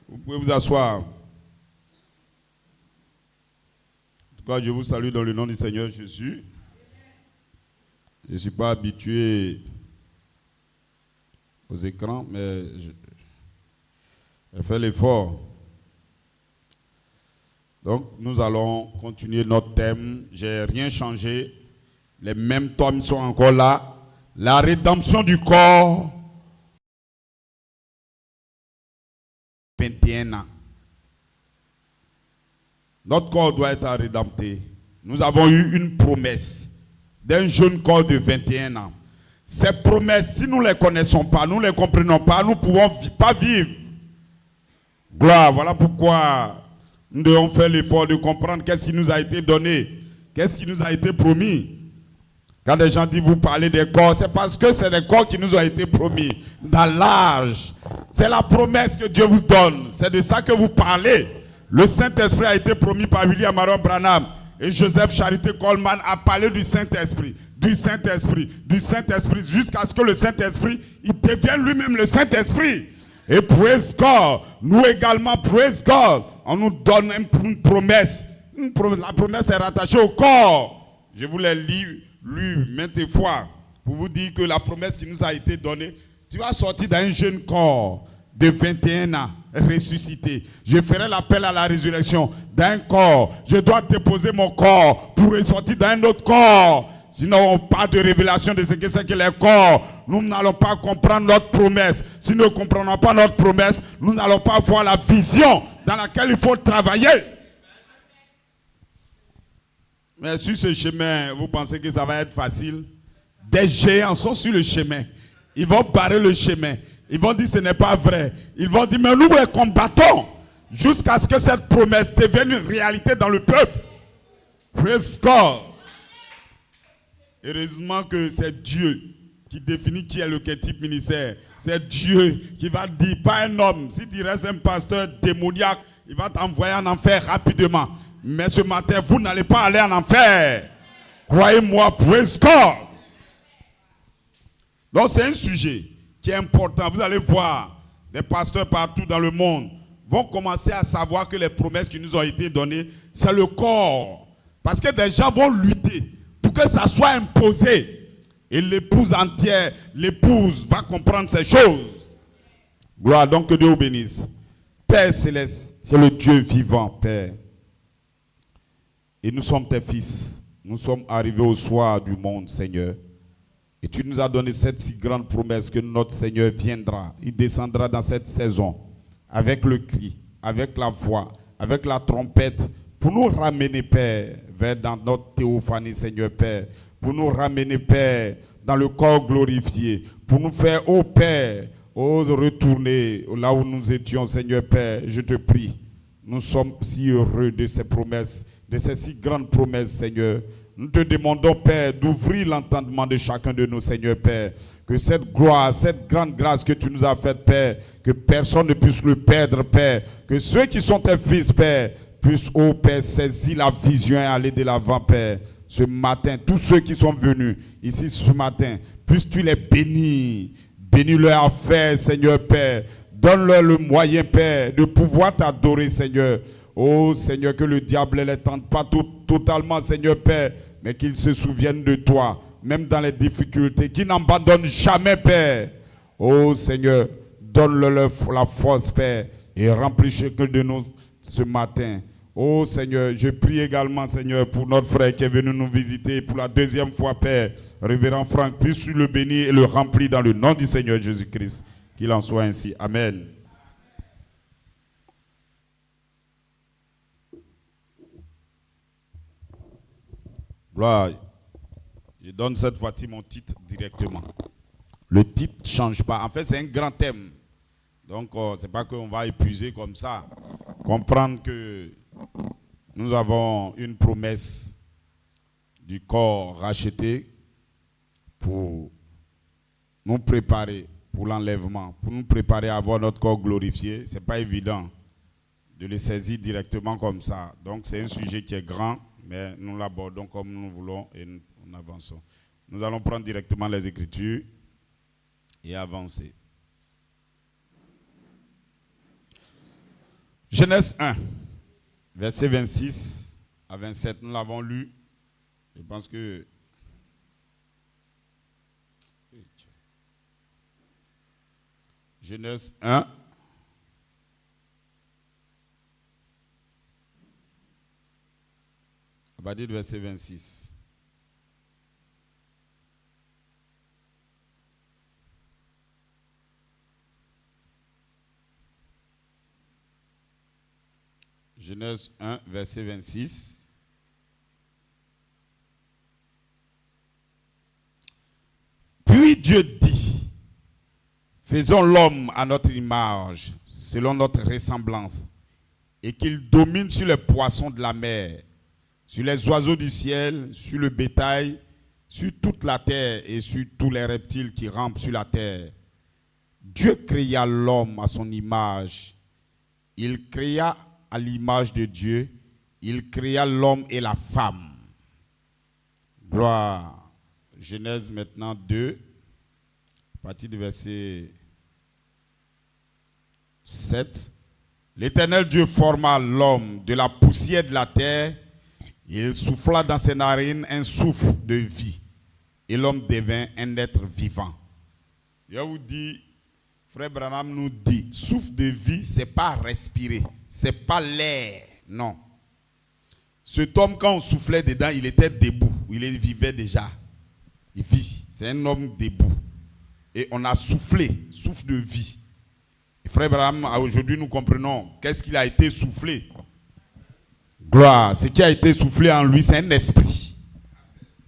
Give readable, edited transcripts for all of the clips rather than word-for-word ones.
Vous pouvez vous asseoir. En tout cas, je vous salue dans le nom du Seigneur Jésus. Je ne suis pas habitué aux écrans, mais je fais l'effort. Donc, nous allons continuer notre thème. Je n'ai rien changé. Les mêmes thèmes sont encore là. La rédemption du corps. 21 ans. Notre corps doit être rédempté. Nous avons eu une promesse d'un jeune corps de 21 ans. Ces promesses, si nous ne les connaissons pas, nous ne les comprenons pas, nous ne pouvons pas vivre. Gloire, voilà pourquoi nous devons faire l'effort de comprendre qu'est-ce qui nous a été donné, qu'est-ce qui nous a été promis. Quand des gens disent vous parlez des corps, c'est parce que c'est des corps qui nous ont été promis dans l'âge. C'est la promesse que Dieu vous donne. C'est de ça que vous parlez. Le Saint-Esprit a été promis par William Aaron Branham. Et Joseph Charité Coleman a parlé du Saint-Esprit, du Saint-Esprit, du Saint-Esprit, jusqu'à ce que le Saint-Esprit, il devienne lui-même le Saint-Esprit. Et praise God, nous également, praise God, on nous donne une promesse. La promesse est rattachée au corps. Je vous l'ai lu maintes fois pour vous dire que la promesse qui nous a été donnée, tu vas sortir d'un jeune corps de 21 ans, ressuscité. Je ferai l'appel à la résurrection d'un corps. Je dois déposer mon corps pour ressortir d'un autre corps. Sinon, pas de révélation de ce que c'est que les corps. Nous n'allons pas comprendre notre promesse. Si nous ne comprenons pas notre promesse, nous n'allons pas voir la vision dans laquelle il faut travailler. Mais sur ce chemin, vous pensez que ça va être facile? Des géants sont sur le chemin. Ils vont barrer le chemin. Ils vont dire ce n'est pas vrai. Ils vont dire mais nous les combattons jusqu'à ce que cette promesse devienne une réalité dans le peuple. Praise God. Heureusement que c'est Dieu qui définit qui est le type ministère. C'est Dieu qui va dire, pas un homme. Si tu restes un pasteur démoniaque, il va t'envoyer en enfer rapidement. Mais ce matin, vous n'allez pas aller en enfer. Croyez-moi, praise God. Donc c'est un sujet qui est important. Vous allez voir, des pasteurs partout dans le monde vont commencer à savoir que les promesses qui nous ont été données, c'est le corps. Parce que des gens vont lutter pour que ça soit imposé. Et l'épouse entière, l'épouse va comprendre ces choses. Gloire, donc que Dieu vous bénisse. Père céleste, c'est le Dieu vivant, Père. Et nous sommes tes fils. Nous sommes arrivés au soir du monde, Seigneur. Et tu nous as donné cette si grande promesse que notre Seigneur viendra. Il descendra dans cette saison avec le cri, avec la voix, avec la trompette pour nous ramener, Père, vers dans notre théophanie, Seigneur Père. Pour nous ramener, Père, dans le corps glorifié. Pour nous faire, ô Père, retourner là où nous étions, Seigneur Père. Je te prie. Nous sommes si heureux de ces promesses, de ces si grandes promesses, Seigneur. Nous te demandons, Père, d'ouvrir l'entendement de chacun de nous, Seigneur Père. Que cette gloire, cette grande grâce que tu nous as faite, Père, que personne ne puisse le perdre, Père. Que ceux qui sont tes fils, Père, puissent, ô Père, saisir la vision et aller de l'avant, Père. Ce matin, tous ceux qui sont venus ici ce matin, puisses-tu les bénir. Bénis leurs affaires, Seigneur Père. Donne-leur le moyen, Père, de pouvoir t'adorer, Seigneur. Oh Seigneur, que le diable ne les tente pas totalement, Seigneur Père, mais qu'il se souvienne de toi, même dans les difficultés, qu'il n'abandonne jamais, Père. Oh Seigneur, donne-leur la force, Père, et remplis chacun de nous ce matin. Oh Seigneur, je prie également, Seigneur, pour notre frère qui est venu nous visiter pour la deuxième fois, Père. Révérend Franck, puisses-tu le bénir et le remplir dans le nom du Seigneur Jésus-Christ. Qu'il en soit ainsi. Amen. Gloire. Je donne cette fois-ci mon titre directement. Le titre ne change pas. En fait, c'est un grand thème. Donc, ce n'est pas qu'on va épuiser comme ça. Comprendre que nous avons une promesse du corps racheté pour nous préparer pour l'enlèvement, pour nous préparer à avoir notre corps glorifié. Ce n'est pas évident de le saisir directement comme ça. Donc, c'est un sujet qui est grand. Mais nous l'abordons comme nous voulons et nous avançons. Nous allons prendre directement les Écritures et avancer. Genèse 1, verset 26 à 27, nous l'avons lu. Je pense que... Genèse 1, à partir du verset 26. Genèse 1, verset 26. Puis Dieu dit, faisons l'homme à notre image, selon notre ressemblance, et qu'il domine sur les poissons de la mer, sur les oiseaux du ciel, sur le bétail, sur toute la terre et sur tous les reptiles qui rampent sur la terre. Dieu créa l'homme à son image. Il créa à l'image de Dieu, il créa l'homme et la femme. Gloire. Genèse maintenant 2, à partir du verset 7. L'Éternel Dieu forma l'homme de la poussière de la terre. Il souffla dans ses narines un souffle de vie. Et l'homme devint un être vivant. Je vous dis, Frère Branham nous dit, souffle de vie, ce n'est pas respirer. Ce n'est pas l'air. Non. Cet homme, quand on soufflait dedans, il était debout. Il vivait déjà. Il vit. C'est un homme debout. Et on a soufflé, souffle de vie. Et Frère Branham, aujourd'hui, nous comprenons qu'est-ce qu'il a été soufflé. Gloire. Ce qui a été soufflé en lui, c'est un esprit.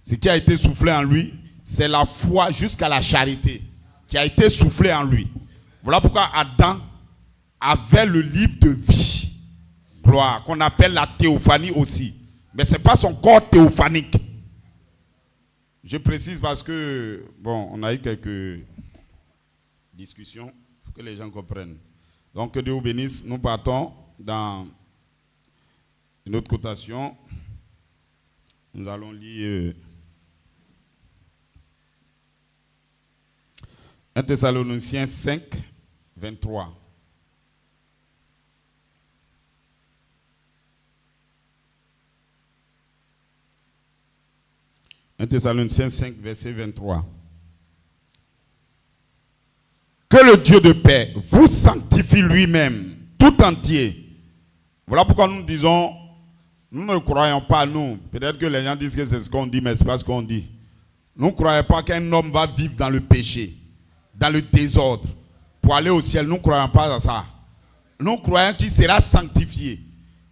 Ce qui a été soufflé en lui, c'est la foi jusqu'à la charité qui a été soufflé en lui. Voilà pourquoi Adam avait le livre de vie. Gloire. Qu'on appelle la théophanie aussi. Mais ce n'est pas son corps théophanique. Je précise parce que, bon, on a eu quelques discussions. Il faut que les gens comprennent. Donc, que Dieu vous bénisse. Nous partons dans une autre cotation. Nous allons lire 1 Thessaloniciens 5, 23. Un Thessaloniciens 5, verset 23. Que le Dieu de paix vous sanctifie lui-même, tout entier. Voilà pourquoi nous disons, nous ne croyons pas, nous. Peut-être que les gens disent que c'est ce qu'on dit, mais ce n'est pas ce qu'on dit. Nous ne croyons pas qu'un homme va vivre dans le péché, dans le désordre, pour aller au ciel. Nous ne croyons pas à ça. Nous croyons qu'il sera sanctifié.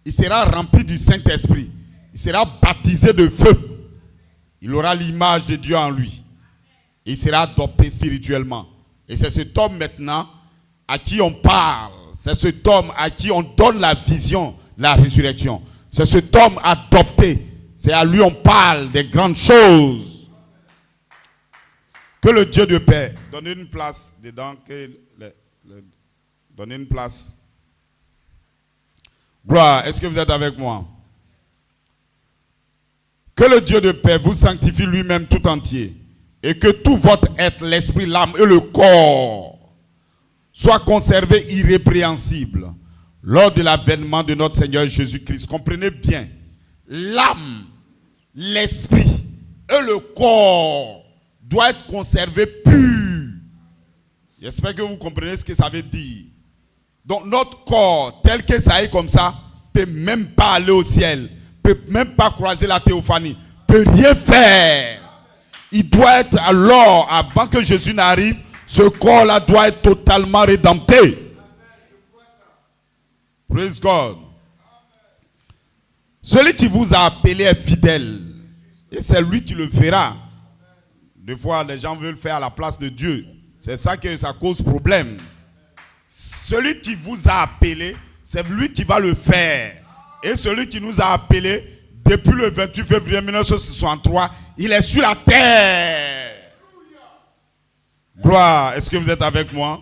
Il sera rempli du Saint-Esprit. Il sera baptisé de feu. Il aura l'image de Dieu en lui. Il sera adopté spirituellement. Et c'est cet homme maintenant à qui on parle. C'est cet homme à qui on donne la vision de la résurrection. C'est cet homme adopté. C'est à lui on parle des grandes choses. Que le Dieu de paix donne une place dedans. Donne une place. Gloire, est-ce que vous êtes avec moi? Que le Dieu de paix vous sanctifie lui-même tout entier. Et que tout votre être, l'esprit, l'âme et le corps soient conservés irrépréhensibles lors de l'avènement de notre Seigneur Jésus-Christ. Comprenez bien, l'âme, l'esprit et le corps doivent être conservés purs. J'espère que vous comprenez ce que ça veut dire. Donc notre corps, tel que ça est comme ça, ne peut même pas aller au ciel, ne peut même pas croiser la théophanie, ne peut rien faire. Il doit être alors, avant que Jésus n'arrive, ce corps-là doit être totalement rédempté. Praise God. Celui qui vous a appelé est fidèle. Et c'est lui qui le fera. Des fois, les gens veulent faire à la place de Dieu. C'est ça que ça cause problème. Celui qui vous a appelé, c'est lui qui va le faire. Et celui qui nous a appelés, depuis le 28 février 1963, il est sur la terre. Gloire. Est-ce que vous êtes avec moi?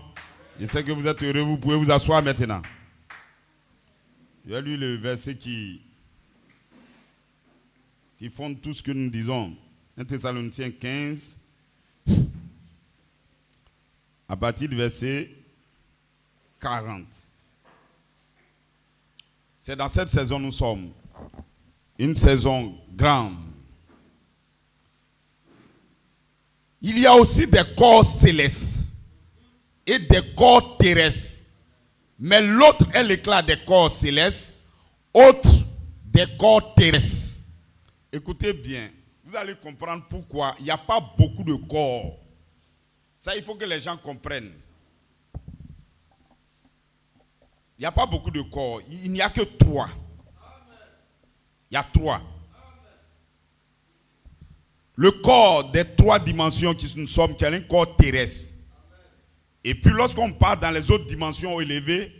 Je sais que vous êtes heureux. Vous pouvez vous asseoir maintenant. Il y a lu le verset qui fonde tout ce que nous disons. 1 Thessaloniciens 15, à partir du verset 40. C'est dans cette saison nous sommes. Une saison grande. Il y a aussi des corps célestes et des corps terrestres. Mais l'autre est l'éclat des corps célestes, autre des corps terrestres. Écoutez bien, vous allez comprendre pourquoi il n'y a pas beaucoup de corps. Ça, il faut que les gens comprennent. Il n'y a pas beaucoup de corps. Il n'y a que 3. Il y a 3. Le corps des 3 dimensions qui nous sommes, qui est un corps terrestre. Et puis lorsqu'on part dans les autres dimensions élevées,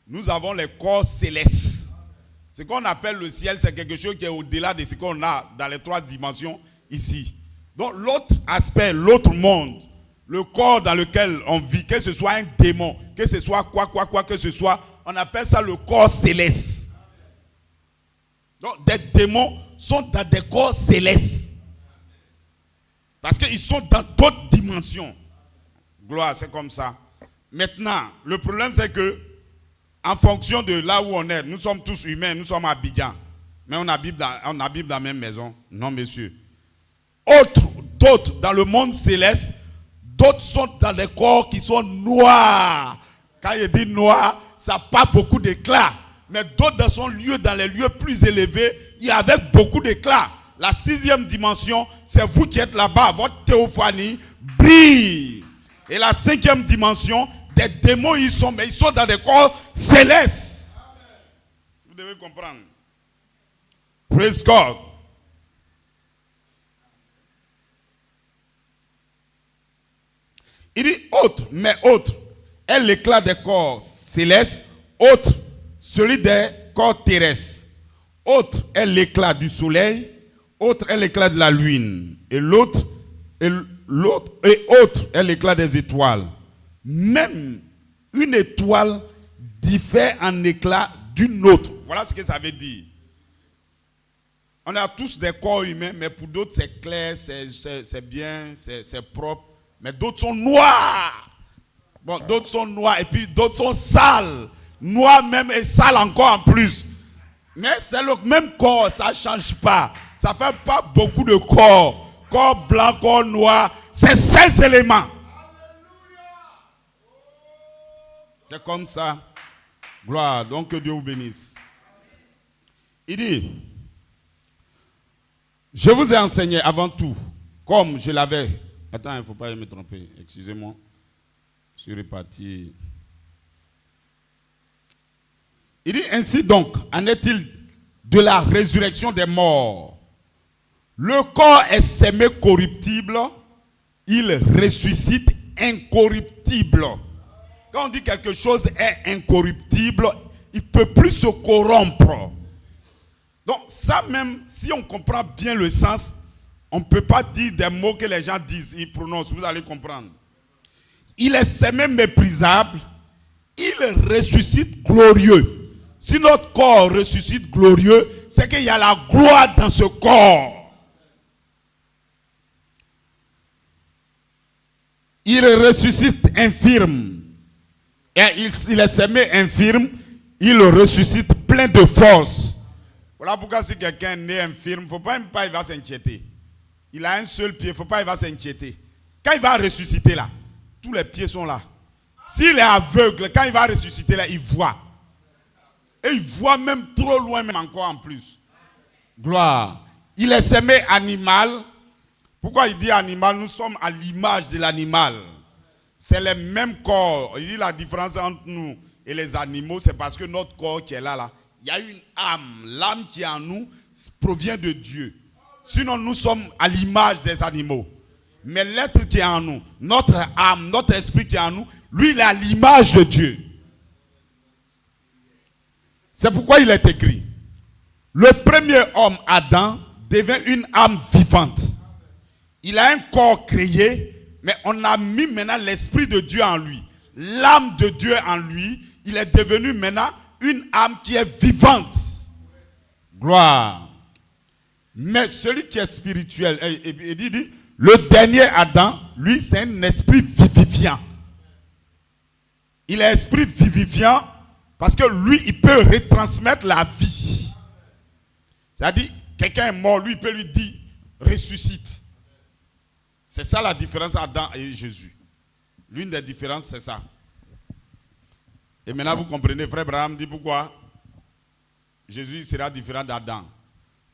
nous avons les corps célestes. Ce qu'on appelle le ciel, c'est quelque chose qui est au-delà de ce qu'on a dans les 3 dimensions ici. Donc l'autre aspect, l'autre monde, le corps dans lequel on vit, que ce soit un démon, que ce soit quoi que ce soit, on appelle ça le corps céleste. Donc des démons sont dans des corps célestes. Parce qu'ils sont dans d'autres dimensions. Gloire, c'est comme ça. Maintenant, le problème c'est que, en fonction de là où on est, nous sommes tous humains, nous sommes à Abidjan. Mais on habite dans la même maison. Non, monsieur. D'autres dans le monde céleste, d'autres sont dans des corps qui sont noirs. Quand il dit noir, ça n'a pas beaucoup d'éclat. Mais d'autres dans les lieux plus élevés, il y a avec beaucoup d'éclat. La 6e dimension, c'est vous qui êtes là-bas. Votre théophanie brille. Et la 5e dimension, des démons y sont, mais ils sont dans des corps célestes. Vous devez comprendre. Praise God. Il dit autre, mais autre est l'éclat des corps célestes, autre celui des corps terrestres. Autre est l'éclat du soleil, autre est l'éclat de la lune, et autre est l'éclat des étoiles. Même une étoile diffère en éclat d'une autre. Voilà ce que ça veut dire. On a tous des corps humains, mais pour d'autres c'est clair, c'est bien, c'est propre. Mais d'autres sont noirs. Bon, d'autres sont noirs et puis d'autres sont sales. Noirs même et sales encore en plus. Mais c'est le même corps, ça ne change pas. Ça ne fait pas beaucoup de corps. Corps blanc, corps noir. C'est 16 éléments. C'est comme ça. Gloire. Donc que Dieu vous bénisse. Il dit, je vous ai enseigné avant tout, comme je l'avais. Attends, il ne faut pas me tromper. Excusez-moi. Je suis reparti. Il dit ainsi donc, en est-il de la résurrection des morts? Le corps est sémé corruptible, il ressuscite incorruptible. Quand on dit quelque chose est incorruptible, il ne peut plus se corrompre. Donc ça même, si on comprend bien le sens, on ne peut pas dire des mots que les gens disent, ils prononcent, vous allez comprendre. Il est sémé méprisable, il ressuscite glorieux. Si notre corps ressuscite glorieux, c'est qu'il y a la gloire dans ce corps. Il ressuscite infirme. Et il est sémé infirme, il ressuscite plein de force. Voilà pourquoi si quelqu'un est né infirme, il ne faut pas il va s'inquiéter. Il a un seul pied, il ne faut pas il va s'inquiéter. Quand il va ressusciter là, tous les pieds sont là. S'il est aveugle, quand il va ressusciter là, il voit. Et il voit même trop loin, même encore en plus. Gloire. Il est sémé animal. Pourquoi il dit animal? Nous sommes à l'image de l'animal. C'est le même corps. Il dit la différence entre nous et les animaux, c'est parce que notre corps qui est là, il y a une âme. L'âme qui est en nous provient de Dieu. Sinon, nous sommes à l'image des animaux. Mais l'être qui est en nous, notre âme, notre esprit qui est en nous, lui, il est à l'image de Dieu. C'est pourquoi il est écrit. Le premier homme, Adam, devient une âme vivante. Il a un corps créé, mais on a mis maintenant l'esprit de Dieu en lui. L'âme de Dieu en lui, il est devenu maintenant une âme qui est vivante. Gloire. Mais celui qui est spirituel, il dit, le dernier Adam, lui, c'est un esprit vivifiant. Il est esprit vivifiant Parce que lui, il peut retransmettre la vie. C'est-à-dire, quelqu'un est mort, lui, il peut lui dire, ressuscite. C'est ça la différence entre Adam et Jésus. L'une des différences, c'est ça. Et maintenant, vous comprenez, frère Abraham dit pourquoi Jésus sera différent d'Adam.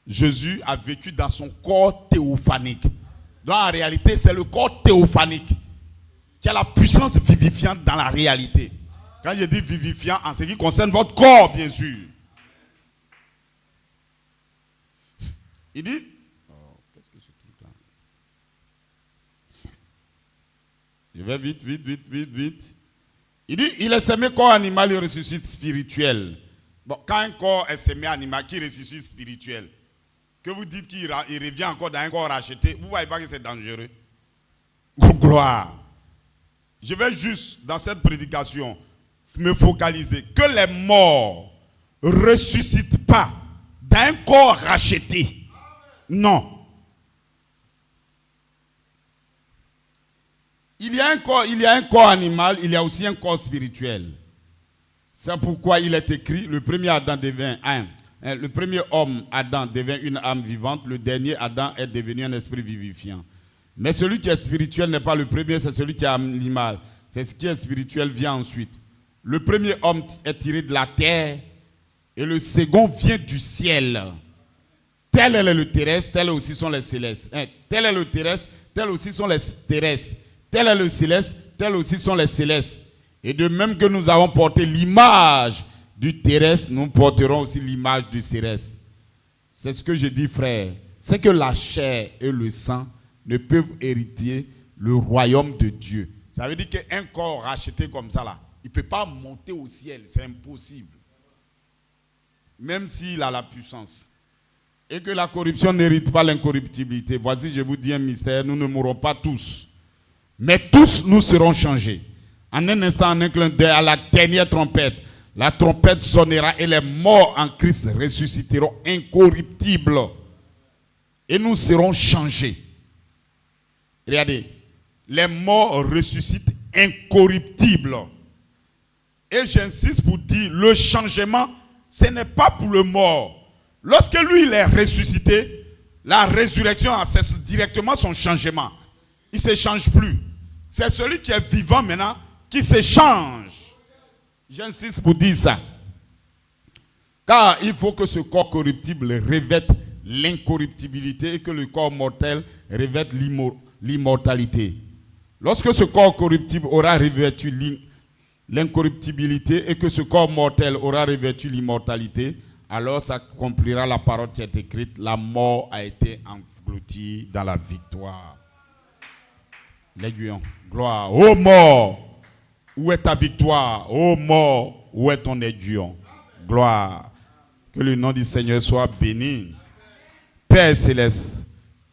Jésus a vécu dans son corps théophanique. Donc en réalité, c'est le corps théophanique qui a la puissance vivifiante dans la réalité. Quand je dis vivifiant, en ce qui concerne votre corps, bien sûr. Il dit, qu'est-ce que ce truc-là? Je vais vite. Il dit, il est semé corps animal, il ressuscite spirituel. Bon, quand un corps est semé animal, qui ressuscite spirituel, que vous dites qu'il revient encore dans un corps racheté, vous ne voyez pas que c'est dangereux? Gloire. Je vais juste, dans cette prédication, me focaliser. Que les morts ne ressuscitent pas dans un corps racheté. Non. Il y a un corps animal, il y a aussi un corps spirituel. C'est pourquoi il est écrit, le premier Adam devint le premier homme, Adam, devint une âme vivante. Le dernier, Adam, est devenu un esprit vivifiant. Mais celui qui est spirituel n'est pas le premier, c'est celui qui est animal. C'est ce qui est spirituel vient ensuite. Le premier homme est tiré de la terre et le second vient du ciel. Tel est le terrestre, tel aussi sont les célestes. Tel est le terrestre, tel aussi sont les terrestres. Tel est le céleste, tel aussi sont les célestes. Et de même que nous avons porté l'image du terrestre, nous porterons aussi l'image du céleste. C'est ce que je dis, frère. C'est que la chair et le sang ne peuvent hériter le royaume de Dieu. Ça veut dire qu'un corps racheté comme ça, là, il ne peut pas monter au ciel. C'est impossible. Même s'il a la puissance. Et que la corruption n'hérite pas l'incorruptibilité. Voici, je vous dis un mystère, nous ne mourrons pas tous. Mais tous nous serons changés. En un instant, en un clin d'œil, à la dernière trompette, la trompette sonnera et les morts en Christ ressusciteront incorruptibles. Et nous serons changés. Regardez, les morts ressuscitent incorruptibles. Et j'insiste pour dire, le changement, ce n'est pas pour le mort. Lorsque lui, il est ressuscité, la résurrection c'est directement son changement. Il ne se change plus. C'est celui qui est vivant maintenant qui se change. J'insiste pour dire ça. Car il faut que ce corps corruptible revête l'incorruptibilité et que le corps mortel revête l'immortalité. Lorsque ce corps corruptible aura revêtu l'incorruptibilité et que ce corps mortel aura revêtu l'immortalité, alors s'accomplira la parole qui est écrite, la mort a été engloutie dans la victoire. L'aiguillon, gloire. Ô mort, où est ta victoire? Ô mort, où est ton aiguillon? Gloire. Que le nom du Seigneur soit béni. Père céleste,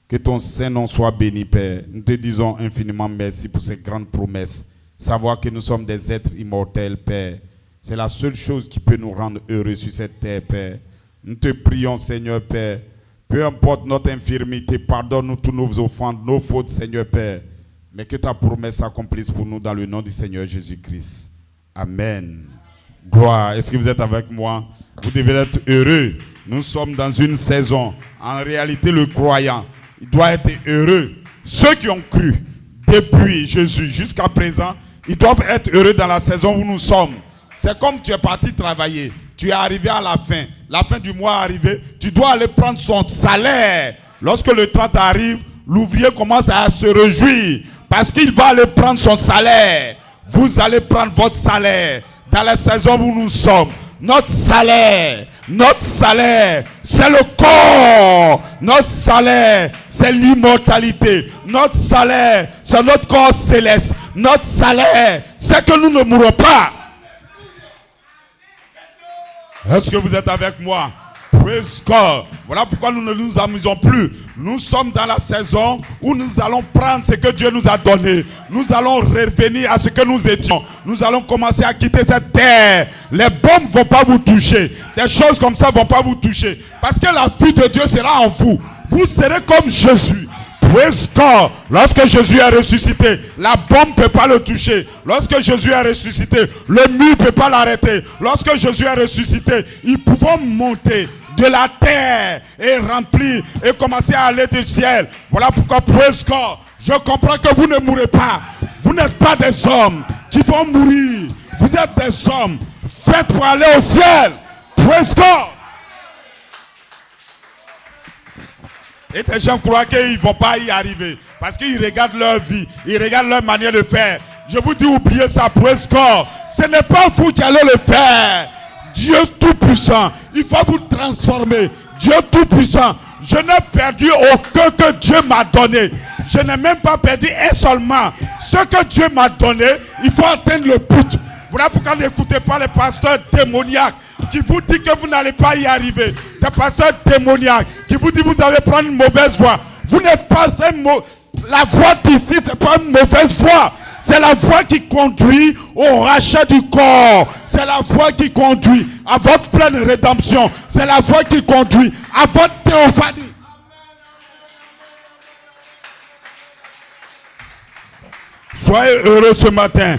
que ton Saint-Nom soit béni, Père. Nous te disons infiniment merci pour ces grandes promesses. Savoir que nous sommes des êtres immortels, Père. C'est la seule chose qui peut nous rendre heureux sur cette terre, Père. Nous te prions, Seigneur, Père. Peu importe notre infirmité, pardonne-nous tous nos offenses, nos fautes, Seigneur, Père. Mais que ta promesse s'accomplisse pour nous dans le nom du Seigneur Jésus-Christ. Amen. Gloire. Est-ce que vous êtes avec moi? Vous devez être heureux. Nous sommes dans une saison. En réalité, le croyant, il doit être heureux. Ceux qui ont cru depuis Jésus jusqu'à présent, ils doivent être heureux dans la saison où nous sommes. C'est comme tu es parti travailler. Tu es arrivé à la fin du mois est arrivée. Tu dois aller prendre son salaire. Lorsque le 30 arrive, l'ouvrier commence à se réjouir. Parce qu'il va aller prendre son salaire. Vous allez prendre votre salaire dans la saison où nous sommes. Notre salaire, c'est le corps. Notre salaire, c'est l'immortalité. Notre salaire, c'est notre corps céleste. Notre salaire, c'est que nous ne mourrons pas. Est-ce que vous êtes avec moi? Praise God. Voilà pourquoi nous ne nous amusons plus. Nous sommes dans la saison où nous allons prendre ce que Dieu nous a donné. Nous allons revenir à ce que nous étions. Nous allons commencer à quitter cette terre. Les bombes ne vont pas vous toucher. Des choses comme ça ne vont pas vous toucher. Parce que la vie de Dieu sera en vous. Vous serez comme Jésus. Praise God. Lorsque Jésus est ressuscité, la bombe ne peut pas le toucher. Lorsque Jésus est ressuscité, le mur ne peut pas l'arrêter. Lorsque Jésus est ressuscité, ils pouvaient monter de la terre et remplir et commencer à aller du ciel. Voilà pourquoi, praise God, je comprends que vous ne mourrez pas. Vous n'êtes pas des hommes qui vont mourir. Vous êtes des hommes faits pour aller au ciel. Praise God. Et des gens croient qu'ils ne vont pas y arriver. Parce qu'ils regardent leur vie. Ils regardent leur manière de faire. Je vous dis, oubliez ça, praise God. Ce n'est pas vous qui allez le faire. Dieu Tout-Puissant. Il faut vous transformer. Dieu Tout-Puissant. Je n'ai perdu aucun que Dieu m'a donné. Je n'ai même pas perdu un seulement. Ce que Dieu m'a donné, il faut atteindre le but. Voilà pourquoi n'écoutez pas les pasteurs démoniaques qui vous disent que vous n'allez pas y arriver. Des pasteurs démoniaques qui vous disent que vous allez prendre une mauvaise voie. Vous n'êtes pas la voie d'ici, ce n'est pas une mauvaise voie. C'est la voie qui conduit au rachat du corps. C'est la voie qui conduit à votre pleine rédemption. C'est la voie qui conduit à votre théophanie. Soyez heureux ce matin.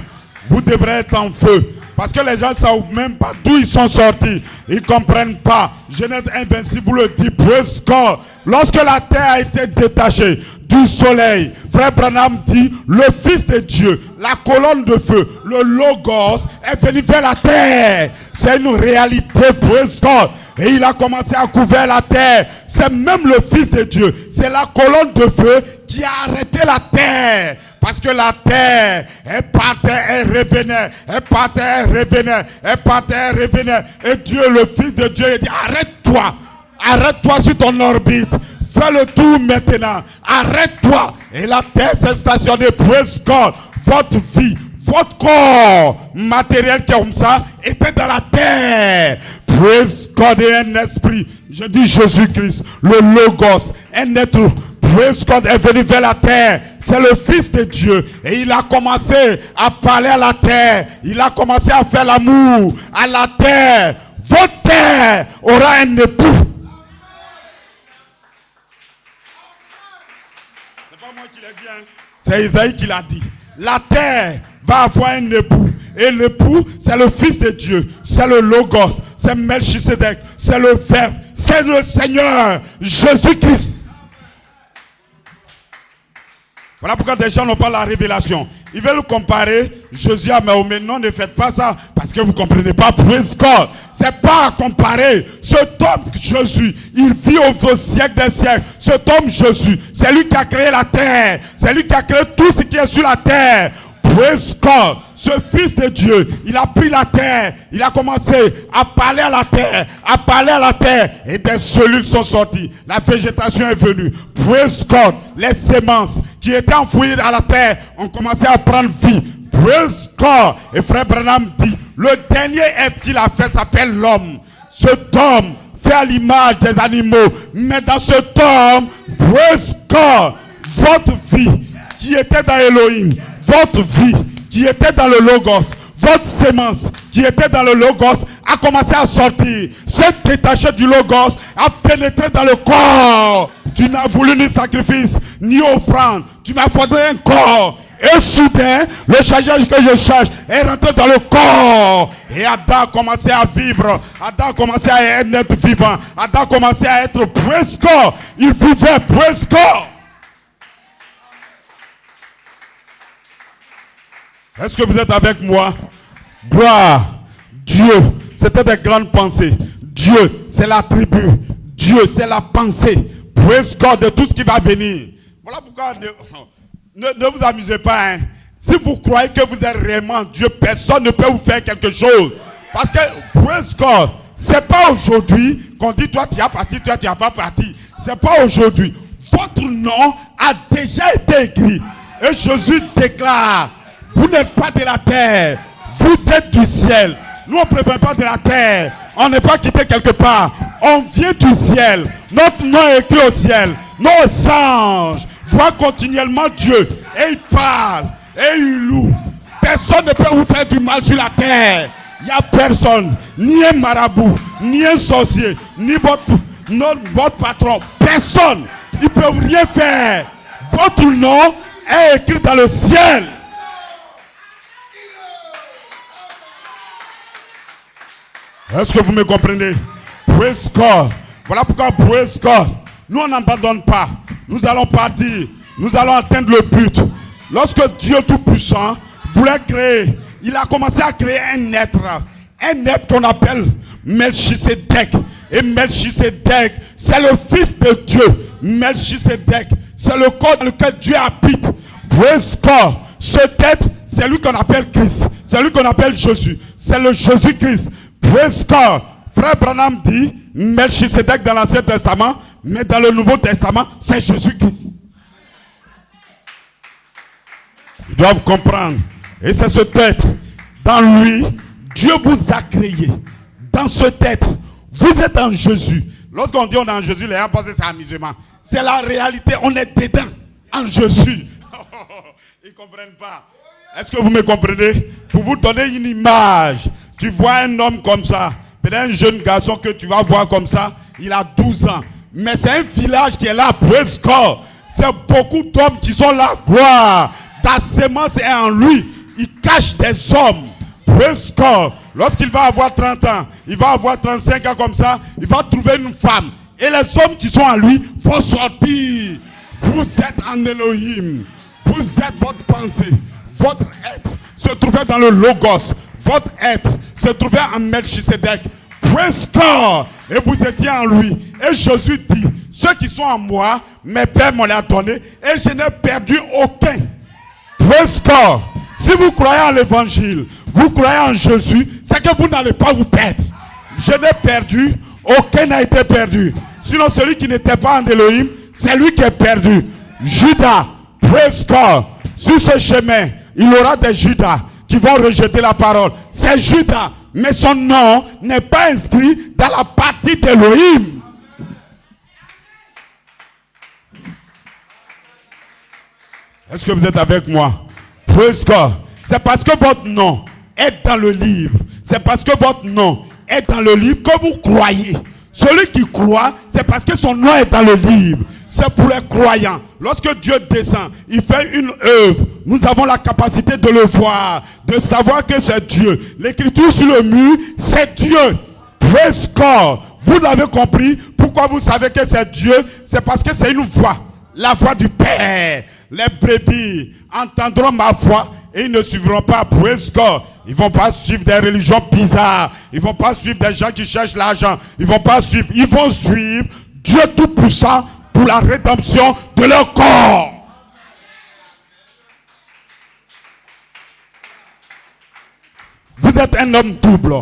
Vous devrez être en feu. Parce que les gens ne savent même pas d'où ils sont sortis. Ils ne comprennent pas. Genèse invincible vous le dit. Praise God. Lorsque la terre a été détachée du soleil, frère Branham dit, le Fils de Dieu, la colonne de feu, le Logos, est venu vers la terre. C'est une réalité, praise God. Et il a commencé à couvrir la terre. C'est même le Fils de Dieu. C'est la colonne de feu qui a arrêté la terre. Parce que la terre, elle partait, elle revenait. Elle partait, elle revenait. Elle partait, elle revenait. Et Dieu, le Fils de Dieu, il dit, arrête-toi. Arrête-toi sur ton orbite. Fais le tour maintenant. Arrête-toi. Et la terre s'est stationnée. Praise God. Votre vie, votre corps matériel qui est comme ça, était dans la terre. Praise God. Et un esprit. Je dis Jésus-Christ, le Logos, un être. Praise God est venu vers la terre. C'est le Fils de Dieu. Et il a commencé à parler à la terre. Il a commencé à faire l'amour à la terre. Votre terre aura un époux. C'est pas moi qui l'ai dit, hein? C'est Isaïe qui l'a dit. La terre va avoir un époux. Et l'époux, c'est le Fils de Dieu. C'est le Logos. C'est Melchisedec. C'est le Verbe. C'est le Seigneur Jésus-Christ. Voilà pourquoi des gens n'ont pas la révélation. Ils veulent comparer Jésus à Mahomet. Non, ne faites pas ça. Parce que vous ne comprenez pas. Praise God. C'est pas à comparer. Cet homme Jésus, il vit au siècle des siècles. Cet homme Jésus, c'est lui qui a créé la terre. C'est lui qui a créé tout ce qui est sur la terre. Praise God. Ce Fils de Dieu, il a pris la terre, il a commencé à parler à la terre, à parler à la terre, et des cellules sont sorties. La végétation est venue. Praise God. Les semences qui étaient enfouies à la terre ont commencé à prendre vie. Praise God. Et frère Branham dit, le dernier être qu'il a fait s'appelle l'homme. Cet homme fait à l'image des animaux, mais dans cet homme, praise God, votre vie qui était dans Elohim, votre vie qui était dans le Logos, votre sémence qui était dans le Logos a commencé à sortir, s'est détaché du Logos, a pénétré dans le corps. Tu n'as voulu ni sacrifice, ni offrande. Tu m'as fallu un corps. Et soudain, le chargeur que je charge est rentré dans le corps. Et Adam a commencé à vivre. Adam a commencé à être vivant. Adam a commencé à être presque. Il vivait presque. Est-ce que vous êtes avec moi? Gloire. Dieu, c'était des grandes pensées. Dieu, c'est l'attribut. Dieu, c'est la pensée. Praise God de tout ce qui va venir. Voilà pourquoi ne vous amusez pas. Hein. Si vous croyez que vous êtes réellement Dieu, personne ne peut vous faire quelque chose. Parce que, praise God, c'est pas aujourd'hui qu'on dit toi tu as parti, toi tu n'as pas parti. C'est pas aujourd'hui. Votre nom a déjà été écrit. Et Jésus déclare, vous n'êtes pas de la terre, vous êtes du ciel. Nous on ne préfère pas de la terre. On n'est pas quitté quelque part. On vient du ciel. Notre nom est écrit au ciel. Nos anges voient continuellement Dieu. Et ils parlent. Et ils louent. Personne ne peut vous faire du mal sur la terre. Il n'y a personne. Ni un marabout. Ni un sorcier. Ni votre patron. Personne. Ils ne peuvent rien faire. Votre nom est écrit dans le ciel. Est-ce que vous me comprenez? Praise God. Voilà pourquoi praise God. Nous, on n'abandonne pas. Nous allons partir. Nous allons atteindre le but. Lorsque Dieu Tout-Puissant voulait créer, il a commencé à créer un être qu'on appelle Melchisedec. Et Melchisedec, c'est le fils de Dieu. Melchisedec, c'est le corps dans lequel Dieu habite. Praise God. Cet être, c'est lui qu'on appelle Christ. C'est lui qu'on appelle Jésus. C'est le Jésus-Christ. Praise God. Frère Branham dit Melchisedec dans l'Ancien Testament, mais dans le Nouveau Testament, c'est Jésus-Christ. Ils doivent comprendre. Et c'est cet être. Dans lui, Dieu vous a créé. Dans cet être, vous êtes en Jésus. Lorsqu'on dit on est en Jésus, les gens pensent que c'est amusement. C'est la réalité. On est dedans, en Jésus. Ils ne comprennent pas. Est-ce que vous me comprenez? Pour vous donner une image, tu vois un homme comme ça, peut-être un jeune garçon que tu vas voir comme ça, il a 12 ans. Mais c'est un village qui est là, praise God. C'est beaucoup d'hommes qui sont là, gloire. Ta sémence est en lui. Il cache des hommes. Praise God. Lorsqu'il va avoir 30 ans, il va avoir 35 ans comme ça, il va trouver une femme. Et les hommes qui sont en lui vont sortir. Vous êtes en Elohim. Vous êtes votre pensée. Votre être se trouvait dans le Logos. Votre être se trouvait en Melchisedec. Praise God. Et vous étiez en lui. Et Jésus dit, ceux qui sont en moi, mes pères m'ont donné. Et je n'ai perdu aucun. Praise God. Si vous croyez en l'évangile, vous croyez en Jésus, c'est que vous n'allez pas vous perdre. Je n'ai perdu, aucun n'a été perdu. Sinon celui qui n'était pas en Elohim, c'est lui qui est perdu. Judas, praise God. Sur ce chemin, il y aura des Judas qui vont rejeter la parole. C'est Judas, mais son nom n'est pas inscrit dans la partie d'Elohim. Est-ce que vous êtes avec moi? Praise God. C'est parce que votre nom est dans le livre. C'est parce que votre nom est dans le livre que vous croyez. Celui qui croit, c'est parce que son nom est dans le livre. C'est pour les croyants. Lorsque Dieu descend, il fait une œuvre. Nous avons la capacité de le voir, de savoir que c'est Dieu. L'écriture sur le mur, c'est Dieu. Praise God. Vous l'avez compris. Pourquoi vous savez que c'est Dieu? C'est parce que c'est une voix. La voix du Père. Les brebis entendront ma voix et ils ne suivront pas. Praise God. Ils ne vont pas suivre des religions bizarres. Ils ne vont pas suivre des gens qui cherchent l'argent. Ils vont pas suivre. Ils vont suivre Dieu Tout-Puissant pour la rédemption de leur corps. Vous êtes un homme double.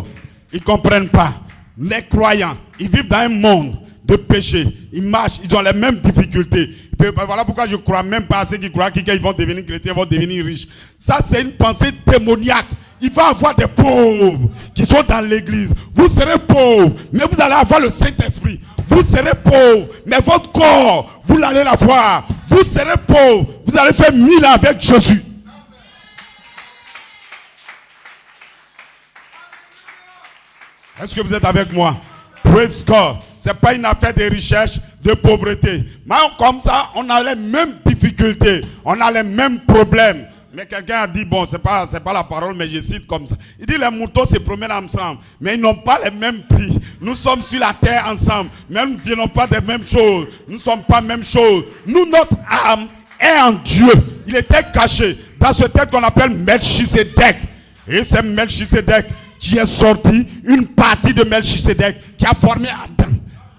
Ils ne comprennent pas. Les croyants, ils vivent dans un monde de péché. Ils marchent, ils ont les mêmes difficultés. Voilà pourquoi je ne crois même pas à ceux qui croient qu'ils vont devenir chrétiens, vont devenir riches. Ça, c'est une pensée démoniaque. Il va y avoir des pauvres qui sont dans l'église. Vous serez pauvres, mais vous allez avoir le Saint-Esprit. Vous serez pauvres, mais votre corps, vous allez l'avoir. Vous serez pauvres, vous allez faire 1000 ans avec Jésus. Est-ce que vous êtes avec moi? Praise God. Ce n'est pas une affaire de recherche, de pauvreté. Mais comme ça, on a les mêmes difficultés. On a les mêmes problèmes. Mais quelqu'un a dit, bon, c'est pas la parole, mais je cite comme ça. Il dit, les moutons se promènent ensemble, mais ils n'ont pas les mêmes prix. Nous sommes sur la terre ensemble, mais nous ne venons pas des mêmes choses. Nous ne sommes pas les mêmes choses. Nous, notre âme est en Dieu. Il était caché dans ce texte qu'on appelle Melchisedec. Et c'est Melchisedec qui est sorti, une partie de Melchisedec qui a formé Adam.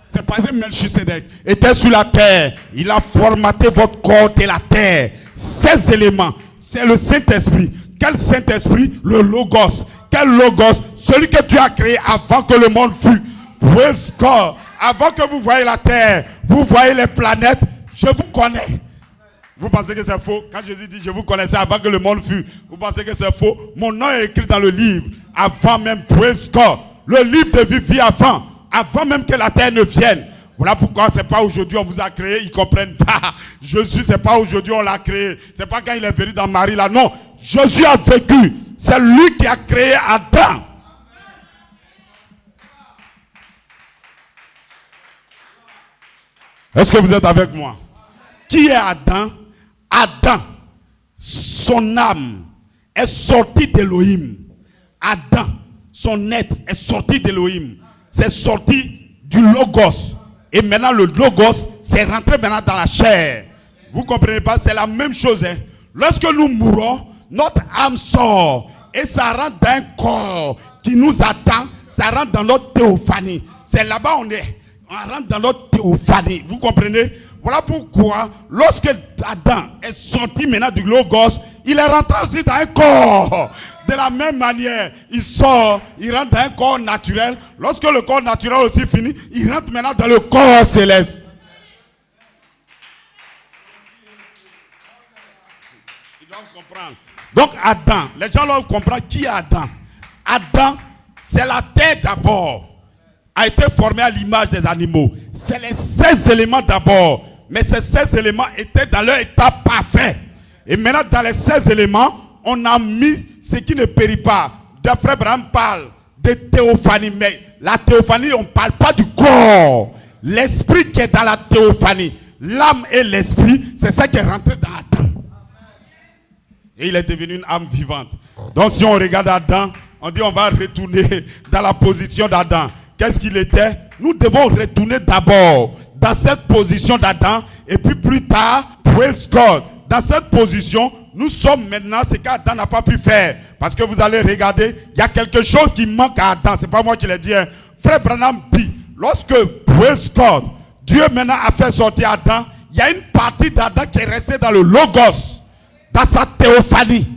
C'est parce que Melchisedec était sur la terre. Il a formaté votre corps de la terre. Ces éléments, c'est le Saint-Esprit. Quel Saint-Esprit? Le Logos. Quel Logos? Celui que tu as créé avant que le monde fût. Praise God. Avant que vous voyez la terre, vous voyez les planètes, je vous connais. Vous pensez que c'est faux? Quand Jésus dit je vous connaissais avant que le monde fût, vous pensez que c'est faux? Mon nom est écrit dans le livre. Avant même, praise God. Le livre de vie vit avant. Avant même que la terre ne vienne. Voilà pourquoi c'est pas aujourd'hui on vous a créé, ils comprennent pas. Jésus, c'est pas aujourd'hui on l'a créé. C'est pas quand il est venu dans Marie là. Non, Jésus a vécu. C'est lui qui a créé Adam. Est-ce que vous êtes avec moi? Qui est Adam? son âme est sortie d'Élohim. Adam, son être est sorti d'Élohim. C'est sorti du Logos. Et maintenant le Logos, c'est rentré maintenant dans la chair. Vous comprenez pas? C'est la même chose. Hein? Lorsque nous mourons, notre âme sort. Et ça rentre dans un corps qui nous attend. Ça rentre dans notre théophanie. C'est là-bas on est. On rentre dans notre théophanie. Vous comprenez? Voilà pourquoi, lorsque Adam est sorti maintenant du Logos, il est rentré aussi dans un corps. De la même manière, il sort, il rentre dans un corps naturel. Lorsque le corps naturel aussi finit, il rentre maintenant dans le corps céleste. Ils doivent comprendre. Donc Adam, les gens doivent comprendre qui est Adam. Adam, c'est la terre d'abord. A été formé à l'image des animaux. C'est les 16 éléments d'abord. Mais ces 16 éléments étaient dans leur état parfait. Et maintenant, dans les 16 éléments, on a mis ce qui ne périt pas. Frère Branham parle de théophanie. Mais la théophanie, on ne parle pas du corps. L'esprit qui est dans la théophanie. L'âme et l'esprit, c'est ça qui est rentré dans Adam. Et il est devenu une âme vivante. Donc si on regarde Adam, on dit on va retourner dans la position d'Adam. Qu'est-ce qu'il était? Nous devons retourner d'abord dans cette position d'Adam. Et puis plus tard, praise God. Dans cette position, nous sommes maintenant ce qu'Adam n'a pas pu faire. Parce que vous allez regarder, il y a quelque chose qui manque à Adam. C'est pas moi qui l'ai dit. Hein. Frère Branham dit, lorsque, praise God, Dieu maintenant a fait sortir Adam, il y a une partie d'Adam qui est restée dans le Logos, dans sa théophanie.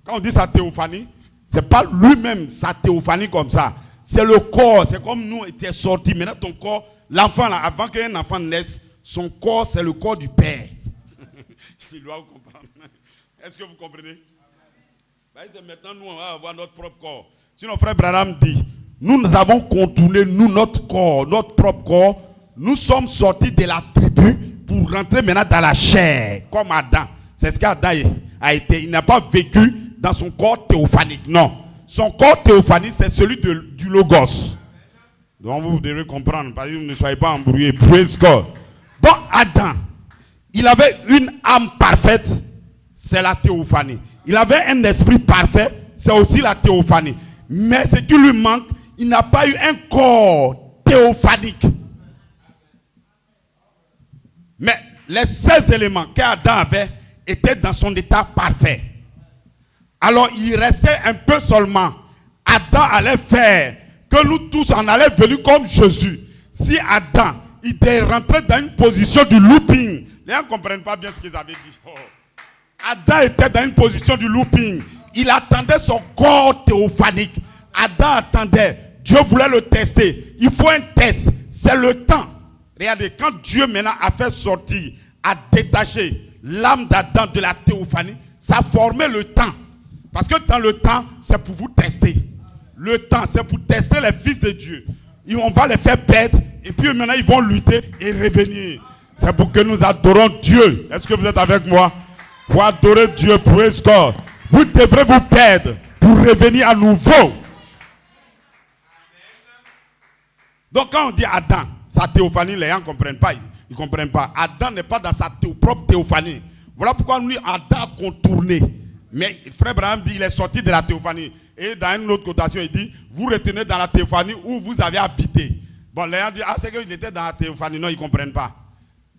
Quand on dit sa théophanie, c'est pas lui-même sa théophanie comme ça. C'est le corps, c'est comme nous étions sortis. Maintenant ton corps, l'enfant là, avant qu'un enfant naisse, son corps c'est le corps du Père. Je dois vous comprendre. Est-ce que vous comprenez? Maintenant nous on va avoir notre propre corps. Sinon frère Branham dit, nous avons contourné notre corps, notre propre corps. Nous sommes sortis de la tribu pour rentrer maintenant dans la chair, comme Adam. C'est ce qu'Adam a été. Il n'a pas vécu dans son corps théophanique, non. Son corps théophanique, c'est celui du Logos. Donc vous devez comprendre, parce que vous ne soyez pas embrouillés. Praise God. Donc Adam, il avait une âme parfaite, c'est la théophanie. Il avait un esprit parfait, c'est aussi la théophanie. Mais ce qui lui manque, il n'a pas eu un corps théophanique. Mais les 16 éléments qu'Adam avait étaient dans son état parfait. Alors il restait un peu seulement. Adam allait faire que nous tous en allions venir comme Jésus. Si Adam il était rentré dans une position du looping, les gens ne comprennent pas bien ce qu'ils avaient dit. Oh. Adam était dans une position du looping. Il attendait son corps théophanique. Adam attendait. Dieu voulait le tester. Il faut un test. C'est le temps. Regardez, quand Dieu maintenant a fait sortir, a détaché l'âme d'Adam de la théophanie, ça formait le temps. Parce que dans le temps, c'est pour vous tester. Le temps, c'est pour tester les fils de Dieu. Et on va les faire perdre. Et puis maintenant, ils vont lutter et revenir. C'est pour que nous adorons Dieu. Est-ce que vous êtes avec moi? Pour adorer Dieu, praise God. Vous devrez vous perdre pour revenir à nouveau. Donc quand on dit Adam, sa théophanie, les gens ne comprennent pas. Ils ne comprennent pas. Adam n'est pas dans sa propre théophanie. Voilà pourquoi nous, Adam a contourné. Mais frère Branham dit, il est sorti de la théophanie. Et dans une autre cotation, il dit, vous retenez dans la théophanie où vous avez habité. Bon, les gens disent, ah, c'est qu'il était dans la théophanie. Non, ils ne comprennent pas.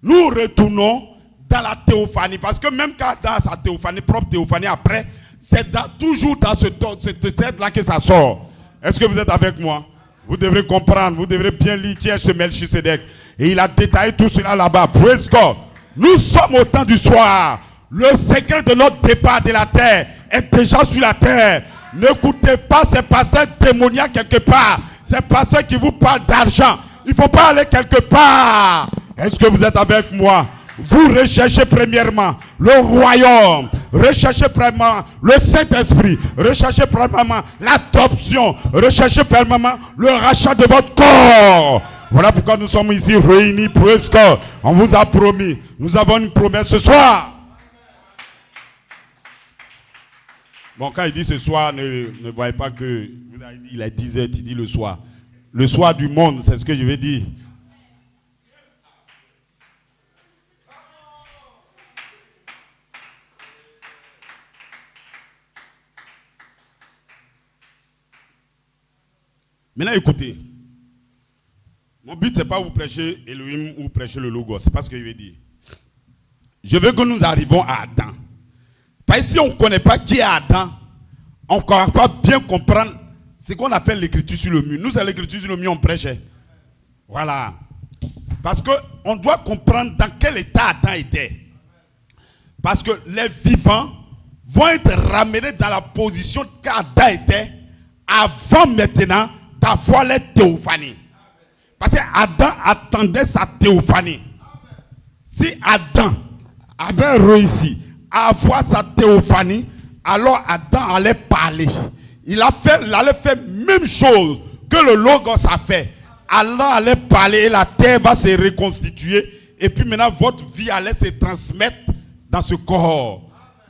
Nous retournons dans la théophanie. Parce que même quand dans sa théophanie, propre théophanie, après, c'est toujours dans ce tête-là que ça sort. Est-ce que vous êtes avec moi? Vous devrez comprendre, vous devrez bien lire qui est ce Melchisedec. Et il a détaillé tout cela là-bas. Praise God. Nous sommes au temps du soir. Le secret de notre départ de la terre est déjà sur la terre. N'écoutez pas ces pasteurs démoniaques quelque part. Ces pasteurs qui vous parlent d'argent. Il ne faut pas aller quelque part. Est-ce que vous êtes avec moi? Vous recherchez premièrement le royaume. Recherchez premièrement le Saint-Esprit. Recherchez premièrement l'adoption. Recherchez premièrement le rachat de votre corps. Voilà pourquoi nous sommes ici réunis. Praise God. On vous a promis. Nous avons une promesse ce soir. Bon, quand il dit ce soir, ne voyez pas que il est 10 heures, il dit le soir. Le soir du monde, c'est ce que je vais dire. Maintenant, écoutez. Mon but, ce n'est pas vous prêcher Elohim ou prêcher le Logos. C'est pas ce que je veux dire. Je veux que nous arrivions à Adam. Parce que si on ne connaît pas qui est Adam, on ne va pas bien comprendre ce qu'on appelle l'écriture sur le mur. Nous, c'est l'écriture sur le mur, on prêche. Voilà. Parce qu'on doit comprendre dans quel état Adam était. Parce que les vivants vont être ramenés dans la position qu'Adam était avant maintenant d'avoir les théophanies. Parce qu'Adam attendait sa théophanie. Si Adam avait réussi à avoir sa théophanie, alors Adam allait parler. Il allait faire même chose que le Logos a fait. Allah allait parler et la terre va se reconstituer. Et puis maintenant, votre vie allait se transmettre dans ce corps.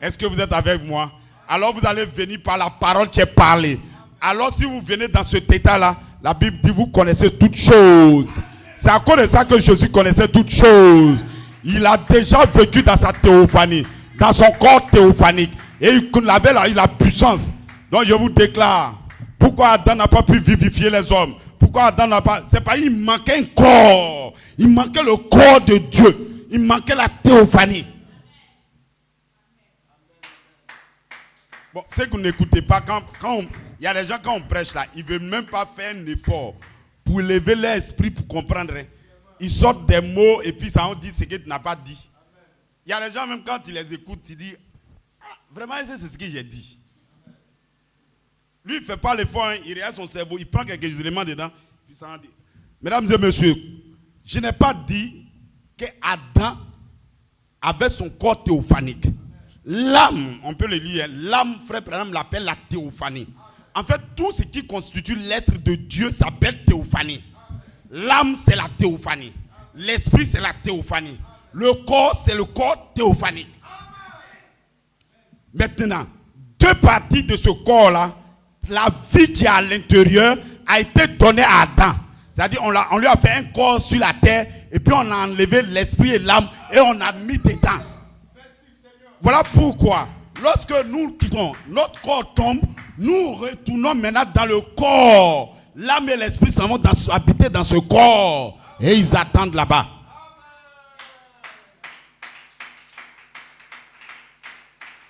Est-ce que vous êtes avec moi? Alors vous allez venir par la parole qui est parlée. Alors si vous venez dans cet état-là, la Bible dit vous connaissez toutes choses. C'est à cause de ça que Jésus connaissait toutes choses. Il a déjà vécu dans sa théophanie, dans son corps théophanique. Et il avait la puissance. Donc je vous déclare, pourquoi Adam n'a pas pu vivifier les hommes? Pourquoi Adam n'a pas... C'est pas il manquait un corps. Il manquait le corps de Dieu. Il manquait la théophanie. Bon, c'est que vous n'écoutez pas. Il y a des gens, quand on prêche là, ils ne veulent même pas faire un effort pour lever leur esprit pour comprendre. Ils sortent des mots et puis ça on dit ce que tu n'as pas dit. Il y a des gens, même quand tu les écoutes, ils disent vraiment, c'est ce que j'ai dit. Lui, il ne fait pas l'effort, hein. Il regarde son cerveau, il prend quelques éléments dedans. Puis ça en dit. Mesdames et messieurs, je n'ai pas dit que Adam avait son corps théophanique. L'âme, on peut le lire, l'âme, frère Branham l'appelle la théophanie. En fait, tout ce qui constitue l'être de Dieu s'appelle théophanie. L'âme, c'est la théophanie. L'esprit, c'est la théophanie. Le corps, c'est le corps théophanique. Maintenant, deux parties de ce corps-là, la vie qui est à l'intérieur a été donnée à Adam. C'est-à-dire, on lui a fait un corps sur la terre, et puis on a enlevé l'esprit et l'âme, et on a mis dedans. Voilà pourquoi, lorsque nous quittons, notre corps tombe, nous retournons maintenant dans le corps. L'âme et l'esprit s'en vont habiter dans ce corps. Et ils attendent là-bas.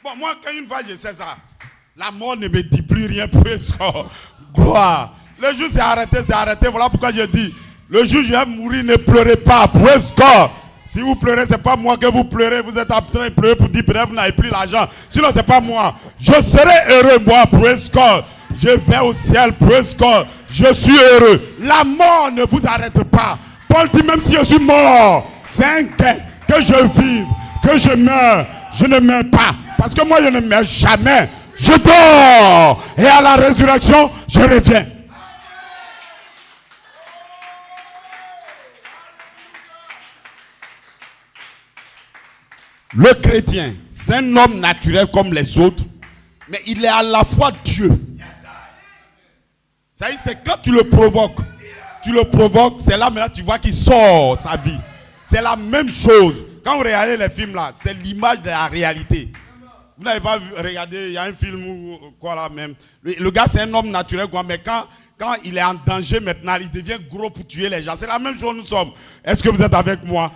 Bon, moi, quand une fois je sais ça, la mort ne me dit plus rien pour ça. Gloire. Le jour c'est arrêté, c'est arrêté. Voilà pourquoi je dis, le jour où je vais mourir, ne pleurez pas. Praise God. Si vous pleurez, ce n'est pas moi que vous pleurez. Vous êtes en train de pleurer pour dire que vous n'avez plus l'argent. Sinon, ce n'est pas moi. Je serai heureux, moi. Praise God. Je vais au ciel. Praise God. Je suis heureux. La mort ne vous arrête pas. Paul dit même si je suis mort, c'est un gain. Que je vive, que je meure, je ne meurs pas. Parce que moi, je ne meurs jamais. Je dors. Et à la résurrection, je reviens. Le chrétien, c'est un homme naturel comme les autres, mais il est à la fois Dieu. Ça y est, c'est quand tu le provoques, c'est là maintenant tu vois qu'il sort sa vie. C'est la même chose. Quand vous regardez les films là, c'est l'image de la réalité. Vous n'avez pas regardé, il y a un film où, quoi là même. Le gars c'est un homme naturel, quoi, mais quand il est en danger maintenant, il devient gros pour tuer les gens. C'est la même chose nous sommes. Est-ce que vous êtes avec moi?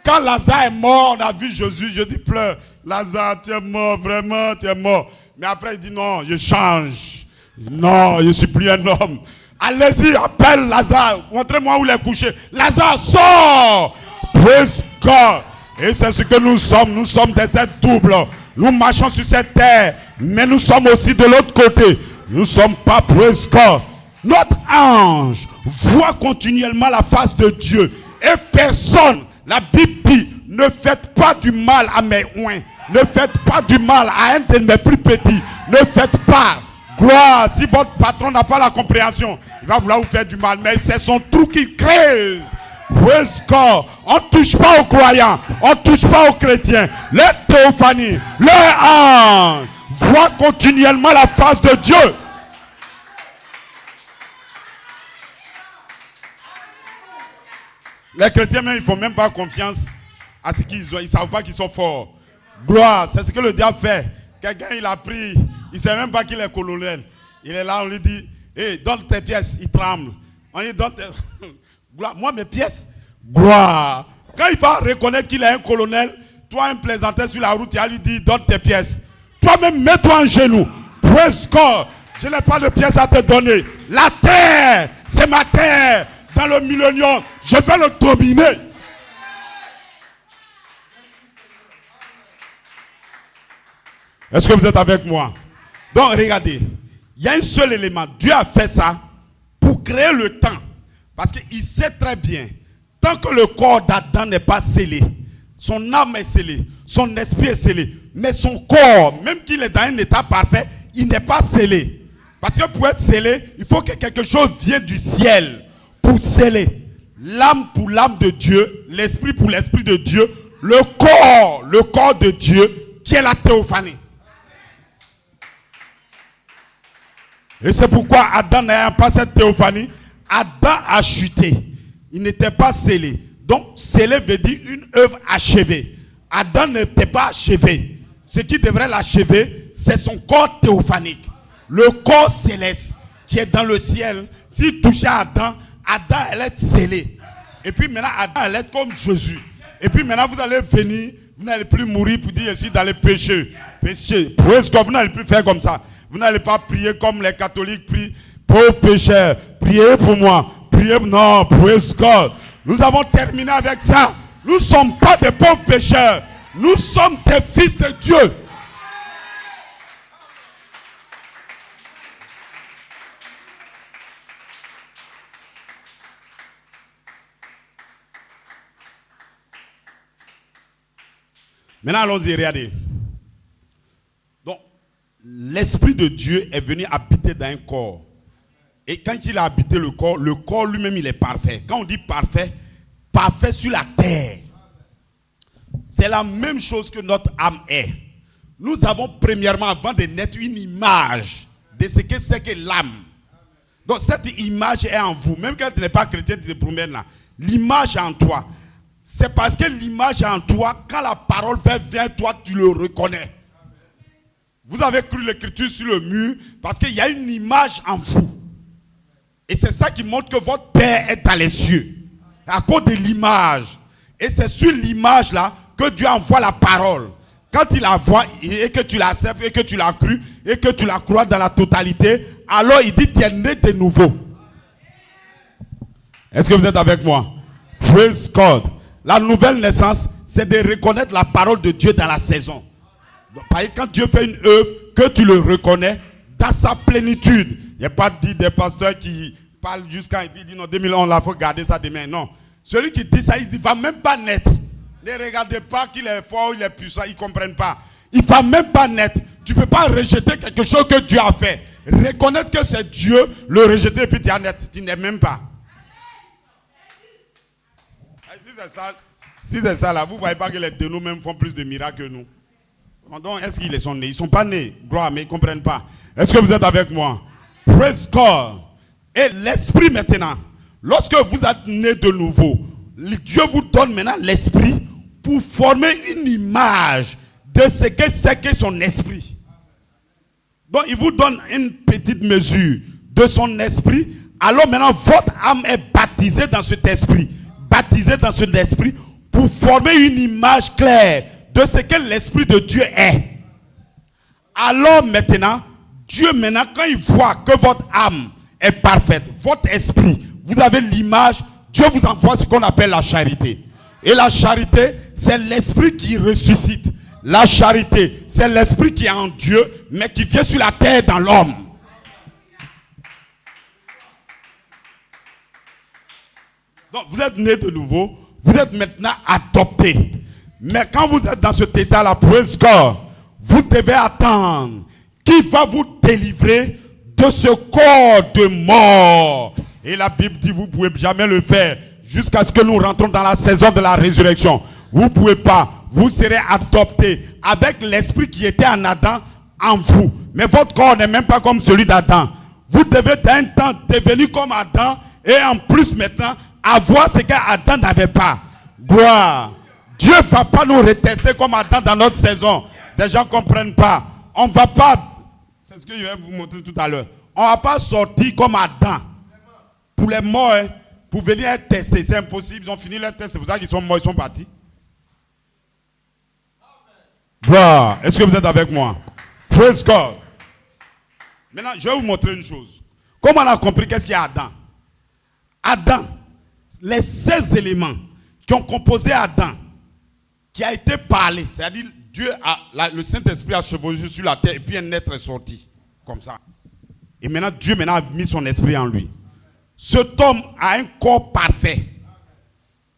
Quand Lazare est mort, on a vu Jésus, je dis pleure. Lazare, tu es mort, vraiment, tu es mort. Mais après, il dit non, je change. Non, je ne suis plus un homme. Allez-y, appelle Lazare. Montrez-moi où il est couché. Lazare, sort. Praise God. Et c'est ce que nous sommes. Nous sommes des êtres doubles. Nous marchons sur cette terre. Mais nous sommes aussi de l'autre côté. Nous ne sommes pas, praise God. Notre ange voit continuellement la face de Dieu. Et personne... La Bible dit, ne faites pas du mal à mes oins. Ne faites pas du mal à un de mes plus petits. Ne faites pas. Gloire, si votre patron n'a pas la compréhension, il va vouloir vous faire du mal. Mais c'est son trou qui creuse. Praise God. On ne touche pas aux croyants. On ne touche pas aux chrétiens. Les théophanies, les anges voient continuellement la face de Dieu. Les chrétiens, même, ils ne font même pas confiance à ce qu'ils ont. Ils ne savent pas qu'ils sont forts. Gloire, c'est ce que le diable fait. Quelqu'un, il a pris, il ne sait même pas qu'il est colonel. Il est là, on lui dit, Et donne tes pièces, il tremble. On dit donne tes... Gloire. Moi, mes pièces, gloire. Quand il va reconnaître qu'il est un colonel, toi, un plaisantin sur la route, il va lui dire donne tes pièces. Toi-même, mets-toi en genoux. Praise God. Je n'ai pas de pièces à te donner. La terre, c'est ma terre. Dans le millénium, je vais le dominer. Est-ce que vous êtes avec moi? Donc, regardez. Il y a un seul élément. Dieu a fait ça pour créer le temps. Parce qu'il sait très bien, tant que le corps d'Adam n'est pas scellé, son âme est scellée, son esprit est scellé, mais son corps, même qu'il est dans un état parfait, il n'est pas scellé. Parce que pour être scellé, il faut que quelque chose vienne du ciel pour sceller. L'âme pour l'âme de Dieu, l'esprit pour l'esprit de Dieu, le corps de Dieu, qui est la théophanie. Et c'est pourquoi Adam n'ayant pas cette théophanie, Adam a chuté. Il n'était pas scellé. Donc, scellé veut dire une œuvre achevée. Adam n'était pas achevé. Ce qui devrait l'achever, c'est son corps théophanique. Le corps céleste qui est dans le ciel. S'il touchait Adam, Adam allait être scellé. Et puis maintenant, Adam allait être comme Jésus. Et puis maintenant, vous allez venir, vous n'allez plus mourir pour dire je suis dans les péchés. Péché. Vous n'allez plus faire comme ça. Vous n'allez pas prier comme les catholiques prient. Pauvres pécheurs, priez pour moi. Priez, non, praise God. Nous avons terminé avec ça. Nous ne sommes pas des pauvres pécheurs. Nous sommes des fils de Dieu. Maintenant, allons-y, regardez. Donc, l'Esprit de Dieu est venu habiter dans un corps. Et quand il a habité le corps lui-même, il est parfait. Quand on dit parfait, parfait sur la terre. C'est la même chose que notre âme est. Nous avons premièrement, avant de naître, une image de ce que c'est que l'âme. Donc cette image est en vous. Même quand tu n'es pas chrétien, tu te promènes là. L'image est en toi. C'est parce que l'image est en toi, quand la parole fait vers toi, tu le reconnais. Vous avez cru l'écriture sur le mur parce qu'il y a une image en vous. Et c'est ça qui montre que votre Père est dans les cieux. À cause de l'image. Et c'est sur l'image là que Dieu envoie la parole. Quand il la voit et que tu l'acceptes et que tu l'as cru et que tu la crois dans la totalité, alors il dit tu es né de nouveau. Est-ce que vous êtes avec moi? Praise God. La nouvelle naissance, c'est de reconnaître la parole de Dieu dans la saison. Donc, quand Dieu fait une œuvre, que tu le reconnais dans sa plénitude. Il n'y a pas dit des pasteurs qui parlent jusqu'à et puis disent non, 2011, il faut garder ça demain. Non. Celui qui dit ça, il ne va même pas naître. Ne regardez pas qu'il est fort, il est puissant, ils ne comprennent pas. Il ne va même pas naître. Tu ne peux pas rejeter quelque chose que Dieu a fait. Reconnaître que c'est Dieu, le rejeter et puis tu es net. Tu n'es même pas. Si c'est ça là, vous ne voyez pas que les dénous même font plus de miracles que nous. Donc, est-ce qu'ils sont nés? Ils ne sont pas nés. Gloire, mais ils ne comprennent pas. Est-ce que vous êtes avec moi? Praise God. Et l'esprit maintenant. Lorsque vous êtes né de nouveau, Dieu vous donne maintenant l'esprit pour former une image de ce que c'est que son esprit. Donc, il vous donne une petite mesure de son esprit. Alors maintenant, votre âme est baptisée dans cet esprit. Baptisée dans cet esprit pour former une image claire de ce que l'Esprit de Dieu est. Alors maintenant, Dieu maintenant, quand il voit que votre âme est parfaite, votre esprit, vous avez l'image, Dieu vous envoie ce qu'on appelle la charité. Et la charité, c'est l'esprit qui ressuscite. La charité, c'est l'esprit qui est en Dieu, mais qui vient sur la terre dans l'homme. Donc vous êtes né de nouveau, vous êtes maintenant adopté. Mais quand vous êtes dans cet état-là, praise God, vous devez attendre qui va vous délivrer de ce corps de mort. Et la Bible dit, vous ne pouvez jamais le faire jusqu'à ce que nous rentrons dans la saison de la résurrection. Vous ne pouvez pas. Vous serez adopté avec l'esprit qui était en Adam en vous. Mais votre corps n'est même pas comme celui d'Adam. Vous devez d'un temps devenir comme Adam et en plus maintenant avoir ce qu'Adam n'avait pas. Gloire. Dieu ne va pas nous retester comme Adam dans notre saison. Les gens ne comprennent pas. On ne va pas, c'est ce que je vais vous montrer tout à l'heure. On ne va pas sortir comme Adam. Pour les morts, hein, pour venir être testés, c'est impossible. Ils ont fini leur test, c'est pour ça qu'ils sont morts, ils sont partis. Gloire. Est-ce que vous êtes avec moi? Praise God. Maintenant, je vais vous montrer une chose. Comme on a compris qu'est-ce qu'il y a Adam. Adam, les 16 éléments qui ont composé Adam, qui a été parlé, c'est-à-dire Dieu le Saint-Esprit a chevauché sur la terre et puis un être est sorti. Comme ça. Et maintenant, Dieu a mis son esprit en lui. Cet homme a un corps parfait.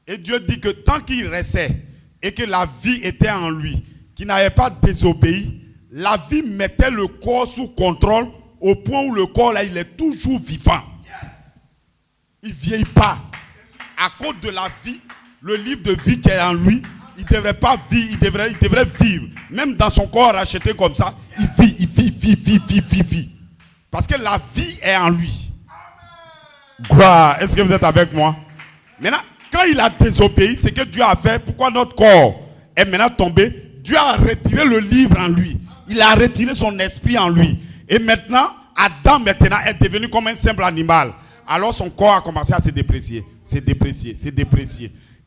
Et Dieu dit que tant qu'il restait et que la vie était en lui, qu'il n'avait pas désobéi, la vie mettait le corps sous contrôle au point où le corps là, il est toujours vivant. Il ne vieillit pas. À cause de la vie, le livre de vie qui est en lui, il ne devrait pas vivre, il devrait vivre. Même dans son corps racheté comme ça, il vit. Parce que la vie est en lui. Gloire. Est-ce que vous êtes avec moi? Maintenant, quand il a désobéi, c'est que Dieu a fait. Pourquoi notre corps est maintenant tombé? Dieu a retiré le livre en lui. Il a retiré son esprit en lui. Et maintenant, Adam maintenant est devenu comme un simple animal. Alors son corps a commencé à se déprécier.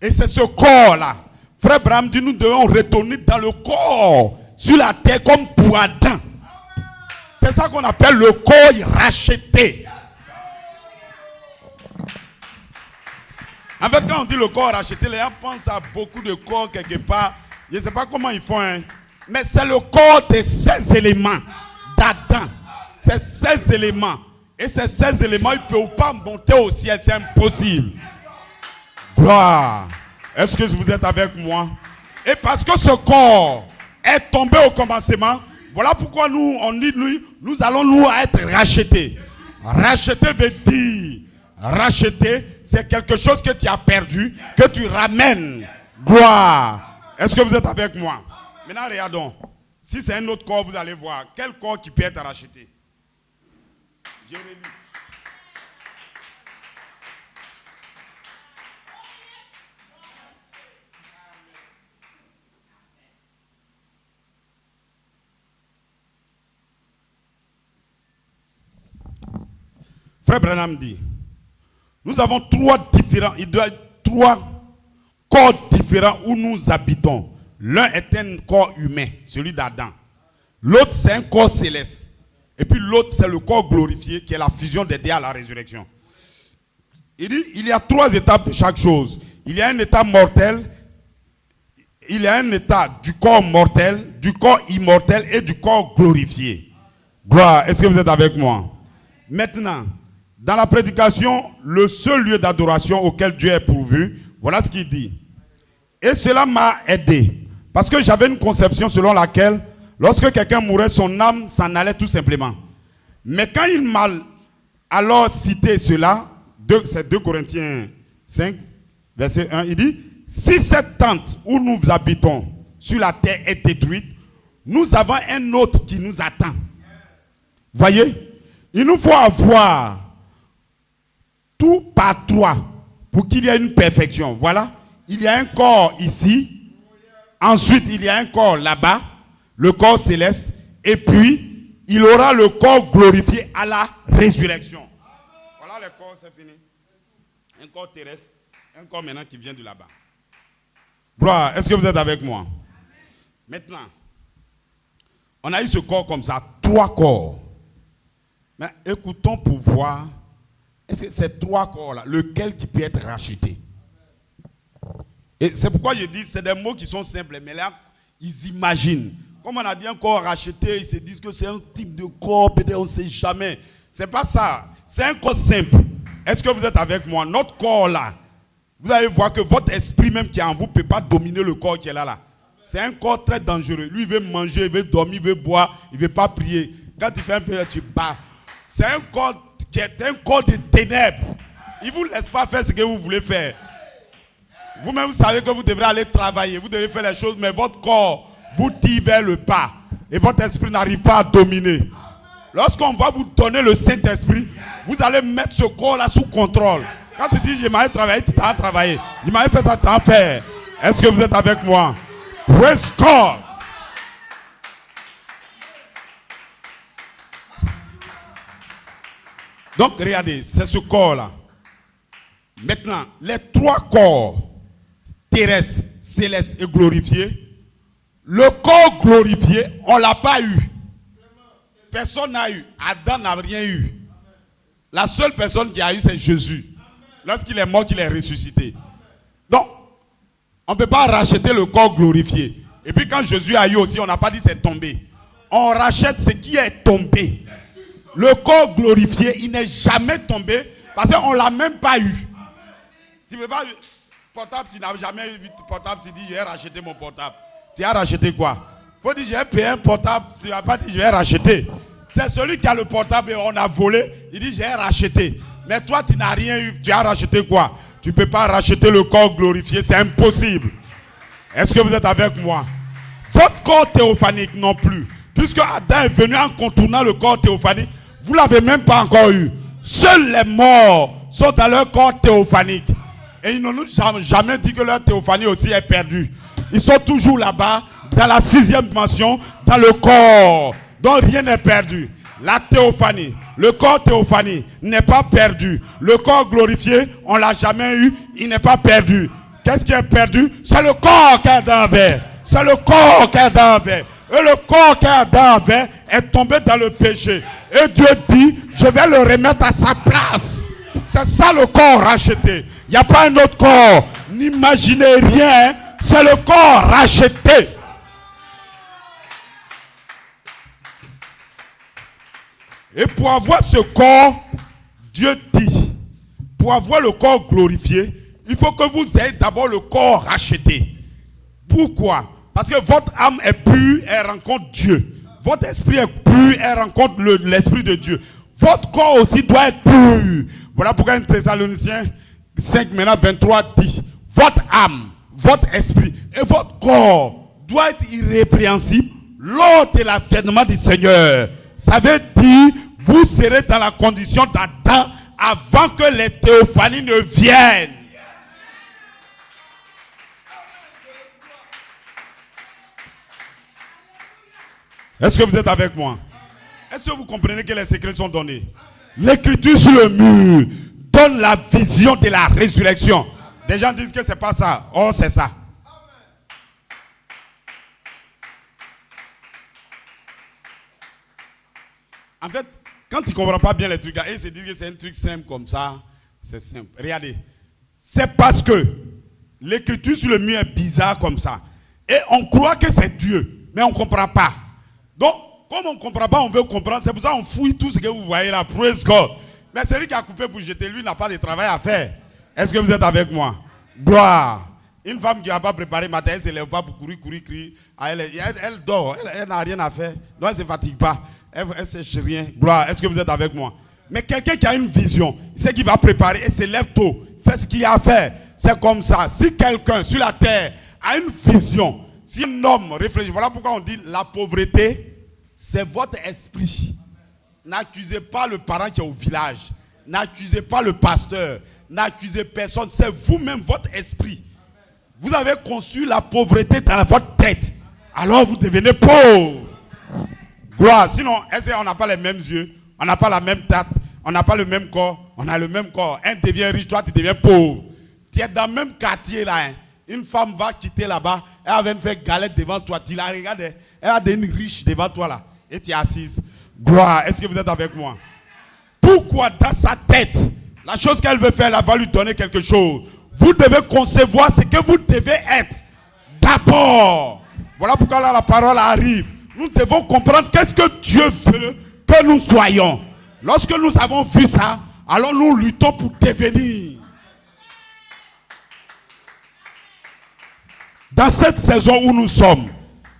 Et c'est ce corps-là. Frère Branham dit, nous devons retourner dans le corps, sur la terre comme pour Adam. C'est ça qu'on appelle le corps racheté. En fait, quand on dit le corps racheté, les gens pensent à beaucoup de corps quelque part. Je ne sais pas comment ils font, hein. Mais c'est le corps des 16 éléments d'Adam. Ces 16 éléments. Et ces 16 éléments, ils ne peuvent pas monter au ciel. C'est impossible. Gloire. Est-ce que vous êtes avec moi? Et parce que ce corps est tombé au commencement, voilà pourquoi nous allons nous être rachetés. Racheter veut dire, racheter, c'est quelque chose que tu as perdu, que tu ramènes. Gloire. Est-ce que vous êtes avec moi? Maintenant, regardons. Si c'est un autre corps, vous allez voir. Quel corps qui peut être racheté? Jérémie. Frère Branham dit, nous avons trois corps différents où nous habitons. L'un est un corps humain, celui d'Adam. L'autre, c'est un corps céleste. Et puis l'autre, c'est le corps glorifié, qui est la fusion des deux à la résurrection. Il dit, il y a 3 étapes de chaque chose. Il y a un état mortel, il y a un état du corps mortel, du corps immortel et du corps glorifié. Gloire, est-ce que vous êtes avec moi? Maintenant, dans la prédication, le seul lieu d'adoration auquel Dieu est pourvu, voilà ce qu'il dit. Et cela m'a aidé. Parce que j'avais une conception selon laquelle, lorsque quelqu'un mourait, son âme s'en allait tout simplement. Mais quand il m'a alors cité cela, c'est 2 Corinthiens 5, verset 1, il dit, si cette tente où nous habitons sur la terre est détruite, nous avons un autre qui nous attend. Voyez, il nous faut avoir tout par 3 pour qu'il y ait une perfection. Voilà, il y a un corps ici, ensuite il y a un corps là-bas, le corps céleste, et puis il aura le corps glorifié à la résurrection. Voilà le corps, c'est fini. Un corps terrestre, un corps maintenant qui vient de là-bas. Gloire, est-ce que vous êtes avec moi? Maintenant, on a eu ce corps comme ça, 3 corps. Mais écoutons pour voir, est-ce que ces 3 corps-là, lequel qui peut être racheté? Et c'est pourquoi je dis, c'est des mots qui sont simples, mais là, ils imaginent. Comme on a dit un corps racheté, ils se disent que c'est un type de corps, peut-être on ne sait jamais. C'est pas ça, c'est un corps simple. Est-ce que vous êtes avec moi? Notre corps là, vous allez voir que votre esprit même qui est en vous ne peut pas dominer le corps qui est là. C'est un corps très dangereux. Lui, il veut manger, il veut dormir, il veut boire, il ne veut pas prier. Quand il fait un peu, tu bats. C'est un corps qui est un corps de ténèbres. Il ne vous laisse pas faire ce que vous voulez faire. Vous-même, vous savez que vous devrez aller travailler. Vous devez faire les choses, mais votre corps vous tire vers le pas. Et votre esprit n'arrive pas à dominer. Lorsqu'on va vous donner le Saint-Esprit, vous allez mettre ce corps-là sous contrôle. Quand tu dis, je m'avais travaillé, tu t'as travaillé. Je m'avais fait ça, tu t'as fait. Est-ce que vous êtes avec moi? Praise God. Donc, regardez, c'est ce corps-là. Maintenant, les trois corps, terrestres, célestes et glorifiés, le corps glorifié, on ne l'a pas eu. Personne n'a eu. Adam n'a rien eu. La seule personne qui a eu, c'est Jésus. Lorsqu'il est mort, qu'il est ressuscité. Donc, on ne peut pas racheter le corps glorifié. Et puis quand Jésus a eu aussi, on n'a pas dit c'est tombé. On rachète ce qui est tombé. Le corps glorifié, il n'est jamais tombé parce qu'on ne l'a même pas eu. Tu ne veux pas... Portable, tu n'as jamais vu ton portable, tu dis je vais racheter mon portable. Tu as racheté quoi? Il faut dire j'ai payé un portable, tu n'as pas dit je vais racheter. C'est celui qui a le portable et on a volé, il dit j'ai racheté. Mais toi tu n'as rien eu, tu as racheté quoi? Tu ne peux pas racheter le corps glorifié, c'est impossible. Est-ce que vous êtes avec moi? Votre corps théophanique non plus. Puisque Adam est venu en contournant le corps théophanique, vous ne l'avez même pas encore eu. Seuls les morts sont dans leur corps théophanique. Et ils ne nous ont jamais dit que leur théophanie aussi est perdue. Ils sont toujours là-bas, dans la 6e dimension, dans le corps. Donc rien n'est perdu. La théophanie, le corps théophanie n'est pas perdu. Le corps glorifié, on ne l'a jamais eu, il n'est pas perdu. Qu'est-ce qui est perdu? C'est le corps qu'Adam avait. C'est le corps qu'Adam avait. Et le corps qu'Adam avait est tombé dans le péché. Et Dieu dit, je vais le remettre à sa place. C'est ça le corps racheté. Il n'y a pas un autre corps. N'imaginez rien. C'est le corps racheté. Et pour avoir ce corps, Dieu dit, pour avoir le corps glorifié, il faut que vous ayez d'abord le corps racheté. Pourquoi? Parce que votre âme est pure, elle rencontre Dieu. Votre esprit est pur, elle rencontre l'esprit de Dieu. Votre corps aussi doit être pur. Voilà pourquoi 1 Thessaloniciens 5, maintenant 23 dit, votre âme, votre esprit et votre corps doit être irrépréhensible lors de l'avènement du Seigneur. Ça veut dire, vous serez dans la condition d'Adam avant que les théophanies ne viennent. Est-ce que vous êtes avec moi? Est-ce que vous comprenez que les secrets sont donnés? L'écriture sur le mur donne la vision de la résurrection. Des gens disent que c'est pas ça. Oh, c'est ça. En fait, quand tu ne comprends pas bien les trucs, ils se disent que c'est un truc simple comme ça. C'est simple. Regardez. C'est parce que l'écriture sur le mur est bizarre comme ça. Et on croit que c'est Dieu, mais on ne comprend pas. Donc, comme on ne comprend pas, on veut comprendre. C'est pour ça qu'on fouille tout ce que vous voyez là. Praise God. Mais celui qui a coupé pour jeter, lui, n'a pas de travail à faire. Est-ce que vous êtes avec moi? Gloire. Une femme qui n'a pas préparé matin, elle ne se lève pas pour courir. Elle dort. Elle n'a rien à faire. Donc, elle ne se fatigue pas. Elle ne sèche rien. Gloire. Est-ce que vous êtes avec moi? Mais quelqu'un qui a une vision, il sait qu'il va préparer et se lève tôt. Fait ce qu'il y a à faire. C'est comme ça. Si quelqu'un sur la terre a une vision, si un homme réfléchit, voilà pourquoi on dit la pauvreté, c'est votre esprit. N'accusez pas le parent qui est au village. N'accusez pas le pasteur. N'accusez personne. C'est vous-même, votre esprit. Vous avez conçu la pauvreté dans votre tête. Alors vous devenez pauvre. Gloire. Sinon, est-ce qu'on n'a pas les mêmes yeux? On n'a pas la même tête. On n'a pas le même corps. On a le même corps. Un devient riche, toi tu deviens pauvre. Tu es dans le même quartier là. Hein. Une femme va quitter là-bas. Elle va faire galette devant toi. Tu la regardes. Elle a des riches devant toi là. Et tu es assise. Gloire. Est-ce que vous êtes avec moi? Pourquoi dans sa tête, la chose qu'elle veut faire, elle va lui donner quelque chose. Vous devez concevoir ce que vous devez être. D'abord. Voilà pourquoi là la parole arrive. Nous devons comprendre qu'est-ce que Dieu veut que nous soyons. Lorsque nous avons vu ça, alors nous luttons pour devenir. Dans cette saison où nous sommes,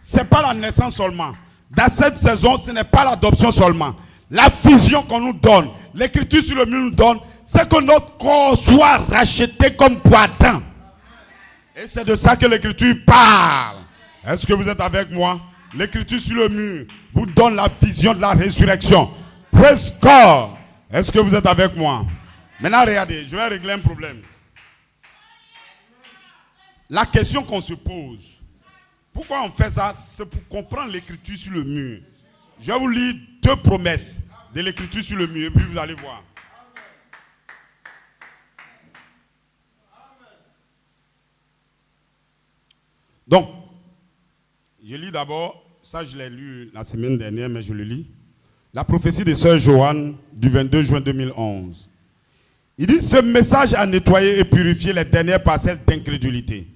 ce n'est pas la naissance seulement. Dans cette saison, ce n'est pas l'adoption seulement. La vision qu'on nous donne, l'écriture sur le mur nous donne, c'est que notre corps soit racheté comme pour Adam. Et c'est de ça que l'écriture parle. Est-ce que vous êtes avec moi? L'écriture sur le mur vous donne la vision de la résurrection. Praise God. Est-ce que vous êtes avec moi? Maintenant, regardez, je vais régler un problème. La question qu'on se pose, pourquoi on fait ça? C'est pour comprendre l'écriture sur le mur. Je vais vous lire 2 promesses de l'écriture sur le mur et puis vous allez voir. Donc, je lis d'abord, ça je l'ai lu la semaine dernière, mais je le lis. La prophétie de sœur Joanne du 22 juin 2011. Il dit, ce message a nettoyé et purifié les dernières parcelles d'incrédulité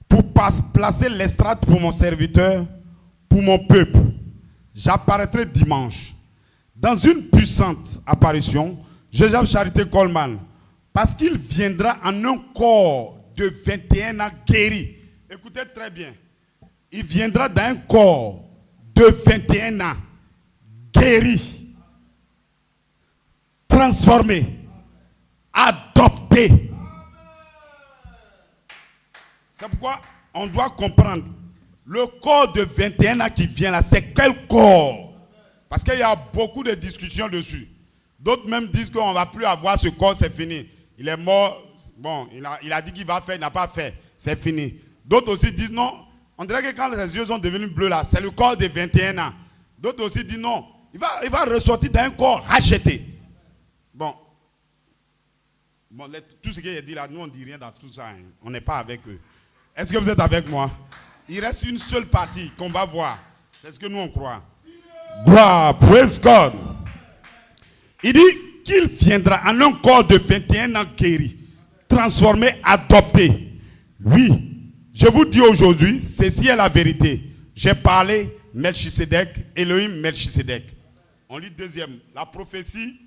pour placer l'estrade pour mon serviteur, pour mon peuple. J'apparaîtrai dimanche dans une puissante apparition, Joseph Charité Coleman, parce qu'il viendra en un corps de 21 ans guéri. Écoutez très bien. Il viendra dans un corps de 21 ans guéri, transformé, adopté. C'est pourquoi on doit comprendre le corps de 21 ans qui vient là, c'est quel corps? Parce qu'il y a beaucoup de discussions dessus. D'autres même disent qu'on ne va plus avoir ce corps, c'est fini. Il est mort, bon, il a dit qu'il va faire, il n'a pas fait, c'est fini. D'autres aussi disent non, on dirait que quand les yeux sont devenus bleus là, c'est le corps de 21 ans. D'autres aussi disent non, il va ressortir d'un corps racheté. Bon, tout ce qu'il a dit là, nous on ne dit rien dans tout ça, hein. On n'est pas avec eux. Est-ce que vous êtes avec moi? Il reste une seule partie qu'on va voir. C'est ce que nous on croit. Gloire, praise God. Il dit qu'il viendra en un corps de 21 ans guéri, transformé, adopté. Oui, je vous dis aujourd'hui, ceci est la vérité. J'ai parlé Melchisedec, Elohim Melchisedec. On lit deuxième. La prophétie,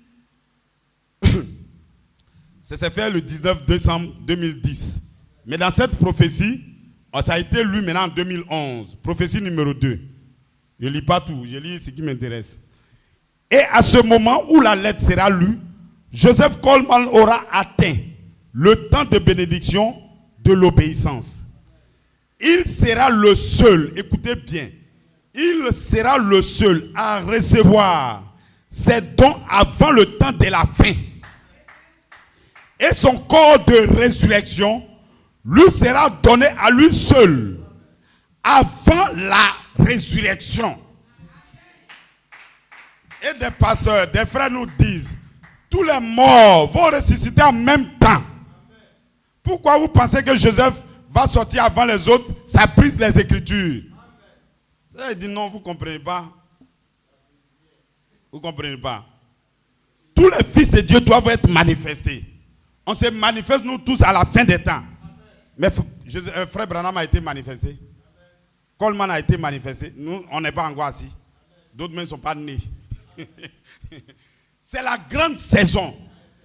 ça s'est fait le 19 décembre 2010. Mais dans cette prophétie, ça a été lu maintenant en 2011. Prophétie numéro 2. Je ne lis pas tout, je lis ce qui m'intéresse. Et à ce moment où la lettre sera lue, Joseph Coleman aura atteint le temps de bénédiction de l'obéissance. Il sera le seul, écoutez bien, il sera le seul à recevoir ses dons avant le temps de la fin. Et son corps de résurrection lui sera donné à lui seul avant la résurrection. Et des pasteurs, des frères nous disent, tous les morts vont ressusciter en même temps. Pourquoi vous pensez que Joseph va sortir avant les autres? Ça brise les Écritures. Il dit non, vous ne comprenez pas. Vous ne comprenez pas. Tous les fils de Dieu doivent être manifestés. On se manifeste nous tous à la fin des temps. Mais frère Branham a été manifesté. Coleman a été manifesté. Nous, on n'est pas encore assis. D'autres même ne sont pas nés. C'est la grande saison.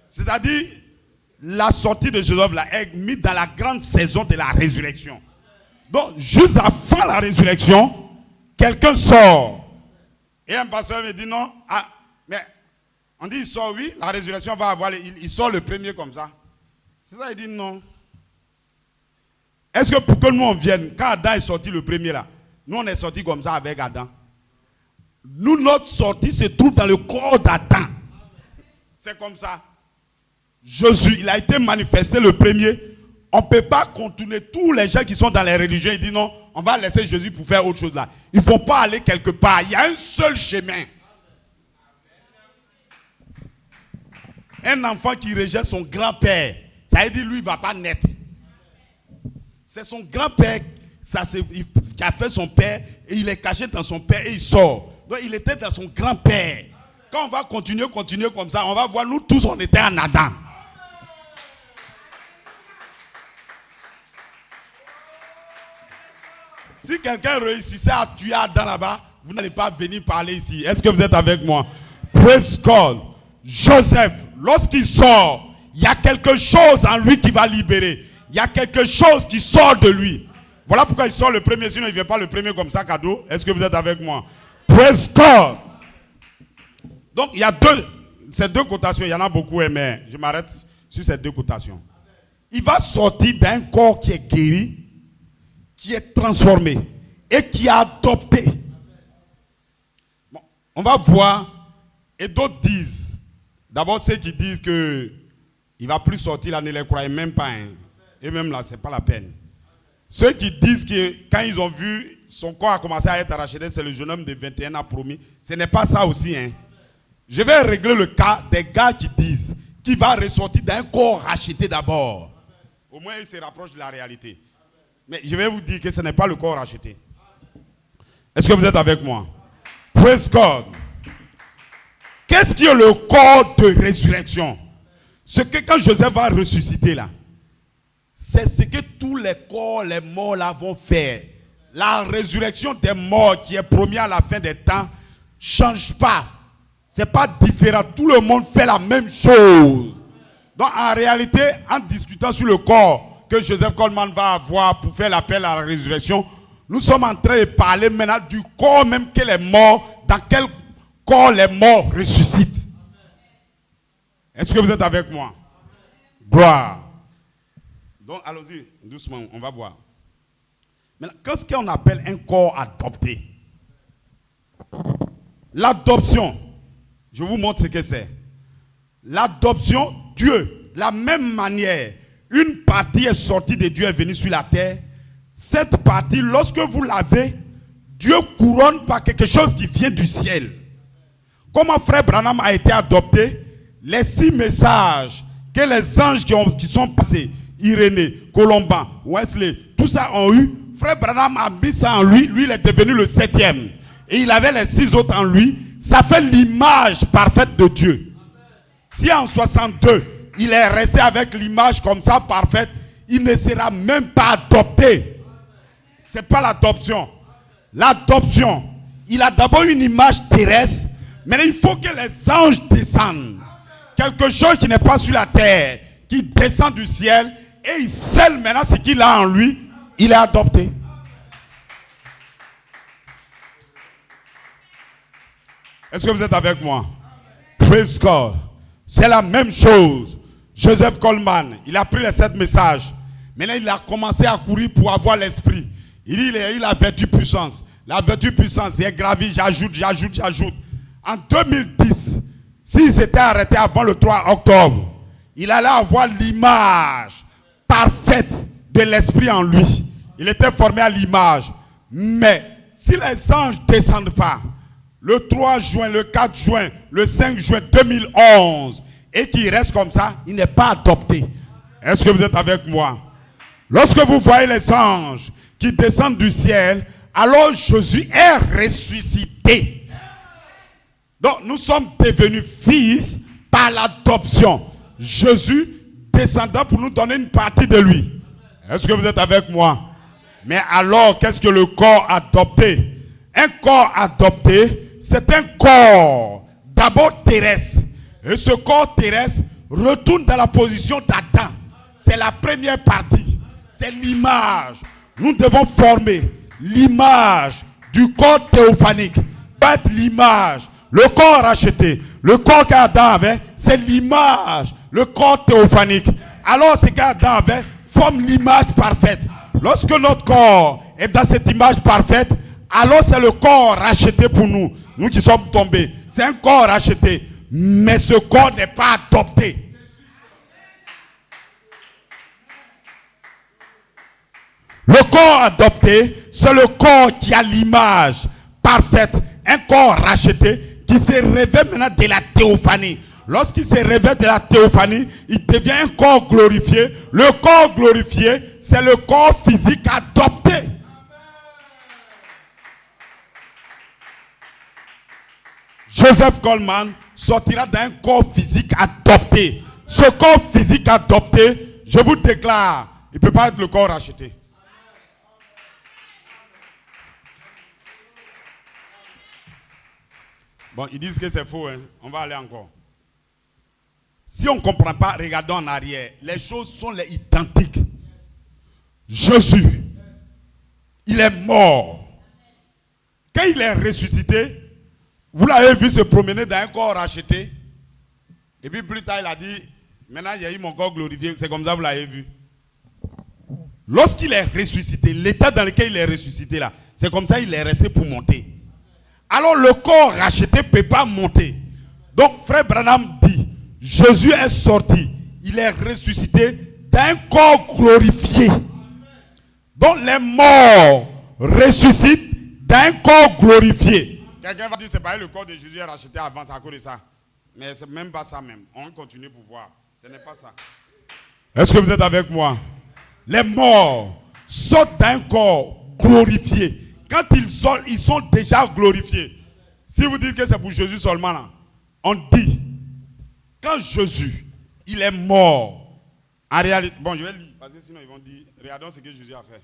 C'est-à-dire, la sortie de Joseph là, est mise dans la grande saison de la résurrection. Donc, juste avant la résurrection, quelqu'un sort. Et un pasteur me dit non. Ah, mais on dit il sort, oui, la résurrection va avoir. Il sort le premier comme ça. C'est ça, il dit non. Est-ce que pour que nous on vienne, quand Adam est sorti le premier là, nous on est sorti comme ça avec Adam. Nous, notre sortie se trouve dans le corps d'Adam. C'est comme ça. Jésus, il a été manifesté le premier. On ne peut pas contourner tous les gens qui sont dans les religions. Ils disent non, on va laisser Jésus pour faire autre chose là. Il ne faut pas aller quelque part. Il y a un seul chemin. Un enfant qui rejette son grand-père, ça veut dire lui, il ne va pas naître. C'est son grand-père qui a fait son père et il est caché dans son père et il sort. Donc il était dans son grand-père. Quand on va continuer comme ça, on va voir, nous tous, on était en Adam. Si quelqu'un réussissait à tuer Adam là-bas, vous n'allez pas venir parler ici. Est-ce que vous êtes avec moi? Praise God. Joseph, lorsqu'il sort, il y a quelque chose en lui qui va libérer. Il y a quelque chose qui sort de lui. Voilà pourquoi il sort le premier, sinon il ne vient pas le premier comme ça, cadeau. Est-ce que vous êtes avec moi? Praise God. Donc il y a ces deux cotations, il y en a beaucoup, mais je m'arrête sur ces deux cotations. Il va sortir d'un corps qui est guéri, qui est transformé et qui est adopté. Bon, on va voir, et d'autres disent, d'abord ceux qui disent que il ne va plus sortir là, ne les croyez même pas. Hein. Et même là, ce n'est pas la peine. Ceux qui disent que quand ils ont vu son corps a commencé à être arraché, c'est le jeune homme de 21 ans promis. Ce n'est pas ça aussi. Hein. Je vais régler le cas des gars qui disent qu'il va ressortir d'un corps racheté d'abord. Au moins, ils se rapprochent de la réalité. Mais je vais vous dire que ce n'est pas le corps racheté. Est-ce que vous êtes avec moi? Praise God. Qu'est-ce qui est le corps de résurrection? Ce que quand Joseph va ressusciter là, c'est ce que tous les corps, les morts là vont faire. La résurrection des morts qui est promise à la fin des temps ne change pas. Ce n'est pas différent. Tout le monde fait la même chose. Donc en réalité, en discutant sur le corps que Joseph Coleman va avoir pour faire l'appel à la résurrection, nous sommes en train de parler maintenant du corps même que les morts, dans quel corps les morts ressuscitent. Est-ce que vous êtes avec moi? Gloire. Donc allons-y, doucement, on va voir. Maintenant, qu'est-ce qu'on appelle un corps adopté? L'adoption, je vous montre ce que c'est. L'adoption, Dieu, de la même manière, une partie est sortie de Dieu, est venue sur la terre. Cette partie, lorsque vous l'avez, Dieu couronne par quelque chose qui vient du ciel. Comment frère Branham a été adopté? Les 6 messages que les anges qui sont passés, Irénée, Colomban, Wesley, tout ça ont eu. Frère Branham a mis ça en lui. Lui, il est devenu le 7e. Et il avait les 6 autres en lui. Ça fait l'image parfaite de Dieu. Si en 62, il est resté avec l'image comme ça parfaite, il ne sera même pas adopté. Ce n'est pas l'adoption. L'adoption, il a d'abord une image terrestre, mais il faut que les anges descendent. Quelque chose qui n'est pas sur la terre, qui descend du ciel, et il scelle maintenant ce qu'il a en lui, il est adopté. Est-ce que vous êtes avec moi? Praise God. C'est la même chose. Joseph Coleman, il a pris les 7 messages. Maintenant, il a commencé à courir pour avoir l'esprit. Il dit, il a vertu puissance. La vertu puissance, il est gravi, j'ajoute. En 2010, s'il s'était arrêté avant le 3 octobre, il allait avoir l'image parfaite de l'esprit en lui. Il était formé à l'image. Mais si les anges ne descendent pas, le 3 juin, le 4 juin, le 5 juin 2011, et qu'il reste comme ça, il n'est pas adopté. Est-ce que vous êtes avec moi? Lorsque vous voyez les anges qui descendent du ciel, alors Jésus est ressuscité. Donc nous sommes devenus fils par l'adoption. Jésus descendant pour nous donner une partie de lui. Est-ce que vous êtes avec moi? Mais alors, qu'est-ce que le corps adopté? Un corps adopté, c'est un corps d'abord terrestre. Et ce corps terrestre retourne dans la position d'Adam. C'est la première partie. C'est l'image. Nous devons former l'image du corps théophanique. Pas être l'image. Le corps racheté. Le corps qu'Adam avait, c'est l'image. Le corps théophanique. Alors ce qu'Adam avait forme l'image parfaite. Lorsque notre corps est dans cette image parfaite, alors c'est le corps racheté pour nous. Nous qui sommes tombés. C'est un corps racheté. Mais ce corps n'est pas adopté. Le corps adopté, c'est le corps qui a l'image parfaite. Un corps racheté qui se révèle maintenant de la théophanie. Lorsqu'il se révèle de la théophanie, il devient un corps glorifié. Le corps glorifié, c'est le corps physique adopté. Joseph Coleman sortira d'un corps physique adopté. Ce corps physique adopté, je vous déclare, il ne peut pas être le corps racheté. Bon, ils disent que c'est faux, hein. On va aller encore. Si on ne comprend pas, regardons en arrière. Les choses sont identiques. Jésus, il est mort. Quand il est ressuscité, vous l'avez vu se promener dans un corps racheté. Et puis plus tard, il a dit, maintenant il y a eu mon corps glorifié. C'est comme ça que vous l'avez vu. Lorsqu'il est ressuscité, l'état dans lequel il est ressuscité là, c'est comme ça qu'il est resté pour monter. Alors le corps racheté ne peut pas monter. Donc frère Branham dit, Jésus est sorti, il est ressuscité d'un corps glorifié. Donc les morts ressuscitent d'un corps glorifié. Quelqu'un va dire, c'est pas le corps de Jésus est racheté avant, c'est à cause de ça. Mais c'est même pas ça même. On continue pour voir. Ce n'est pas ça. Est-ce que vous êtes avec moi? Les morts sortent d'un corps glorifié. Quand ils sont déjà glorifiés. Si vous dites que c'est pour Jésus seulement, là, on dit, quand Jésus, il est mort, en réalité, bon, je vais lire, parce que sinon ils vont dire, regardons ce que Jésus a fait.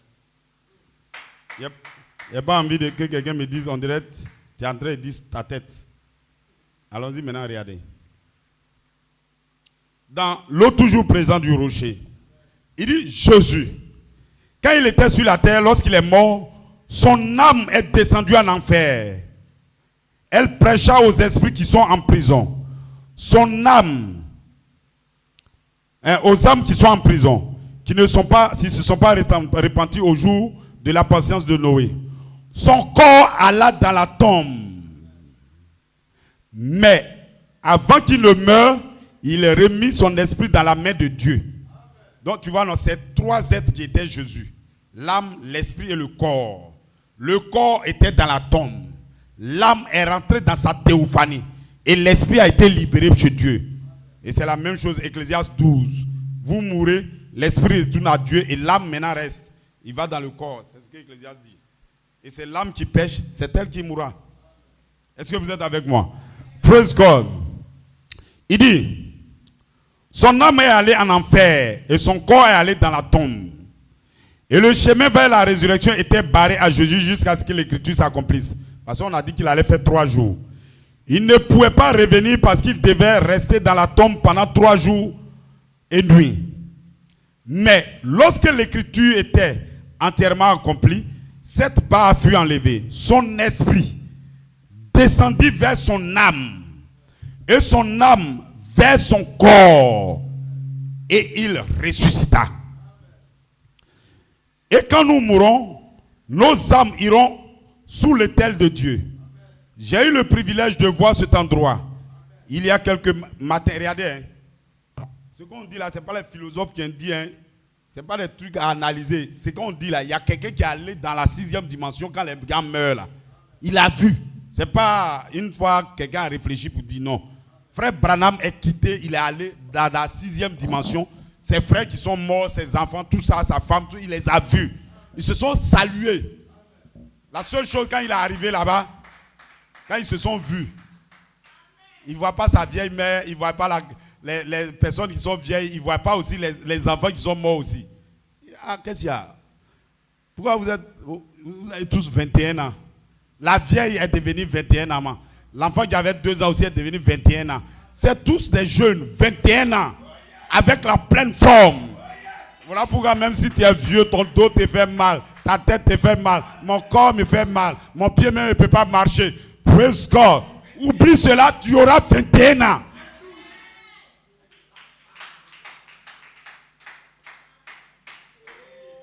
Il n'y a pas envie que quelqu'un me dise, on dirait, tu es en train de dire ta tête. Allons-y maintenant, regardez. Dans l'eau toujours présente du rocher, il dit, Jésus, quand il était sur la terre, lorsqu'il est mort, son âme est descendue en enfer. Elle prêcha aux esprits qui sont en prison. Son âme, aux âmes qui sont en prison, qui ne se sont pas repentis au jour de la patience de Noé. Son corps alla dans la tombe. Mais avant qu'il ne meure, il remit son esprit dans la main de Dieu. Donc tu vois, c'est trois êtres qui étaient Jésus. L'âme, l'esprit et le corps. Le corps était dans la tombe. L'âme est rentrée dans sa théophanie. Et l'esprit a été libéré chez Dieu. Et c'est la même chose, Ecclésiaste 12. Vous mourrez, l'esprit retourne à Dieu et l'âme maintenant reste. Il va dans le corps. C'est ce que Ecclésiaste dit. Et c'est l'âme qui pêche, c'est elle qui mourra. Est-ce que vous êtes avec moi? Praise God. Il dit, son âme est allée en enfer et son corps est allé dans la tombe. Et le chemin vers la résurrection était barré à Jésus jusqu'à ce que l'écriture s'accomplisse. Parce qu'on a dit qu'il allait faire 3 jours. Il ne pouvait pas revenir parce qu'il devait rester dans la tombe pendant 3 jours et nuits. Mais lorsque l'écriture était entièrement accomplie, cette barre fut enlevée. Son esprit descendit vers son âme et son âme vers son corps et il ressuscita. Et quand nous mourrons, nos âmes iront sous l'autel de Dieu. J'ai eu le privilège de voir cet endroit. Il y a quelques matins, regardez, ce qu'on dit là, ce n'est pas les philosophes qui ont dit, ce n'est pas des trucs à analyser. Ce qu'on dit là, il y a quelqu'un qui est allé dans la 6e dimension quand les gens meurent là. Il a vu. Ce n'est pas une fois quelqu'un a réfléchi pour dire non. Frère Branham est quitté, il est allé dans la 6e dimension. Ses frères qui sont morts, ses enfants, tout ça, sa femme, tout, il les a vus. Ils se sont salués. La seule chose quand il est arrivé là-bas, quand ils se sont vus, il ne voit pas sa vieille mère, il ne voit pas les personnes qui sont vieilles, il ne voit pas aussi les enfants qui sont morts aussi. Ah, qu'est-ce qu'il y a? Pourquoi vous avez tous 21 ans? La vieille est devenue 21 ans. L'enfant qui avait 2 ans aussi est devenu 21 ans. C'est tous des jeunes, 21 ans, avec la pleine forme. Voilà pourquoi même si tu es vieux, ton dos te fait mal, ta tête te fait mal, mon corps me fait mal, mon pied même ne peut pas marcher. Praise God. Oublie cela, tu auras 21 ans.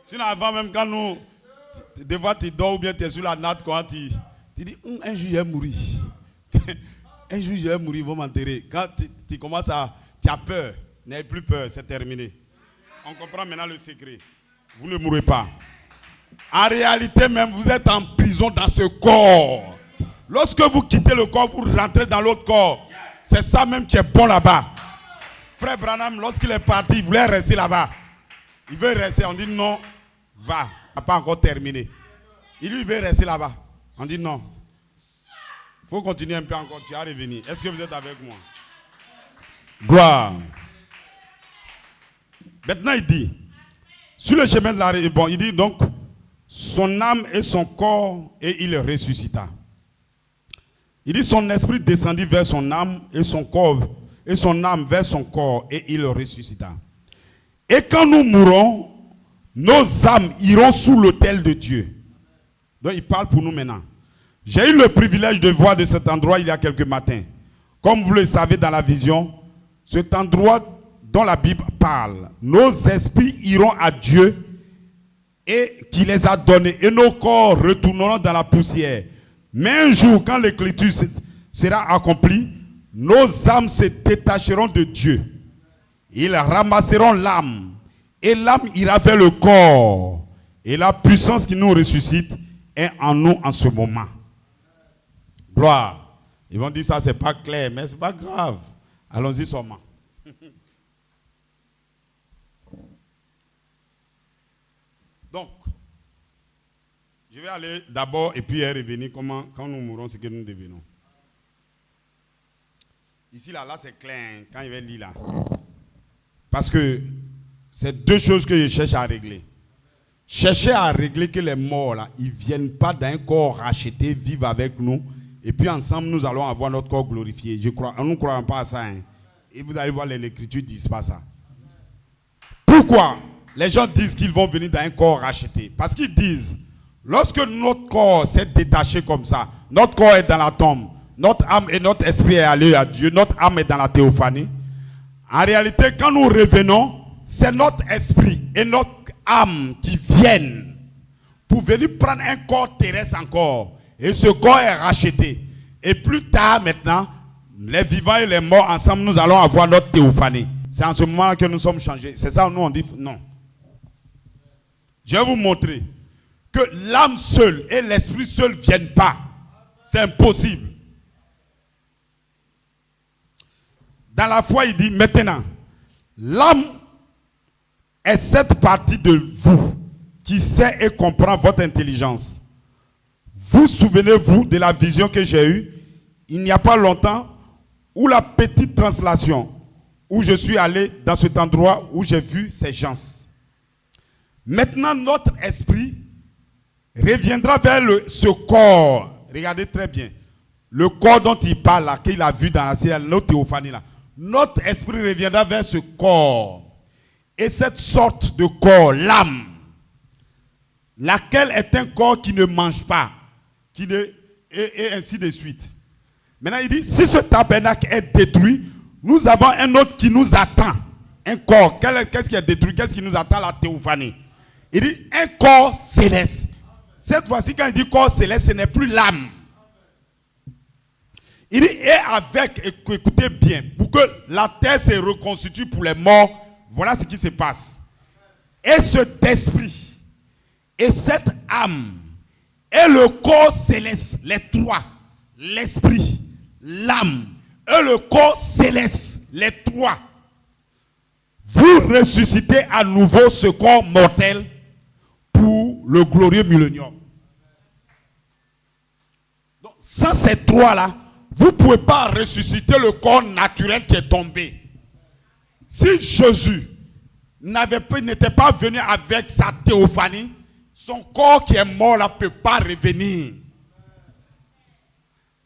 Sinon avant même quand nous, des fois tu dors ou bien tu es sur la natte quand tu dis, un jour je vais mourir. Un jour je vais mourir, ils vont m'enterrer. Quand tu commences tu as peur, n'ayez plus peur, c'est terminé. On comprend maintenant le secret. Vous ne mourrez pas. En réalité même, vous êtes en prison dans ce corps. Lorsque vous quittez le corps, vous rentrez dans l'autre corps. C'est ça même qui est bon là-bas. Frère Branham, lorsqu'il est parti, il voulait rester là-bas. Il veut rester. On dit non, va. Il n'a pas encore terminé. Il veut rester là-bas. On dit non. Il faut continuer un peu encore. Tu vas revenir. Est-ce que vous êtes avec moi? Gloire. Maintenant, il dit, sur le chemin de la résurrection, il dit donc, son âme et son corps, et il ressuscita. Il dit, son esprit descendit vers son âme et son corps, et son âme vers son corps, et il ressuscita. Et quand nous mourrons, nos âmes iront sous l'autel de Dieu. Donc, il parle pour nous maintenant. J'ai eu le privilège de voir de cet endroit il y a quelques matins. Comme vous le savez dans la vision, cet endroit dont la Bible parle, nos esprits iront à Dieu et qui les a donnés, et nos corps retourneront dans la poussière. Mais un jour, quand l'écriture sera accomplie, nos âmes se détacheront de Dieu. Ils ramasseront l'âme, et l'âme ira vers le corps. Et la puissance qui nous ressuscite est en nous en ce moment. Gloire. Ils vont dire ça, c'est pas clair, mais c'est pas grave. Allons-y seulement. Donc, je vais aller d'abord et puis revenir quand nous mourrons, ce que nous devenons. Ici, là c'est clair, quand il va lire là. Parce que c'est deux choses que je cherche à régler. Chercher à régler que les morts, là, ils ne viennent pas d'un corps racheté, vivre avec nous, et puis ensemble, nous allons avoir notre corps glorifié. Nous ne croyons pas à ça. Hein. Et vous allez voir, l'Écriture ne dit pas ça. Pourquoi les gens disent qu'ils vont venir dans un corps racheté? Parce qu'ils disent, lorsque notre corps s'est détaché comme ça, notre corps est dans la tombe, notre âme et notre esprit est allé à Dieu, notre âme est dans la théophanie. En réalité, quand nous revenons, c'est notre esprit et notre âme qui viennent pour venir prendre un corps terrestre encore. Et ce corps est racheté. Et plus tard maintenant, les vivants et les morts ensemble, nous allons avoir notre théophanie. C'est en ce moment que nous sommes changés. C'est ça, nous on dit non. Je vais vous montrer que l'âme seule et l'esprit seul ne viennent pas. C'est impossible. Dans la foi, il dit maintenant, l'âme est cette partie de vous qui sait et comprend votre intelligence. Vous souvenez-vous de la vision que j'ai eue il n'y a pas longtemps, où la petite translation, où je suis allé dans cet endroit où j'ai vu ces gens. Maintenant, notre esprit reviendra vers ce corps. Regardez très bien. Le corps dont il parle, là, qu'il a vu dans la ciel, notre théophanie là. Notre esprit reviendra vers ce corps. Et cette sorte de corps, l'âme, laquelle est un corps qui ne mange pas, et ainsi de suite. Maintenant, il dit, si ce tabernacle est détruit, nous avons un autre qui nous attend. Un corps. Qu'est-ce qui est détruit? Qu'est-ce qui nous attend? La théophanie. Il dit, un corps céleste. Cette fois-ci, quand il dit corps céleste, ce n'est plus l'âme. Il dit, et avec, écoutez bien, pour que la terre se reconstitue pour les morts, voilà ce qui se passe. Et cet esprit, et cette âme, et le corps céleste, les trois, l'esprit, l'âme, et le corps céleste, les trois, vous ressuscitez à nouveau ce corps mortel pour le glorieux millénium. Donc, sans ces trois-là, vous ne pouvez pas ressusciter le corps naturel qui est tombé. Si Jésus n'était pas venu avec sa théophanie, son corps qui est mort là ne peut pas revenir.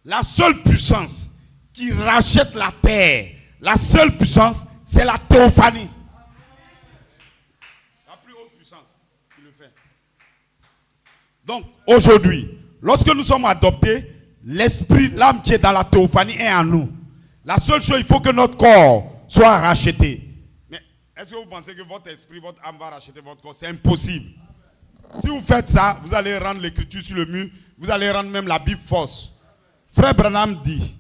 La seule puissance qui rachète la terre, la seule puissance, c'est la théophanie. La plus haute puissance qui le fait. Donc, aujourd'hui, lorsque nous sommes adoptés, l'esprit, l'âme qui est dans la théophanie est en nous. La seule chose, il faut que notre corps soit racheté. Mais est-ce que vous pensez que votre esprit, votre âme va racheter votre corps? C'est impossible. Si vous faites ça, vous allez rendre l'écriture sur le mur, vous allez rendre même la Bible fausse. Frère Branham dit,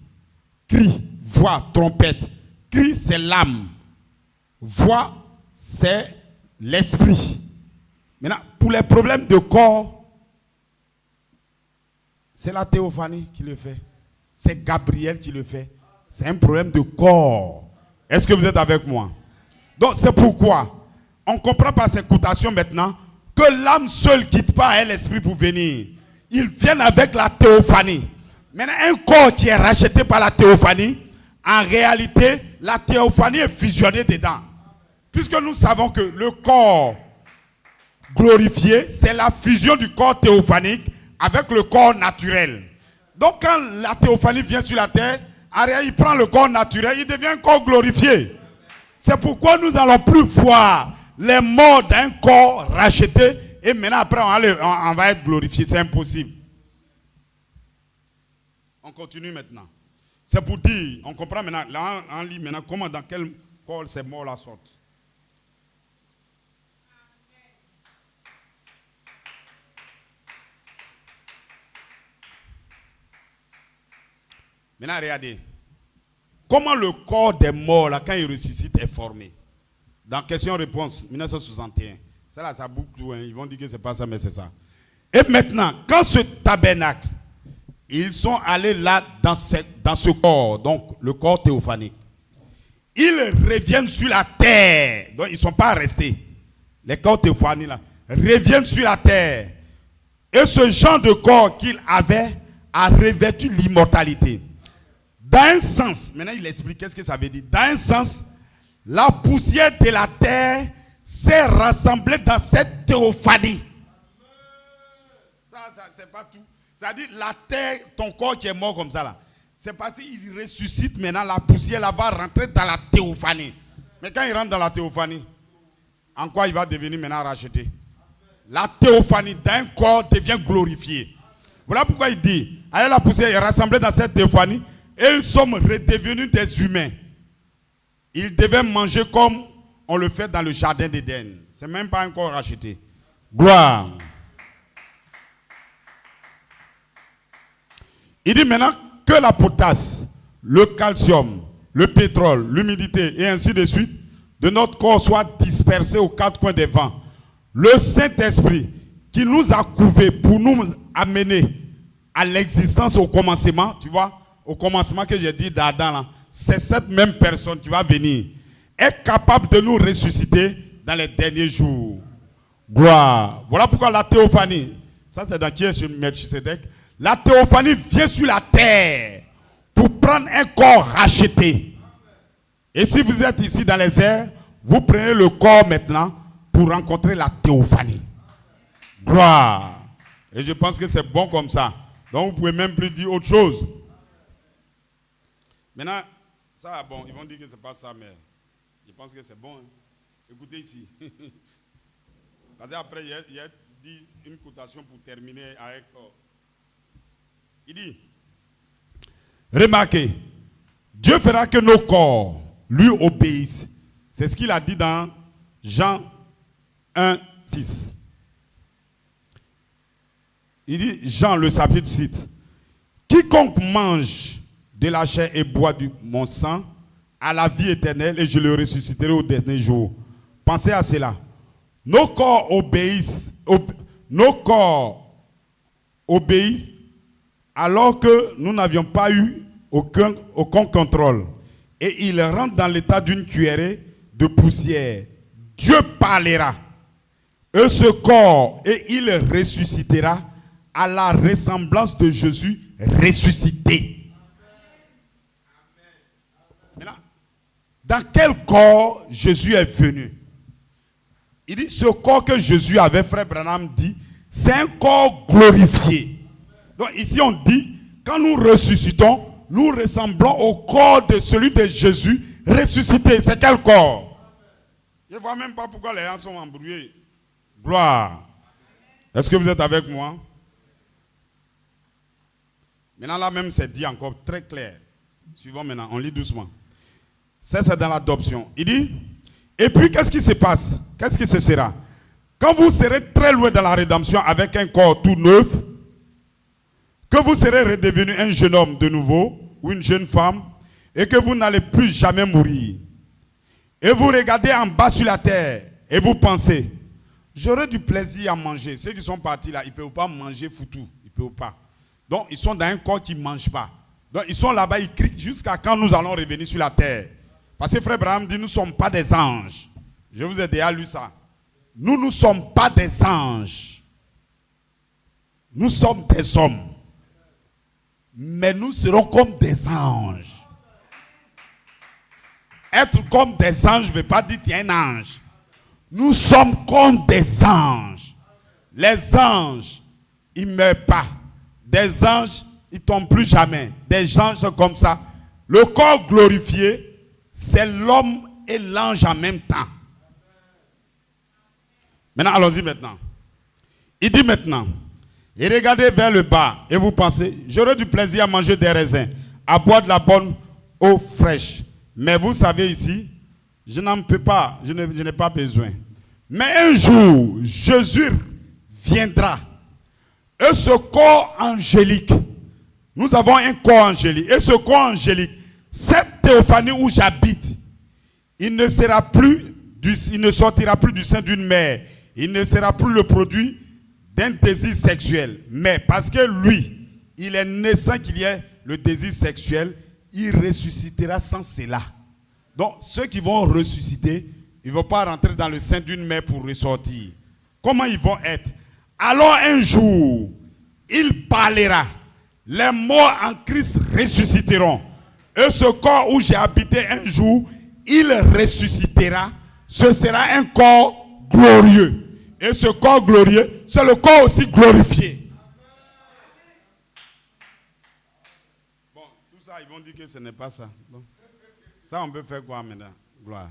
cri, voix, trompette. Cri, c'est l'âme. Voix, c'est l'esprit. Maintenant, pour les problèmes de corps, c'est la théophanie qui le fait. C'est Gabriel qui le fait. C'est un problème de corps. Est-ce que vous êtes avec moi? Donc c'est pourquoi on comprend par ces cotations maintenant que l'âme seule ne quitte pas l'esprit pour venir. Ils viennent avec la théophanie. Maintenant, un corps qui est racheté par la théophanie, en réalité, la théophanie est fusionnée dedans. Puisque nous savons que le corps glorifié, c'est la fusion du corps théophanique avec le corps naturel. Donc quand la théophanie vient sur la terre, il prend le corps naturel, il devient un corps glorifié. C'est pourquoi nous n'allons plus voir les morts d'un corps racheté et maintenant après on va être glorifié. C'est impossible. On continue maintenant. C'est pour dire, on comprend maintenant, là on lit maintenant comment, dans quel corps ces morts-là sortent. Maintenant, regardez. Comment le corps des morts, là, quand il ressuscite, est formé? Dans question-réponse, 1961. Ça, là, ça boucle tout. Hein. Ils vont dire que ce n'est pas ça, mais c'est ça. Et maintenant, quand ce tabernacle, ils sont allés là, dans ce corps, donc le corps théophanique, ils reviennent sur la terre. Donc, ils ne sont pas restés. Les corps théophaniques, là. revienne sur la terre. Et ce genre de corps qu'il avait a revêtu l'immortalité. Dans un sens, maintenant il explique qu'est-ce que ça veut dire. Dans un sens, la poussière de la terre s'est rassemblée dans cette théophanie. Ça c'est pas tout. C'est-à-dire la terre, ton corps qui est mort comme ça là. C'est parce qu'il ressuscite maintenant, la poussière là va rentrer dans la théophanie. Mais quand il rentre dans la théophanie, en quoi il va devenir maintenant racheté? La théophanie d'un corps devient glorifié. Voilà pourquoi il dit, allez, la poussière est rassemblée dans cette théophanie et ils sont redevenus des humains. Ils devaient manger comme on le fait dans le jardin d'Éden. C'est même pas encore racheté. Gloire. Il dit maintenant que la potasse, le calcium, le pétrole, l'humidité et ainsi de suite de notre corps soient dispersés aux quatre coins des vents. Le Saint-Esprit qui nous a couvés pour nous amener à l'existence au commencement, tu vois, au commencement que j'ai dit d'Adam là, c'est cette même personne qui va venir, est capable de nous ressusciter dans les derniers jours. Gloire. Voilà pourquoi la théophanie, ça c'est dans qui est sur Melchisedec, la théophanie vient sur la terre pour prendre un corps racheté. Et si vous êtes ici dans les airs, vous prenez le corps maintenant pour rencontrer la théophanie. Gloire. Et je pense que c'est bon comme ça. Donc vous ne pouvez même plus dire autre chose. Maintenant, ça, bon, ils vont dire que ce n'est pas ça, mais je pense que c'est bon. Hein. Écoutez ici. Parce qu'après, il a dit une cotation pour terminer avec... Il dit, remarquez, Dieu fera que nos corps lui obéissent. C'est ce qu'il a dit dans Jean 1, 6. Il dit, Jean le chapitre 6, quiconque mange de la chair et boit de mon sang a la vie éternelle et je le ressusciterai au dernier jour. Pensez à cela. Nos corps obéissent alors que nous n'avions pas eu aucun contrôle. Et il rentre dans l'état d'une cuillerée de poussière. Dieu parlera. Et ce corps, et il ressuscitera à la ressemblance de Jésus ressuscité. Maintenant, dans quel corps Jésus est venu? Il dit, ce corps que Jésus avait, frère Branham dit, c'est un corps glorifié. Donc ici on dit, quand nous ressuscitons, nous ressemblons au corps de celui de Jésus ressuscité. C'est quel corps? Je ne vois même pas pourquoi les gens sont embrouillés. Gloire. Est-ce que vous êtes avec moi? Maintenant là même c'est dit encore très clair. Suivons maintenant, on lit doucement. Ça c'est dans l'adoption. Il dit, et puis qu'est-ce qui se passe? Qu'est-ce qui se sera? Quand vous serez très loin dans la rédemption avec un corps tout neuf, que vous serez redevenu un jeune homme de nouveau, ou une jeune femme, et que vous n'allez plus jamais mourir. Et vous regardez en bas sur la terre, et vous pensez, j'aurais du plaisir à manger. Ceux qui sont partis là, ils ne peuvent pas manger foutu. Ils ne peuvent pas. Donc, ils sont dans un corps qui ne mange pas. Donc, ils sont là-bas, ils crient jusqu'à quand nous allons revenir sur la terre. Parce que frère Abraham dit, nous ne sommes pas des anges. Je vous ai déjà lu ça. Nous ne sommes pas des anges. Nous sommes des hommes. Mais nous serons comme des anges. Être comme des anges ne veut pas dire que tu es un ange. Nous sommes comme des anges. Les anges, ils ne meurent pas. Des anges, ils ne tombent plus jamais. Des anges comme ça. Le corps glorifié, c'est l'homme et l'ange en même temps. Maintenant, allons-y maintenant. Il dit maintenant, et regardez vers le bas et vous pensez, j'aurais du plaisir à manger des raisins, à boire de la bonne eau fraîche. Mais vous savez ici, je n'en peux pas, je n'ai pas besoin. Mais un jour, Jésus viendra. Et ce corps angélique, nous avons un corps angélique. Et ce corps angélique, cette théophanie où j'habite, il ne sortira plus du sein d'une mère. Il ne sera plus le produit d'un désir sexuel. Mais parce que lui, il est né sans qu'il y ait le désir sexuel, il ressuscitera sans cela. Donc, ceux qui vont ressusciter, ils ne vont pas rentrer dans le sein d'une mère pour ressortir. comment ils vont être. Alors un jour, il parlera. Les morts en Christ ressusciteront. Et ce corps où j'ai habité un jour, il ressuscitera. Ce sera un corps glorieux. Et ce corps glorieux, c'est le corps aussi glorifié. Bon, tout ça, ils vont dire que ce n'est pas ça. Bon. Ça, on peut faire quoi maintenant? Gloire.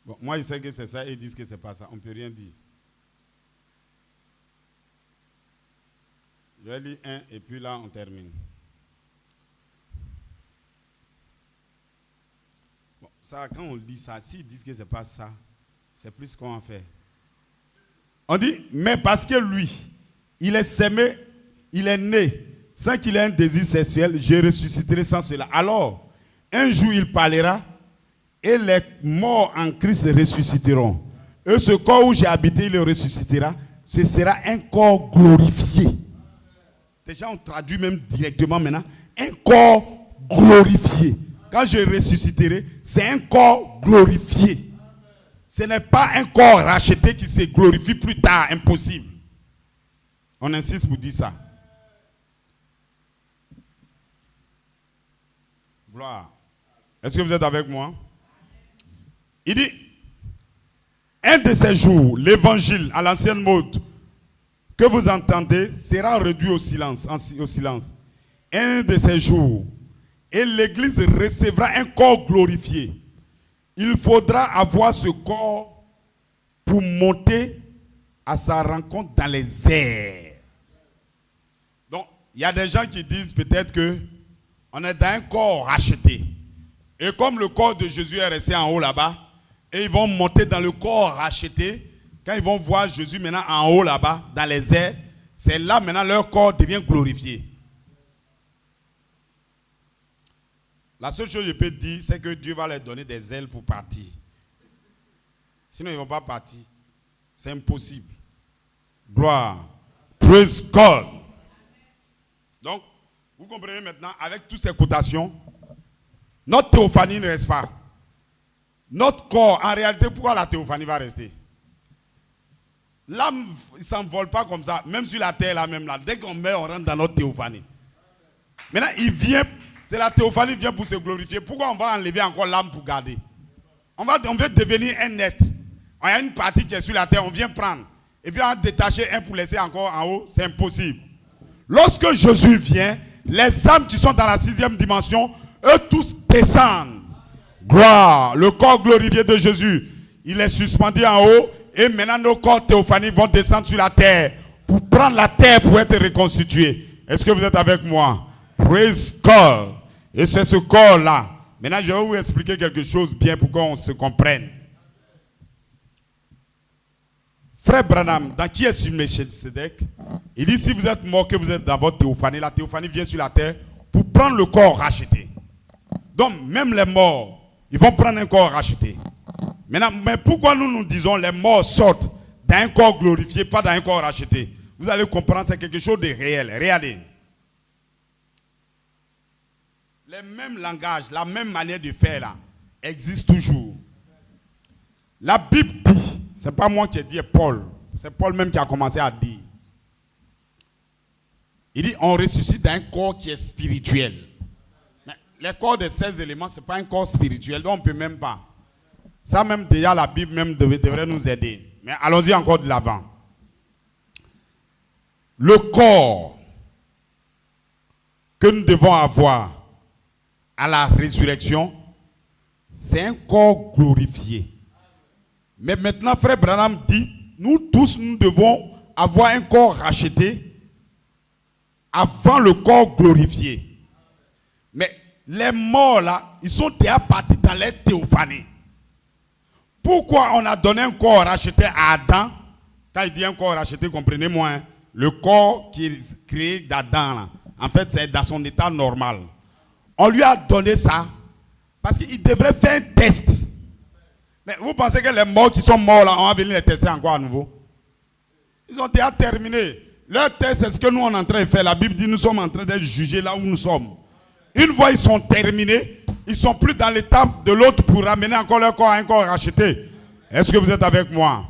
Bon, moi, je sais que c'est ça et ils disent que ce n'est pas ça. On ne peut rien dire. Je vais lire un et puis là, on termine. Bon, ça, quand on lit ça, s'ils disent que ce n'est pas ça, c'est plus qu'on en fait. On dit, mais parce que lui, il est sémé, il est né, sans qu'il ait un désir sexuel, je ressusciterai sans cela. Alors, un jour il parlera, et les morts en Christ ressusciteront. Et ce corps où j'ai habité, il ressuscitera. Ce sera un corps glorifié. Déjà, on traduit même directement maintenant. Un corps glorifié. Quand je ressusciterai, c'est un corps glorifié. Ce n'est pas un corps racheté qui se glorifie plus tard, impossible. On insiste pour dire ça. Gloire. Est-ce que vous êtes avec moi? Il dit, un de ces jours, l'évangile à l'ancienne mode que vous entendez sera réduit au silence. Un de ces jours, et l'Église recevra un corps glorifié. Il faudra avoir ce corps pour monter à sa rencontre dans les airs. Donc, il y a des gens qui disent peut-être que on est dans un corps racheté. Et comme le corps de Jésus est resté en haut là-bas, et ils vont monter dans le corps racheté, quand ils vont voir Jésus maintenant en haut là-bas, dans les airs, c'est là maintenant leur corps devient glorifié. La seule chose que je peux dire, c'est que Dieu va leur donner des ailes pour partir. Sinon, ils ne vont pas partir. C'est impossible. Gloire. Praise God. Donc, vous comprenez maintenant, avec toutes ces cotations, notre théophanie ne reste pas. Notre corps, en réalité, pourquoi la théophanie va rester? L'âme, il ne s'envole pas comme ça, même sur la terre, là même là. Dès qu'on meurt, on rentre dans notre théophanie. Maintenant, il vient, c'est la théophanie qui vient pour se glorifier. Pourquoi on va enlever encore l'âme pour garder? On veut devenir un être. Il y a une partie qui est sur la terre, on vient prendre. Et puis on va détacher un pour laisser encore en haut, c'est impossible. Lorsque Jésus vient, les âmes qui sont dans la 6e dimension, eux tous descendent. Gloire, le corps glorifié de Jésus, il est suspendu en haut et maintenant nos corps théophaniques vont descendre sur la terre pour prendre la terre pour être reconstitués. Est-ce que vous êtes avec moi? Praise God. Et c'est ce corps-là. Maintenant, je vais vous expliquer quelque chose bien pour qu'on se comprenne. Frère Branham, dans qui est sur Melchizedek, il dit si vous êtes mort, que vous êtes dans votre théophanie, la théophanie vient sur la terre pour prendre le corps racheté. Donc, même les morts, ils vont prendre un corps racheté. Maintenant, mais pourquoi nous disons les morts sortent d'un corps glorifié, pas d'un corps racheté? Vous allez comprendre, c'est quelque chose de réel. Regardez. Les mêmes langages, la même manière de faire là, existe toujours. La Bible dit, c'est pas moi qui ai dit, Paul. C'est Paul même qui a commencé à dire. Il dit, on ressuscite d'un corps qui est spirituel. Mais les corps des 16 éléments, ce n'est pas un corps spirituel, donc on ne peut même pas. Ça même déjà, la Bible même devrait nous aider. Mais allons-y encore de l'avant. Le corps que nous devons avoir à la résurrection, c'est un corps glorifié. Mais maintenant, frère Branham dit, nous tous, nous devons avoir un corps racheté avant le corps glorifié. Mais les morts là, ils sont déjà partis dans les théophanies. Pourquoi on a donné un corps racheté à Adam? Quand il dit un corps racheté, comprenez-moi, hein, le corps qui est créé d'Adam, en fait, c'est dans son état normal. On lui a donné ça parce qu'il devrait faire un test. Mais vous pensez que les morts qui sont morts là, on va venir les tester encore à nouveau? Ils ont déjà terminé. Leur test, c'est ce que nous on est en train de faire. La Bible dit nous sommes en train d'être jugés là où nous sommes. Une fois ils sont terminés, ils ne sont plus dans l'étape de l'autre pour ramener encore leur corps à un corps racheté. Est-ce que vous êtes avec moi?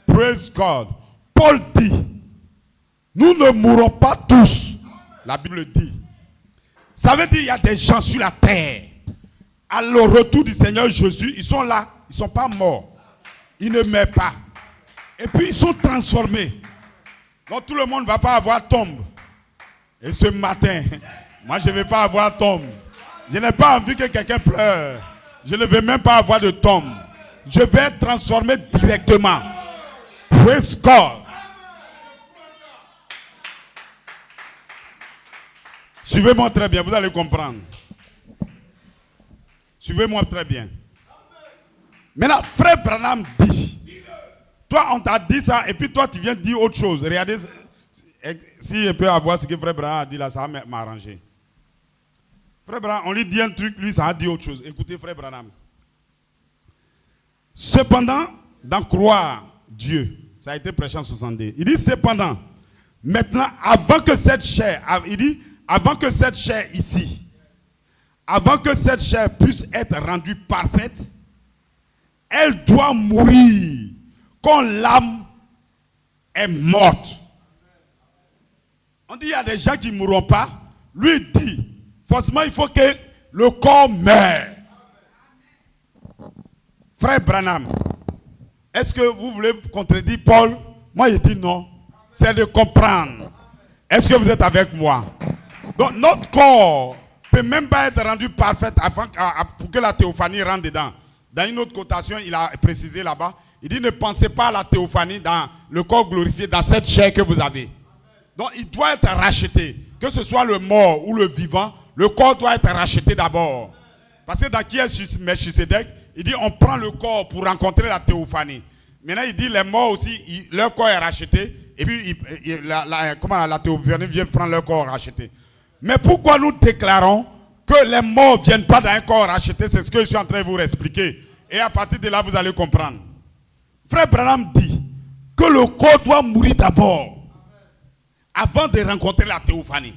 Praise God. Paul dit, nous ne mourrons pas tous. La Bible dit. Ça veut dire qu'il y a des gens sur la terre. À le retour du Seigneur Jésus, ils sont là. Ils ne sont pas morts. Ils ne meurent pas. Et puis ils sont transformés. Donc tout le monde ne va pas avoir tombe. Et ce matin, moi je ne vais pas avoir tombe. Je n'ai pas envie que quelqu'un pleure. Je ne veux même pas avoir de tombe. Je vais être transformé directement. Praise God. Suivez-moi très bien, vous allez comprendre. Suivez-moi très bien. Maintenant, frère Branham dit, toi on t'a dit ça et puis toi tu viens dire autre chose. Regardez, si je peux avoir ce que frère Branham a dit là, ça va m'arranger. Frère Branham, on lui dit un truc, lui ça a dit autre chose. Écoutez frère Branham. Cependant, dans croire Dieu, ça a été prêché en 62. Il dit cependant, maintenant, avant que cette chair, il dit, avant que cette chair ici, avant que cette chair puisse être rendue parfaite, elle doit mourir quand l'âme est morte. On dit il y a des gens qui ne mourront pas. Lui dit, forcément il faut que le corps meure. Frère Branham, est-ce que vous voulez contredire Paul? Moi je dis non. C'est de comprendre. Est-ce que vous êtes avec moi? Donc notre corps peut même pas être rendu parfait pour que la théophanie rentre dedans. Dans une autre quotation, il a précisé là-bas, il dit ne pensez pas à la théophanie dans le corps glorifié, dans cette chair que vous avez. Donc il doit être racheté. Que ce soit le mort ou le vivant, le corps doit être racheté d'abord. Parce que dans qui est Melchisedec, il dit on prend le corps pour rencontrer la théophanie. Maintenant il dit les morts aussi, leur corps est racheté. Et puis la théophanie vient prendre leur corps racheté. Mais pourquoi nous déclarons que les morts ne viennent pas d'un corps racheté? C'est ce que je suis en train de vous expliquer. Et à partir de là, vous allez comprendre. Frère Branham dit que le corps doit mourir d'abord, avant de rencontrer la théophanie.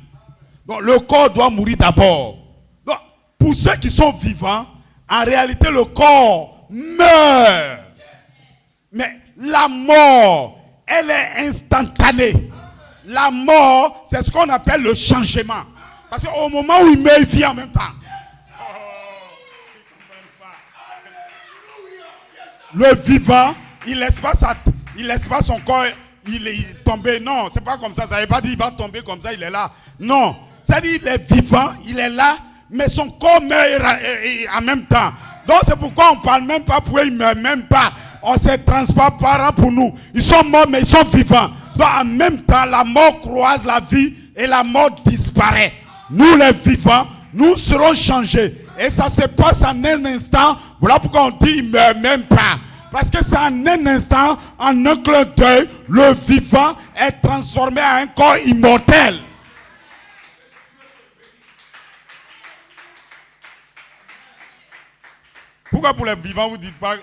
Donc le corps doit mourir d'abord. Donc pour ceux qui sont vivants, en réalité le corps meurt. Mais la mort, elle est instantanée. La mort, c'est ce qu'on appelle le changement. Parce qu'au moment où il meurt, il vit en même temps. Le vivant, il laisse pas son corps, il est tombé. Non, c'est pas comme ça. Ça ne veut pas dire qu'il va tomber comme ça, il est là. Non, c'est-à-dire qu'il est vivant, il est là, mais son corps meurt en même temps. Donc c'est pourquoi on ne parle même pas pour eux, ils ne meurent même pas. On se transparent pour nous. Ils sont morts, mais ils sont vivants. Donc en même temps, la mort croise la vie et la mort disparaît. Nous les vivants, nous serons changés. Et ça se passe en un instant. Voilà pourquoi on dit il ne meurt même pas. Parce que c'est en un instant, en un clin d'œil, le vivant est transformé en un corps immortel. Pourquoi pour les vivants vous dites pas,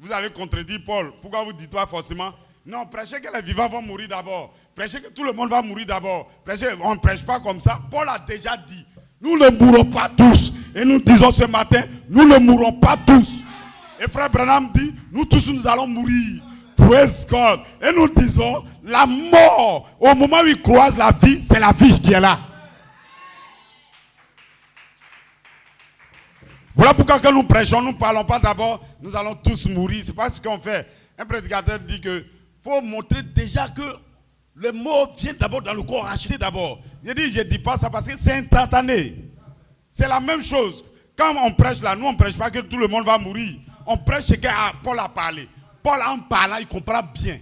vous allez contredire Paul? Pourquoi vous dites pas forcément, non, prêchez que les vivants vont mourir d'abord. Prêchez que tout le monde va mourir d'abord. On ne prêche pas comme ça. Paul a déjà dit, nous ne mourrons pas tous. Et nous disons ce matin, nous ne mourrons pas tous. Et frère Branham dit, nous tous nous allons mourir. Praise God. Et nous disons, la mort, au moment où il croise la vie, c'est la vie qui est là. Voilà pourquoi quand nous prêchons, nous ne parlons pas d'abord, nous allons tous mourir. C'est pas ce qu'on fait. Un prédicateur dit que faut montrer déjà que le mort vient d'abord dans le corps racheté d'abord. Je ne dis pas ça parce que c'est instantané. C'est la même chose. Quand on prêche là, nous on ne prêche pas que tout le monde va mourir. On prêche ce que Paul a parlé. Paul en parlant, il comprend bien.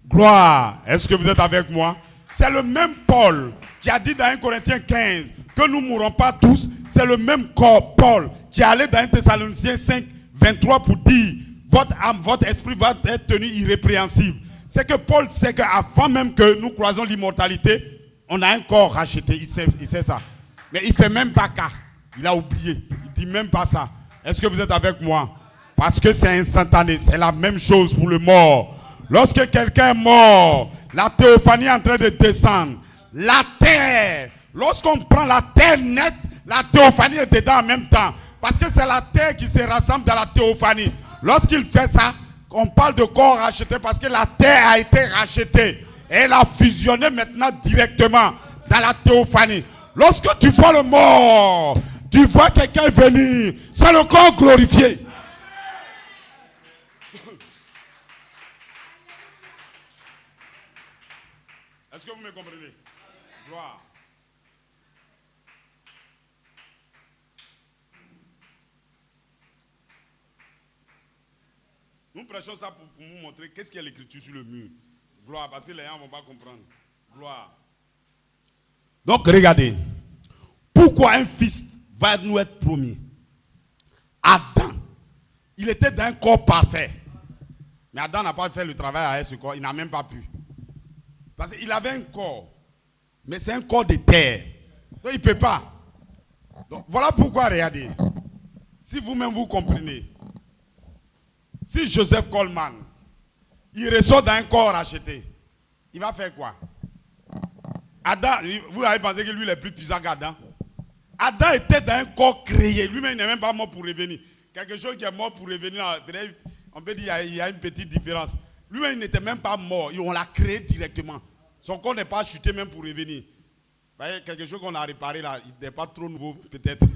Gloire. Est-ce que vous êtes avec moi? C'est le même Paul qui a dit dans 1 Corinthiens 15 que nous ne mourrons pas tous. C'est le même corps Paul qui est allé dans 1 Thessaloniciens 5, 23 pour dire votre âme, votre esprit va être tenu irrépréhensible. C'est que Paul sait qu'avant même que nous croisons l'immortalité, on a un corps racheté. Il sait ça. Mais il ne fait même pas cas. Il a oublié. Il ne dit même pas ça. Est-ce que vous êtes avec moi? Parce que c'est instantané. C'est la même chose pour le mort. Lorsque quelqu'un est mort, la théophanie est en train de descendre. La terre, lorsqu'on prend la terre nette, la théophanie est dedans en même temps. Parce que c'est la terre qui se rassemble dans la théophanie. Lorsqu'il fait ça, On parle de corps racheté parce que la terre a été rachetée. Et elle a fusionné maintenant directement dans la théophanie. Lorsque tu vois le mort, tu vois quelqu'un venir. C'est le corps glorifié. Est-ce que vous me comprenez? Gloire. Nous prêchons ça pour vous montrer qu'est-ce qu'il y a l'écriture sur le mur. Gloire, parce que les gens ne vont pas comprendre. Gloire. Donc regardez, pourquoi un fils va nous être promis? Adam, il était d'un corps parfait. Mais Adam n'a pas fait le travail avec ce corps, il n'a même pas pu. Parce qu'il avait un corps, mais c'est un corps de terre. Donc il ne peut pas. Donc voilà pourquoi, regardez, si vous-même vous comprenez, si Joseph Coleman, il ressort d'un corps racheté, il va faire quoi? Adam, vous avez pensé que lui il est plus puissant qu'Adam? Adam était dans un corps créé, lui-même il n'est même pas mort pour revenir. Quelque chose qui est mort pour revenir, on peut dire qu'il y a une petite différence. Lui-même il n'était même pas mort, on l'a créé directement. Son corps n'est pas chuté même pour revenir. Vous voyez, quelque chose qu'on a réparé là, il n'est pas trop nouveau peut-être.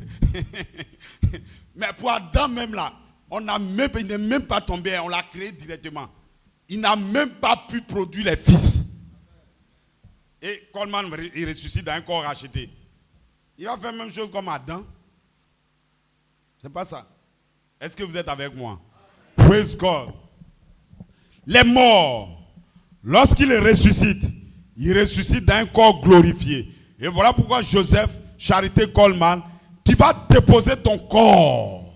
Mais pour Adam même là, il n'est même pas tombé, on l'a créé directement. Il n'a même pas pu produire les fils. Et Coleman, il ressuscite dans un corps racheté. Il va faire la même chose comme Adam. C'est pas ça. Est-ce que vous êtes avec moi? Praise God. Les morts, lorsqu'ils ressuscitent, ils ressuscitent dans un corps glorifié. Et voilà pourquoi Joseph, Charité Coleman, tu vas déposer ton corps.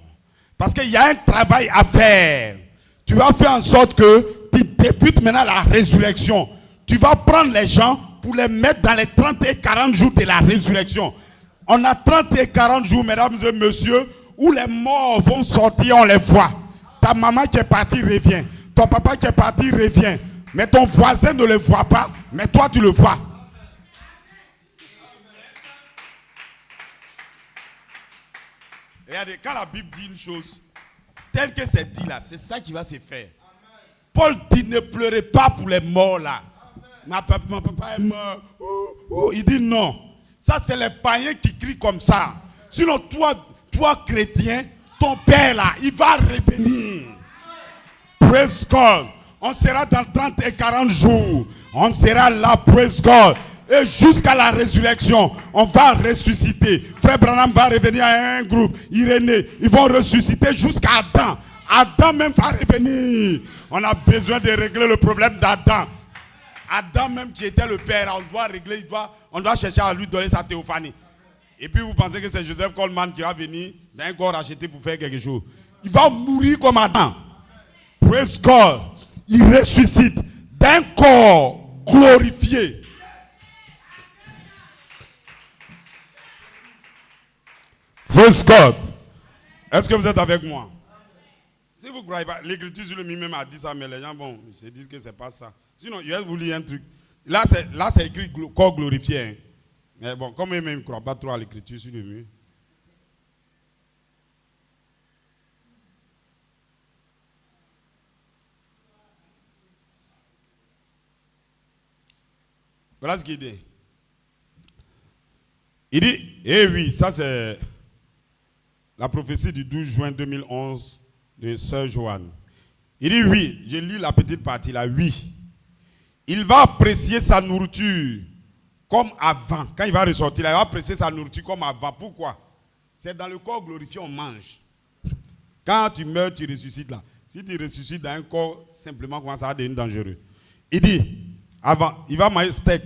Parce qu'il y a un travail à faire. Tu vas faire en sorte que tu débutes maintenant la résurrection. Tu vas prendre les gens pour les mettre dans les 30 et 40 jours de la résurrection. On a 30 et 40 jours, mesdames et messieurs, où les morts vont sortir, on les voit. Ta maman qui est partie revient. Ton papa qui est parti revient. Mais ton voisin ne le voit pas, mais toi tu le vois. Regardez, quand la Bible dit une chose, telle que c'est dit là, c'est ça qui va se faire. Paul dit, ne pleurez pas pour les morts là. Mon papa est mort. Il dit non. Ça, c'est les païens qui crient comme ça. Sinon, toi chrétien, ton père là, il va revenir. Praise God. On sera dans 30 et 40 jours. On sera là, praise God. Et jusqu'à la résurrection, on va ressusciter. Frère Branham va revenir à un groupe. Irénée, ils vont ressusciter jusqu'à Adam. Adam même va revenir. On a besoin de régler le problème d'Adam. Adam même qui était le père, on doit régler, on doit chercher à lui donner sa théophanie. Et puis vous pensez que c'est Joseph Coleman qui va venir dans un corps racheté pour faire quelque chose. Il va mourir comme Adam. Praise God. Il ressuscite d'un corps glorifié. Praise God. Est-ce que vous êtes avec moi? Si vous ne croyez pas, l'écriture sur le lui-même a dit ça, mais les gens, bon, ils se disent que ce n'est pas ça. Sinon, je vais vous lire un truc. Là, c'est écrit corps glorifié. Hein. Mais bon, comme eux-mêmes ne croient pas trop à l'écriture sur le mur. Voilà ce qu'il dit. Il dit, eh oui, ça c'est la prophétie du 12 juin 2011 de Sœur Joanne. Il dit oui, je lis la petite partie là, oui. Il va apprécier sa nourriture comme avant. Quand il va ressortir là, il va apprécier sa nourriture comme avant. Pourquoi? C'est dans le corps glorifié, on mange. Quand tu meurs, tu ressuscites là. Si tu ressuscites dans un corps, simplement, comment ça va devenir dangereux? Il dit, avant, il va manger steak.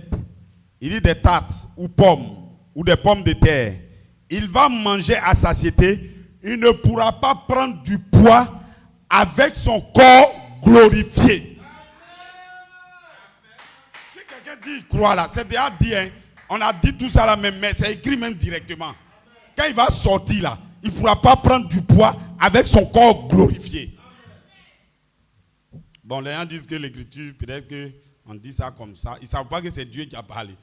Il dit des tartes ou pommes ou des pommes de terre. Il va manger à satiété. Il ne pourra pas prendre du poids avec son corps glorifié. Si quelqu'un dit il croit là, c'est déjà dit. Hein. On a dit tout ça là même, mais c'est écrit même directement. Quand il va sortir là, il ne pourra pas prendre du poids avec son corps glorifié. Bon, les gens disent que l'écriture, peut-être qu'on dit ça comme ça. Ils ne savent pas que c'est Dieu qui a parlé.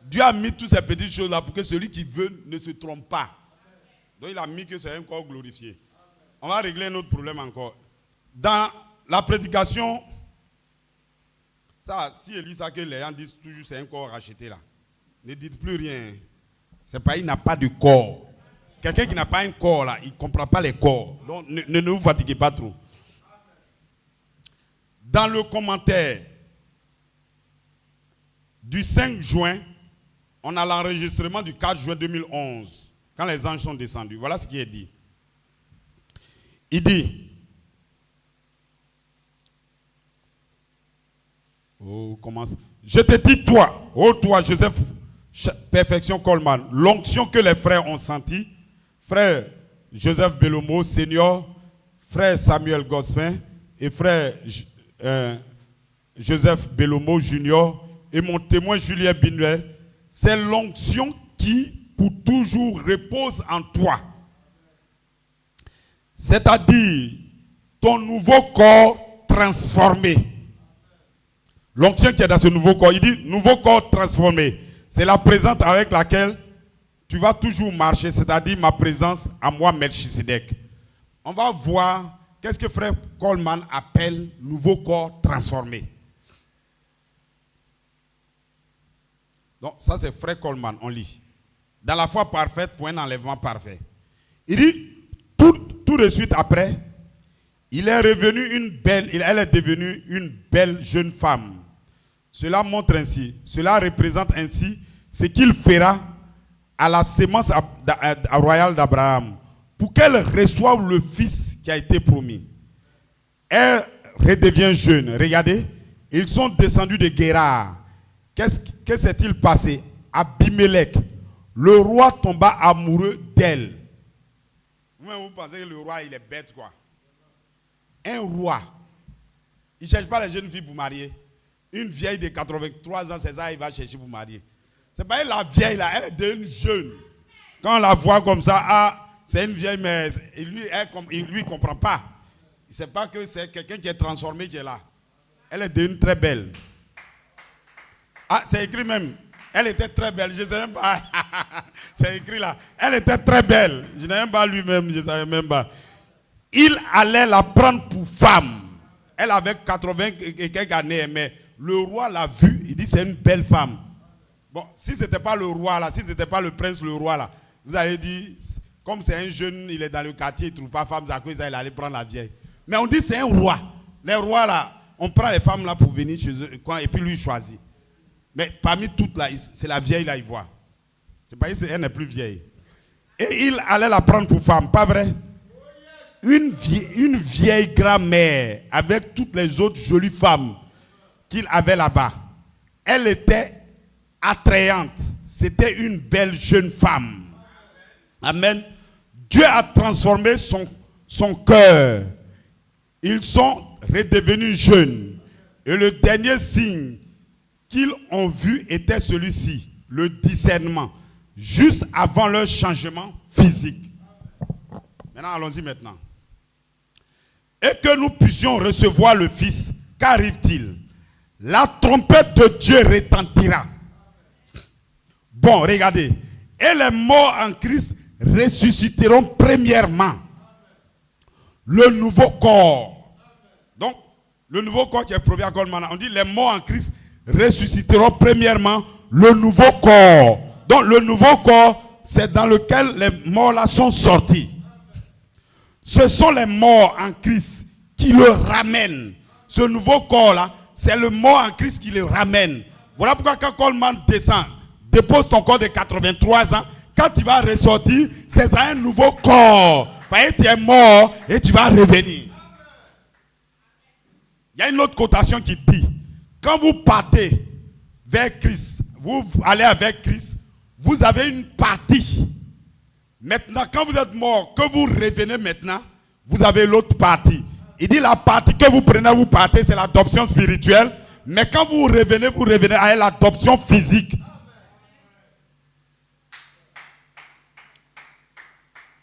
Dieu a mis toutes ces petites choses là pour que celui qui veut ne se trompe pas. Donc il a mis que c'est un corps glorifié. On va régler un autre problème encore. Dans la prédication, ça, si Élie ça que les gens disent toujours c'est un corps racheté là, ne dites plus rien. C'est pas, il n'a pas de corps. Quelqu'un qui n'a pas un corps là, il ne comprend pas les corps. Donc ne vous fatiguez pas trop. Dans le commentaire du 5 juin, on a l'enregistrement du 4 juin 2011, quand les anges sont descendus. Voilà ce qui est dit. Il dit, je te dis toi, toi Joseph, Perfection Coleman, l'onction que les frères ont sentie, frère Joseph Belomo, senior, frère Samuel Gospin et frère Joseph Belomo Junior et mon témoin Julien Binuel, c'est l'onction qui pour toujours repose en toi. C'est-à-dire ton nouveau corps transformé. L'onction qui est dans ce nouveau corps, il dit nouveau corps transformé. C'est la présence avec laquelle tu vas toujours marcher, c'est-à-dire ma présence à moi, Melchisedec. On va voir qu'est-ce que frère Coleman appelle nouveau corps transformé. Donc ça c'est frère Coleman, on lit. Dans la foi parfaite pour un enlèvement parfait. Il dit, tout de suite après, elle est devenue une belle jeune femme. Cela montre ainsi, cela représente ainsi ce qu'il fera à la sémence royale d'Abraham pour qu'elle reçoive le fils qui a été promis. Elle redevient jeune. Regardez, ils sont descendus de Guérar. Que s'est-il passé? Abimelech, le roi tomba amoureux d'elle. Vous pensez que le roi il est bête quoi? Un roi, il ne cherche pas les jeunes filles pour marier. Une vieille de 83 ans, c'est ça, il va chercher pour marier. C'est pas la vieille là, elle est devenue jeune. Quand on la voit comme ça, c'est une vieille, mais il lui comprend pas. Il ne sait pas que c'est quelqu'un qui est transformé qui est là. Elle est devenue très belle. C'est écrit même. Elle était très belle. Je ne sais même pas. C'est écrit là. Elle était très belle. Je n'ai même pas lui-même. Je ne savais même pas. Il allait la prendre pour femme. Elle avait 80 et quelques années, mais le roi l'a vue. Il dit c'est une belle femme. Bon, si ce n'était pas le roi là, si ce n'était pas le prince, le roi là, vous allez dire, comme c'est un jeune, il est dans le quartier, il ne trouve pas femme, il allait prendre la vieille. Mais on dit c'est un roi. Les rois là, on prend les femmes là pour venir chez eux et puis lui il choisit. Mais parmi toutes là, c'est la vieille là, il voit. C'est pas elle n'est plus vieille. Et il allait la prendre pour femme, pas vrai? Une vieille grand-mère avec toutes les autres jolies femmes qu'il avait là-bas. Elle était attrayante. C'était une belle jeune femme. Amen. Dieu a transformé son cœur. Ils sont redevenus jeunes. Et le dernier signe qu'ils ont vu était celui-ci, le discernement, juste avant leur changement physique. Maintenant, allons-y maintenant. Et que nous puissions recevoir le Fils, qu'arrive-t-il? La trompette de Dieu retentira. Bon, regardez. Et les morts en Christ ressusciteront premièrement. Le nouveau corps. Donc, le nouveau corps qui est promis à Coleman, on dit les morts en Christ ressusciteront premièrement le nouveau corps. Donc, le nouveau corps, c'est dans lequel les morts là sont sortis. Ce sont les morts en Christ qui le ramènent. Ce nouveau corps-là, c'est le mort en Christ qui le ramène. Voilà pourquoi quand Coleman descend, dépose ton corps de 83 ans, quand tu vas ressortir, c'est un nouveau corps. Parce que tu es mort et tu vas revenir. Il y a une autre cotation qui dit, quand vous partez vers Christ, vous allez avec Christ, vous avez une partie. Maintenant, quand vous êtes mort, que vous revenez maintenant, vous avez l'autre partie. Il dit la partie que vous prenez, vous partez, c'est l'adoption spirituelle. Mais quand vous revenez à l'adoption physique.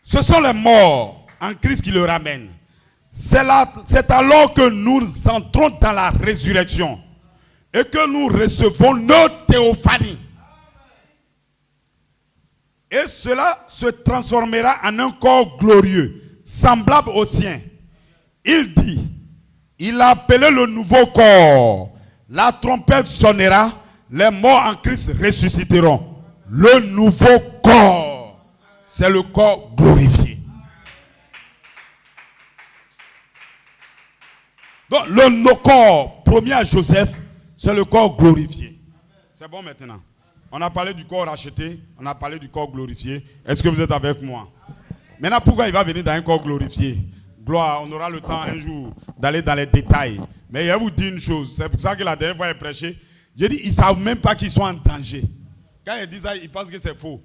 Ce sont les morts en Christ qui le ramènent. C'est alors que nous entrons dans la résurrection et que nous recevons notre théophanie. Et cela se transformera en un corps glorieux, semblable au sien. Il Il a appelé le nouveau corps. La trompette sonnera, les morts en Christ ressusciteront. Le nouveau corps, c'est le corps glorifié. Donc le corps, premier à Joseph, c'est le corps glorifié. C'est bon maintenant. On a parlé du corps racheté, on a parlé du corps glorifié. Est-ce que vous êtes avec moi? Maintenant, pourquoi il va venir dans un corps glorifié? Gloire, on aura le temps un jour d'aller dans les détails. Mais je vais vous dire une chose, c'est pour ça que la dernière fois j'ai prêché, j'ai dit, ils ne savent même pas qu'ils sont en danger. Quand ils disent ça, ils pensent que c'est faux.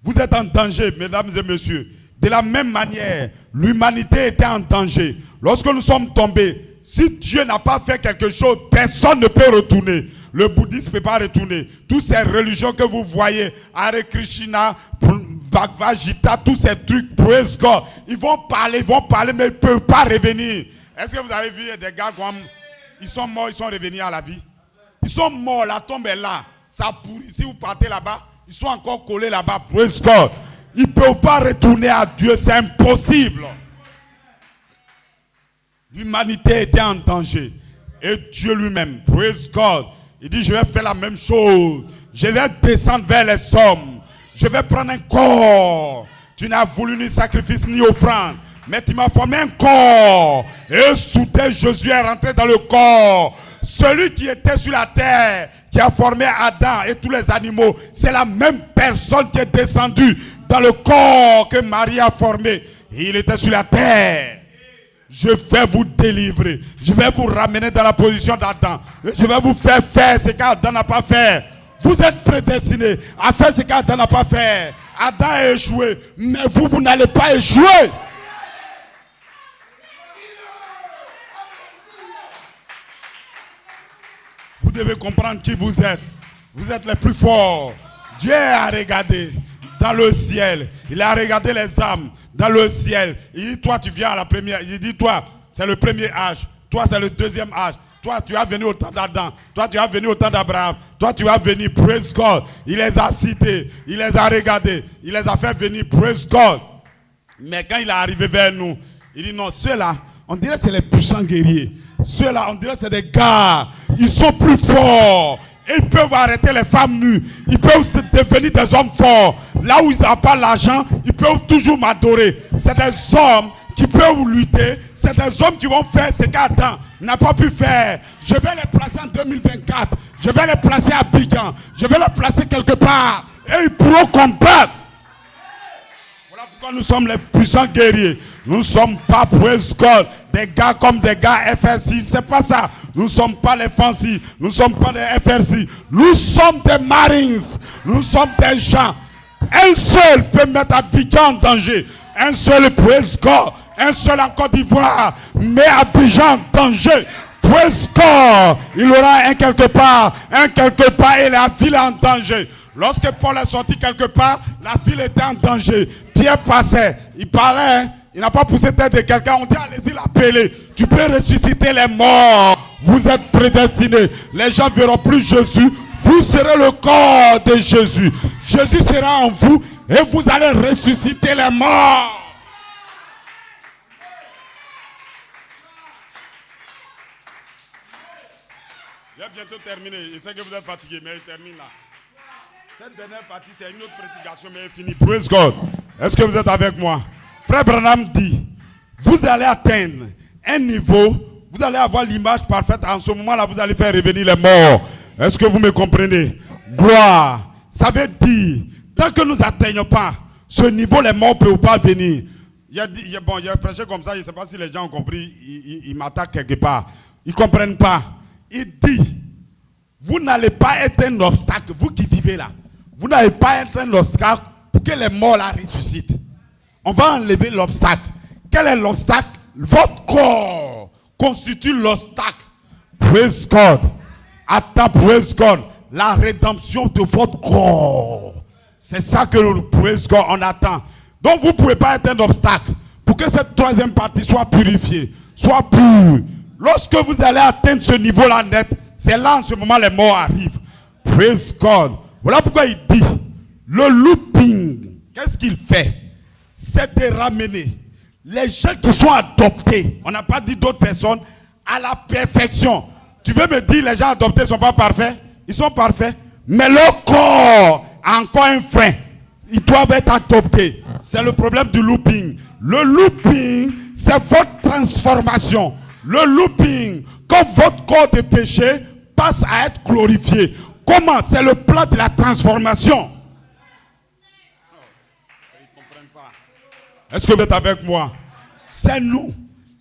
Vous êtes en danger, mesdames et messieurs. De la même manière, l'humanité était en danger. Lorsque nous sommes tombés, si Dieu n'a pas fait quelque chose, personne ne peut retourner. Le bouddhisme ne peut pas retourner. Toutes ces religions que vous voyez, Hare Krishna, Bhagavad Gita, tous ces trucs, praise God, ils vont parler, mais ils ne peuvent pas revenir. Est-ce que vous avez vu des gars comme, ils sont morts, ils sont revenus à la vie? Ils sont morts, la tombe est là. Ça pourrit. Si vous partez là-bas, ils sont encore collés là-bas, praise God. Ils ne peuvent pas retourner à Dieu, c'est impossible. L'humanité était en danger. Et Dieu lui-même, praise God, il dit, je vais faire la même chose. Je vais descendre vers les hommes. Je vais prendre un corps. Tu n'as voulu ni sacrifice ni offrande. Mais tu m'as formé un corps. Et soudain, Jésus est rentré dans le corps. Celui qui était sur la terre, qui a formé Adam et tous les animaux, c'est la même personne qui est descendue dans le corps que Marie a formé. Et il était sur la terre. Je vais vous délivrer. Je vais vous ramener dans la position d'Adam. Je vais vous faire ce qu'Adam n'a pas fait. Vous êtes prédestinés à faire ce qu'Adam n'a pas fait. Adam a échoué. Mais vous n'allez pas échouer. Vous devez comprendre qui vous êtes. Vous êtes les plus forts. Dieu a regardé dans le ciel. Il a regardé les âmes dans le ciel. Il dit, toi, tu viens à la première. Il dit, toi, c'est le premier âge. Toi, c'est le deuxième âge. Toi, tu as venu au temps d'Adam. Toi, tu as venu au temps d'Abraham. Toi, tu as venu, praise God. Il les a cités. Il les a regardés. Il les a fait venir, praise God. Mais quand il est arrivé vers nous, il dit, non, ceux-là, on dirait que c'est les puissants guerriers. Ceux-là, on dirait que c'est des gars. Ils sont plus forts. Ils peuvent arrêter les femmes nues. Ils peuvent devenir des hommes forts. Là où ils n'ont pas l'argent, ils peuvent toujours m'adorer. C'est des hommes qui peuvent lutter. C'est des hommes qui vont faire ce qu'Adam n'a pas pu faire. Je vais les placer en 2024. Je vais les placer à Abidjan. Je vais les placer quelque part. Et ils pourront combattre. Voilà pourquoi nous sommes les puissants guerriers. Nous ne sommes pas, praise God, des gars comme des gars FRC. C'est pas ça. Nous ne sommes pas les fancy. Nous ne sommes pas des FRC. Nous sommes des Marines. Nous sommes des gens. Un seul peut mettre Abidjan en danger. Un seul, praise God. Un seul en Côte d'Ivoire. Mais Abidjan en danger. Praise God. Il aura un quelque part et la ville est en danger. Lorsque Paul est sorti quelque part, la ville était en danger. Pierre passait, il parlait, il n'a pas poussé tête de quelqu'un. On dit, allez-y l'appeler. Tu peux ressusciter les morts. Vous êtes prédestinés. Les gens ne verront plus Jésus. Vous serez le corps de Jésus. Jésus sera en vous et vous allez ressusciter les morts. Je vais bientôt terminer. Je sais que vous êtes fatigués, mais je termine là. Cette dernière partie, c'est une autre prédication, mais elle est finie. Praise God. Est-ce que vous êtes avec moi? Frère Branham dit, vous allez atteindre un niveau, vous allez avoir l'image parfaite. En ce moment-là, vous allez faire revenir les morts. Est-ce que vous me comprenez? Gloire. Ça veut dire, tant que nous n'atteignons pas ce niveau, les morts ne peuvent pas venir. Il a prêché comme ça, je ne sais pas si les gens ont compris, il m'attaque quelque part. Ils ne comprennent pas. Il dit, vous n'allez pas être un obstacle, vous qui vivez là. Vous n'allez pas être un obstacle pour que les morts la ressuscitent. On va enlever l'obstacle. Quel est l'obstacle? Votre corps constitue l'obstacle. Praise God. Attends, praise God. La rédemption de votre corps. C'est ça que nous, praise God, on attend. Donc vous ne pouvez pas être un obstacle pour que cette troisième partie soit purifiée, soit pure. Lorsque vous allez atteindre ce niveau-là net, c'est là en ce moment les morts arrivent. Praise God. Voilà pourquoi il dit, le looping, qu'est-ce qu'il fait? C'est de ramener les gens qui sont adoptés, on n'a pas dit d'autres personnes, à la perfection. Tu veux me dire les gens adoptés ne sont pas parfaits? Ils sont parfaits. Mais leur corps a encore un frein. Ils doivent être adoptés. C'est le problème du looping. Le looping, c'est votre transformation. Le looping, quand votre corps de péché passe à être glorifié. Comment? C'est le plan de la transformation. Ils ne comprennent pas. Est-ce que vous êtes avec moi? C'est nous.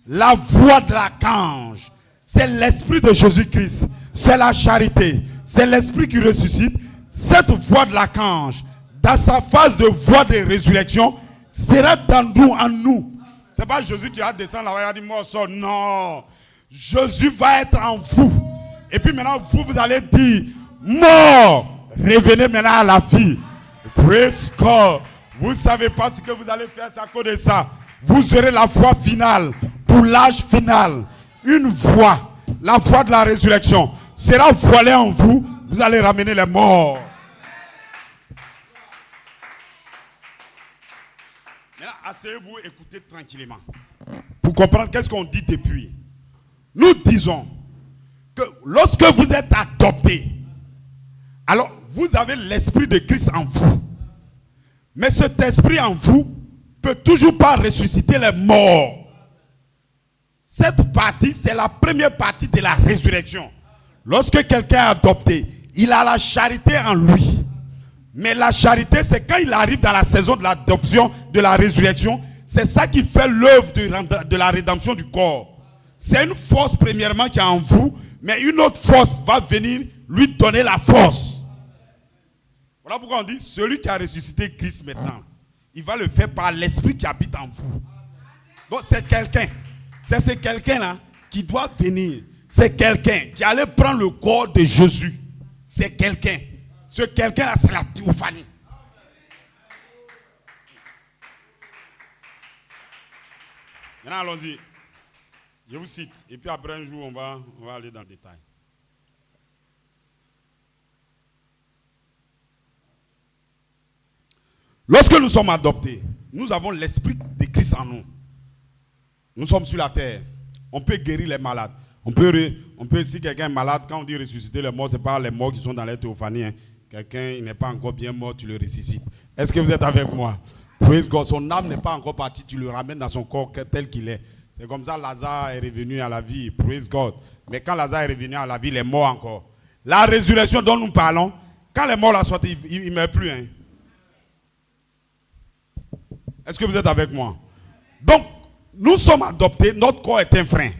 La voix de l'archange. C'est l'esprit de Jésus-Christ. C'est la charité. C'est l'esprit qui ressuscite. Cette voix de l'archange, dans sa phase de voix de résurrection, sera dans nous, en nous. Ce n'est pas Jésus qui va descendre là-bas et va dire mort sort. Non. Jésus va être en vous. Et puis maintenant, vous allez dire mort, revenez maintenant à la vie. Praise God. Vous ne savez pas ce que vous allez faire, c'est à cause de ça. Vous aurez la voix finale pour l'âge final. Une voix, la voix de la résurrection, sera voilée en vous. Vous allez ramener les morts. Maintenant, asseyez-vous, écoutez tranquillement. Pour comprendre qu'est-ce qu'on dit depuis. Nous disons que lorsque vous êtes adopté, alors vous avez l'esprit de Christ en vous. Mais cet esprit en vous peut toujours pas ressusciter les morts. Cette partie, c'est la première partie de la résurrection. Lorsque quelqu'un est adopté, il a la charité en lui. Mais la charité, c'est quand il arrive dans la saison de l'adoption, de la résurrection, c'est ça qui fait l'œuvre de la rédemption du corps. C'est une force premièrement qui est en vous, mais une autre force va venir lui donner la force. Voilà pourquoi on dit, celui qui a ressuscité Christ maintenant, il va le faire par l'esprit qui habite en vous. Donc c'est quelqu'un. C'est ce quelqu'un-là qui doit venir. C'est quelqu'un qui allait prendre le corps de Jésus. C'est quelqu'un. Ce quelqu'un-là, c'est la théophanie. Maintenant, allons-y. Je vous cite. Et puis après un jour, on va aller dans le détail. Lorsque nous sommes adoptés, nous avons l'esprit de Christ en nous. Nous sommes sur la terre. On peut guérir les malades. On peut si quelqu'un est malade, quand on dit ressusciter les morts, ce n'est pas les morts qui sont dans les théophanies. Hein. Quelqu'un il n'est pas encore bien mort, tu le ressuscites. Est-ce que vous êtes avec moi? Praise God. Son âme n'est pas encore partie, tu le ramènes dans son corps tel qu'il est. C'est comme ça Lazare est revenu à la vie. Praise God. Mais quand Lazare est revenu à la vie, il est mort encore. La résurrection dont nous parlons, quand les morts la sortent, il ne meurt plus. Hein. Est-ce que vous êtes avec moi? Donc, nous sommes adoptés, notre corps est un frein.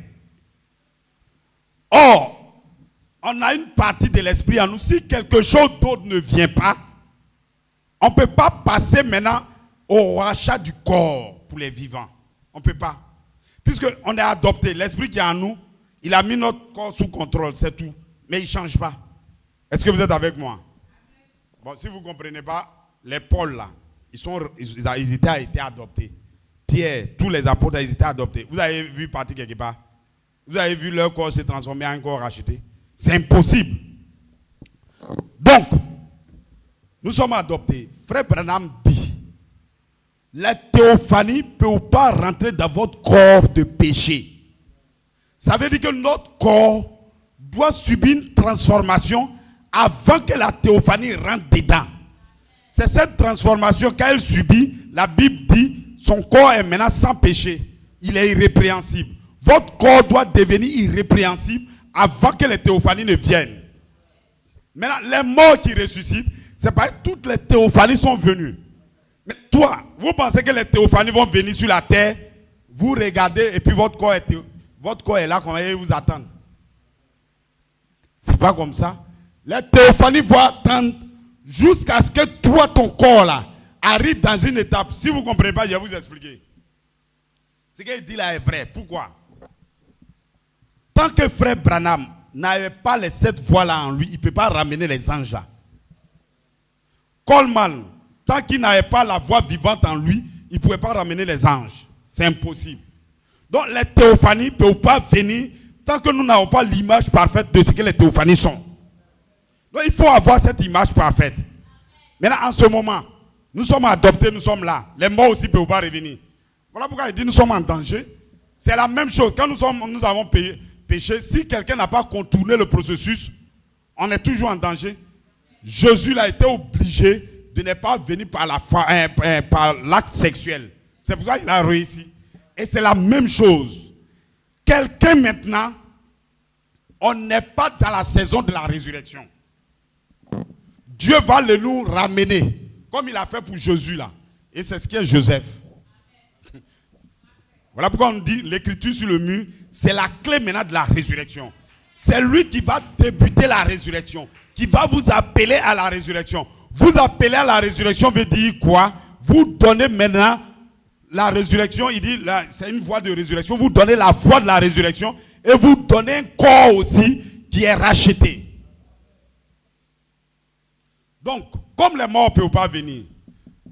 Or, on a une partie de l'esprit en nous. Si quelque chose d'autre ne vient pas, on ne peut pas passer maintenant au rachat du corps pour les vivants. On ne peut pas. Puisqu'on est adopté, l'esprit qui est en nous, il a mis notre corps sous contrôle, c'est tout. Mais il ne change pas. Est-ce que vous êtes avec moi? Bon, si vous ne comprenez pas, les Paul là, ils étaient adoptés. Pierre, tous les apôtres, ils étaient adoptés. Vous avez vu partir quelque part? Vous avez vu leur corps se transformer en un corps racheté? C'est impossible. Donc, nous sommes adoptés. Frère Branham dit, la théophanie ne peut pas rentrer dans votre corps de péché. Ça veut dire que notre corps doit subir une transformation avant que la théophanie rentre dedans. C'est cette transformation qu'elle subit, la Bible dit, son corps est maintenant sans péché. Il est irrépréhensible. Votre corps doit devenir irrépréhensible avant que les théophanies ne viennent. Maintenant, les morts qui ressuscitent, c'est pas que toutes les théophanies sont venues. Mais toi, vous pensez que les théophanies vont venir sur la terre, vous regardez et puis votre corps est là, comme ils vous attendent. C'est pas comme ça. Les théophanies vont attendre jusqu'à ce que toi, ton corps là, arrive dans une étape. Si vous ne comprenez pas, je vais vous expliquer. Ce qu'il dit là est vrai. Pourquoi? Tant que frère Branham n'avait pas les 7 voix là en lui, il ne peut pas ramener les anges là. Coleman, tant qu'il n'avait pas la voix vivante en lui, il ne pouvait pas ramener les anges. C'est impossible. Donc les théophanies ne peuvent pas venir tant que nous n'avons pas l'image parfaite de ce que les théophanies sont. Donc il faut avoir cette image parfaite. Maintenant, en ce moment, nous sommes adoptés, nous sommes là. Les morts aussi ne peuvent pas revenir. Voilà pourquoi il dit nous sommes en danger. C'est la même chose. Quand nous avons péché, si quelqu'un n'a pas contourné le processus, on est toujours en danger. Jésus a été obligé de ne pas venir par l'acte sexuel. C'est pour ça qu'il a réussi. Et c'est la même chose. Quelqu'un maintenant, on n'est pas dans la saison de la résurrection. Dieu va le nous ramener, comme il a fait pour Jésus là. Et c'est ce qu'est Joseph. Voilà pourquoi on dit l'écriture sur le mur, c'est la clé maintenant de la résurrection. C'est lui qui va débuter la résurrection, qui va vous appeler à la résurrection. Vous appeler à la résurrection veut dire quoi? Vous donnez maintenant la résurrection, il dit, c'est une voie de résurrection. Vous donnez la voie de la résurrection et vous donnez un corps aussi qui est racheté. Donc, comme les morts ne peuvent pas venir,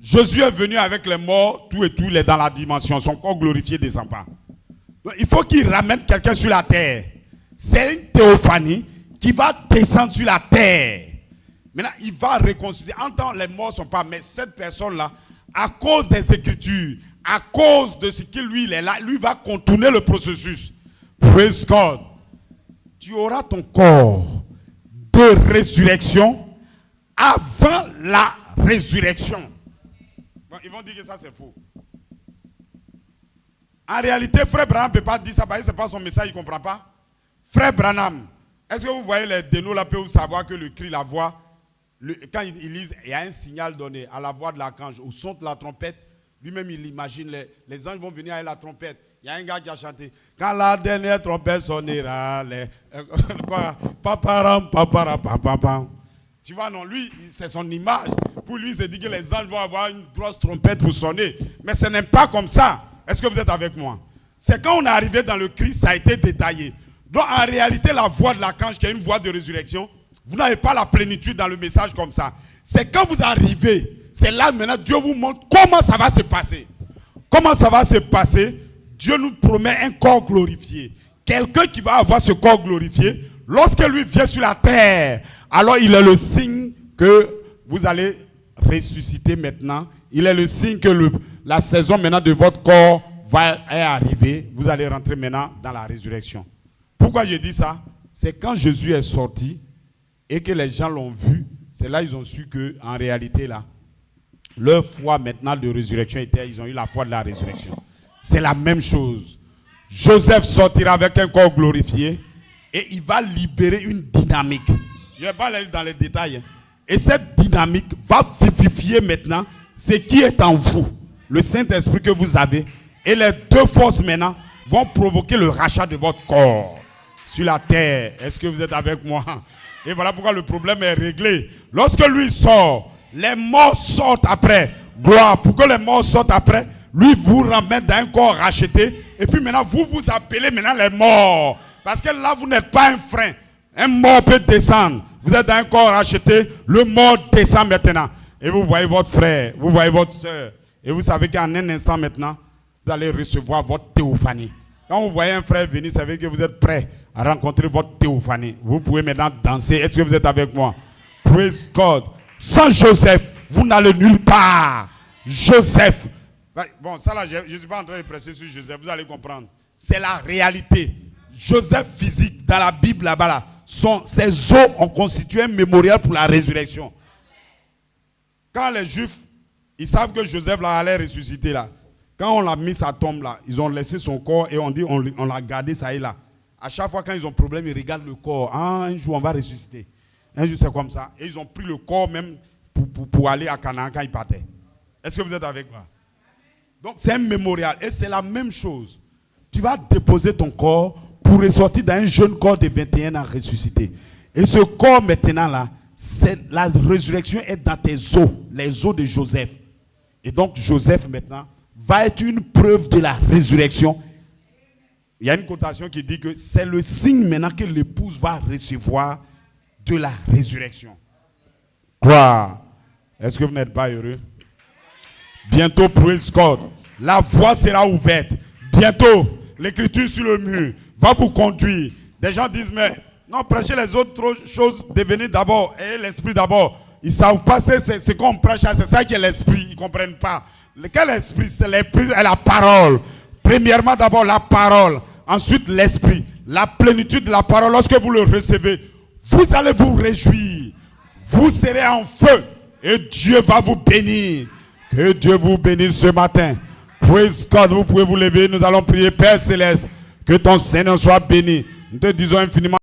Jésus est venu avec les morts, tout et tout, il est dans la dimension. Son corps glorifié ne descend pas. Donc, il faut qu'il ramène quelqu'un sur la terre. C'est une théophanie qui va descendre sur la terre. Maintenant, il va reconstruire. En temps, les morts ne sont pas, mais cette personne-là, à cause des Écritures, à cause de ce qu'il lui il est là, lui va contourner le processus. Praise God. Tu auras ton corps de résurrection avant la résurrection. Bon, ils vont dire que ça c'est faux. En réalité, Frère Branham ne peut pas dire ça parce que ce n'est pas son message, il ne comprend pas. Frère Branham, est-ce que vous voyez les dénos là, peut savoir que le cri, la voix, quand ils lisent, il y a un signal donné à la voix de l'archange, au son de la trompette. Lui-même, il imagine, les anges vont venir avec la trompette. Il y a un gars qui a chanté. Quand la dernière trompette sonnera, paparam, paparam, paparam. Tu vois, non, lui, c'est son image. Pour lui, il se dit que les anges vont avoir une grosse trompette pour sonner. Mais ce n'est pas comme ça. Est-ce que vous êtes avec moi? C'est quand on est arrivé dans le Christ, ça a été détaillé. Donc, en réalité, la voix de l'archange, qui est une voix de résurrection, vous n'avez pas la plénitude dans le message comme ça. C'est quand vous arrivez, c'est là maintenant, Dieu vous montre comment ça va se passer. Comment ça va se passer? Dieu nous promet un corps glorifié. Quelqu'un qui va avoir ce corps glorifié, lorsque lui vient sur la terre, alors il est le signe que vous allez ressusciter maintenant. Il est le signe que la saison maintenant de votre corps est arrivée. Vous allez rentrer maintenant dans la résurrection. Pourquoi je dis ça? C'est quand Jésus est sorti et que les gens l'ont vu, c'est là qu'ils ont su qu'en réalité là, leur foi maintenant de résurrection était, ils ont eu la foi de la résurrection. C'est la même chose. Joseph sortira avec un corps glorifié et il va libérer une dynamique. Je ne vais pas aller dans les détails. Et cette dynamique va vivifier maintenant ce qui est en vous. Le Saint-Esprit que vous avez. Et les deux forces maintenant vont provoquer le rachat de votre corps sur la terre. Est-ce que vous êtes avec moi? Et voilà pourquoi le problème est réglé. Lorsque lui sort, les morts sortent après. Gloire. Pour que les morts sortent après, lui vous ramène dans un corps racheté. Et puis maintenant, vous vous appelez maintenant les morts. Parce que là, vous n'êtes pas un frein. Un mort peut descendre. Vous êtes dans un corps racheté. Le mort descend maintenant. Et vous voyez votre frère, vous voyez votre soeur. Et vous savez qu'en un instant maintenant, vous allez recevoir votre théophanie. Quand vous voyez un frère venir, ça veut dire que vous êtes prêt à rencontrer votre théophanie. Vous pouvez maintenant danser. Est-ce que vous êtes avec moi? Praise God. Sans Joseph, vous n'allez nulle part. Joseph. Bon, ça là, je ne suis pas en train de presser sur Joseph. Vous allez comprendre. C'est la réalité. Joseph physique, dans la Bible là-bas, là, ses os ont constitué un mémorial pour la résurrection. Quand les Juifs, ils savent que Joseph là, allait ressusciter là. Quand on l'a mis sa tombe là, ils ont laissé son corps et on dit on l'a gardé ça et là. À chaque fois quand ils ont problème, ils regardent le corps. Ah, un jour on va ressusciter. Un jour c'est comme ça. Et ils ont pris le corps même pour aller à Canaan quand ils partaient. Est-ce que vous êtes avec moi? Donc c'est un mémorial. Et c'est la même chose. Tu vas déposer ton corps pour ressortir d'un jeune corps de 21 ans ressuscité. Et ce corps maintenant là, la résurrection est dans tes os, les os de Joseph. Et donc Joseph maintenant va être une preuve de la résurrection. Il y a une quotation qui dit que c'est le signe maintenant que l'épouse va recevoir de la résurrection. Quoi? Est-ce que vous n'êtes pas heureux? Bientôt, praise God, la voie sera ouverte. Bientôt, l'écriture sur le mur va vous conduire. Des gens disent, mais non, prêchez les autres choses, devenez d'abord, et l'esprit d'abord. Ils ne savent pas ce qu'on prêche, c'est ça qui est l'esprit, ils ne comprennent pas. Quel esprit? C'est l'esprit et la parole. Premièrement, d'abord la parole, ensuite l'esprit. la plénitude de la parole, lorsque vous le recevez, vous allez vous réjouir. Vous serez en feu et Dieu va vous bénir. Que Dieu vous bénisse ce matin. Praise God, vous pouvez vous lever, nous allons prier. Père Céleste, que ton Seigneur soit béni. Nous te disons infiniment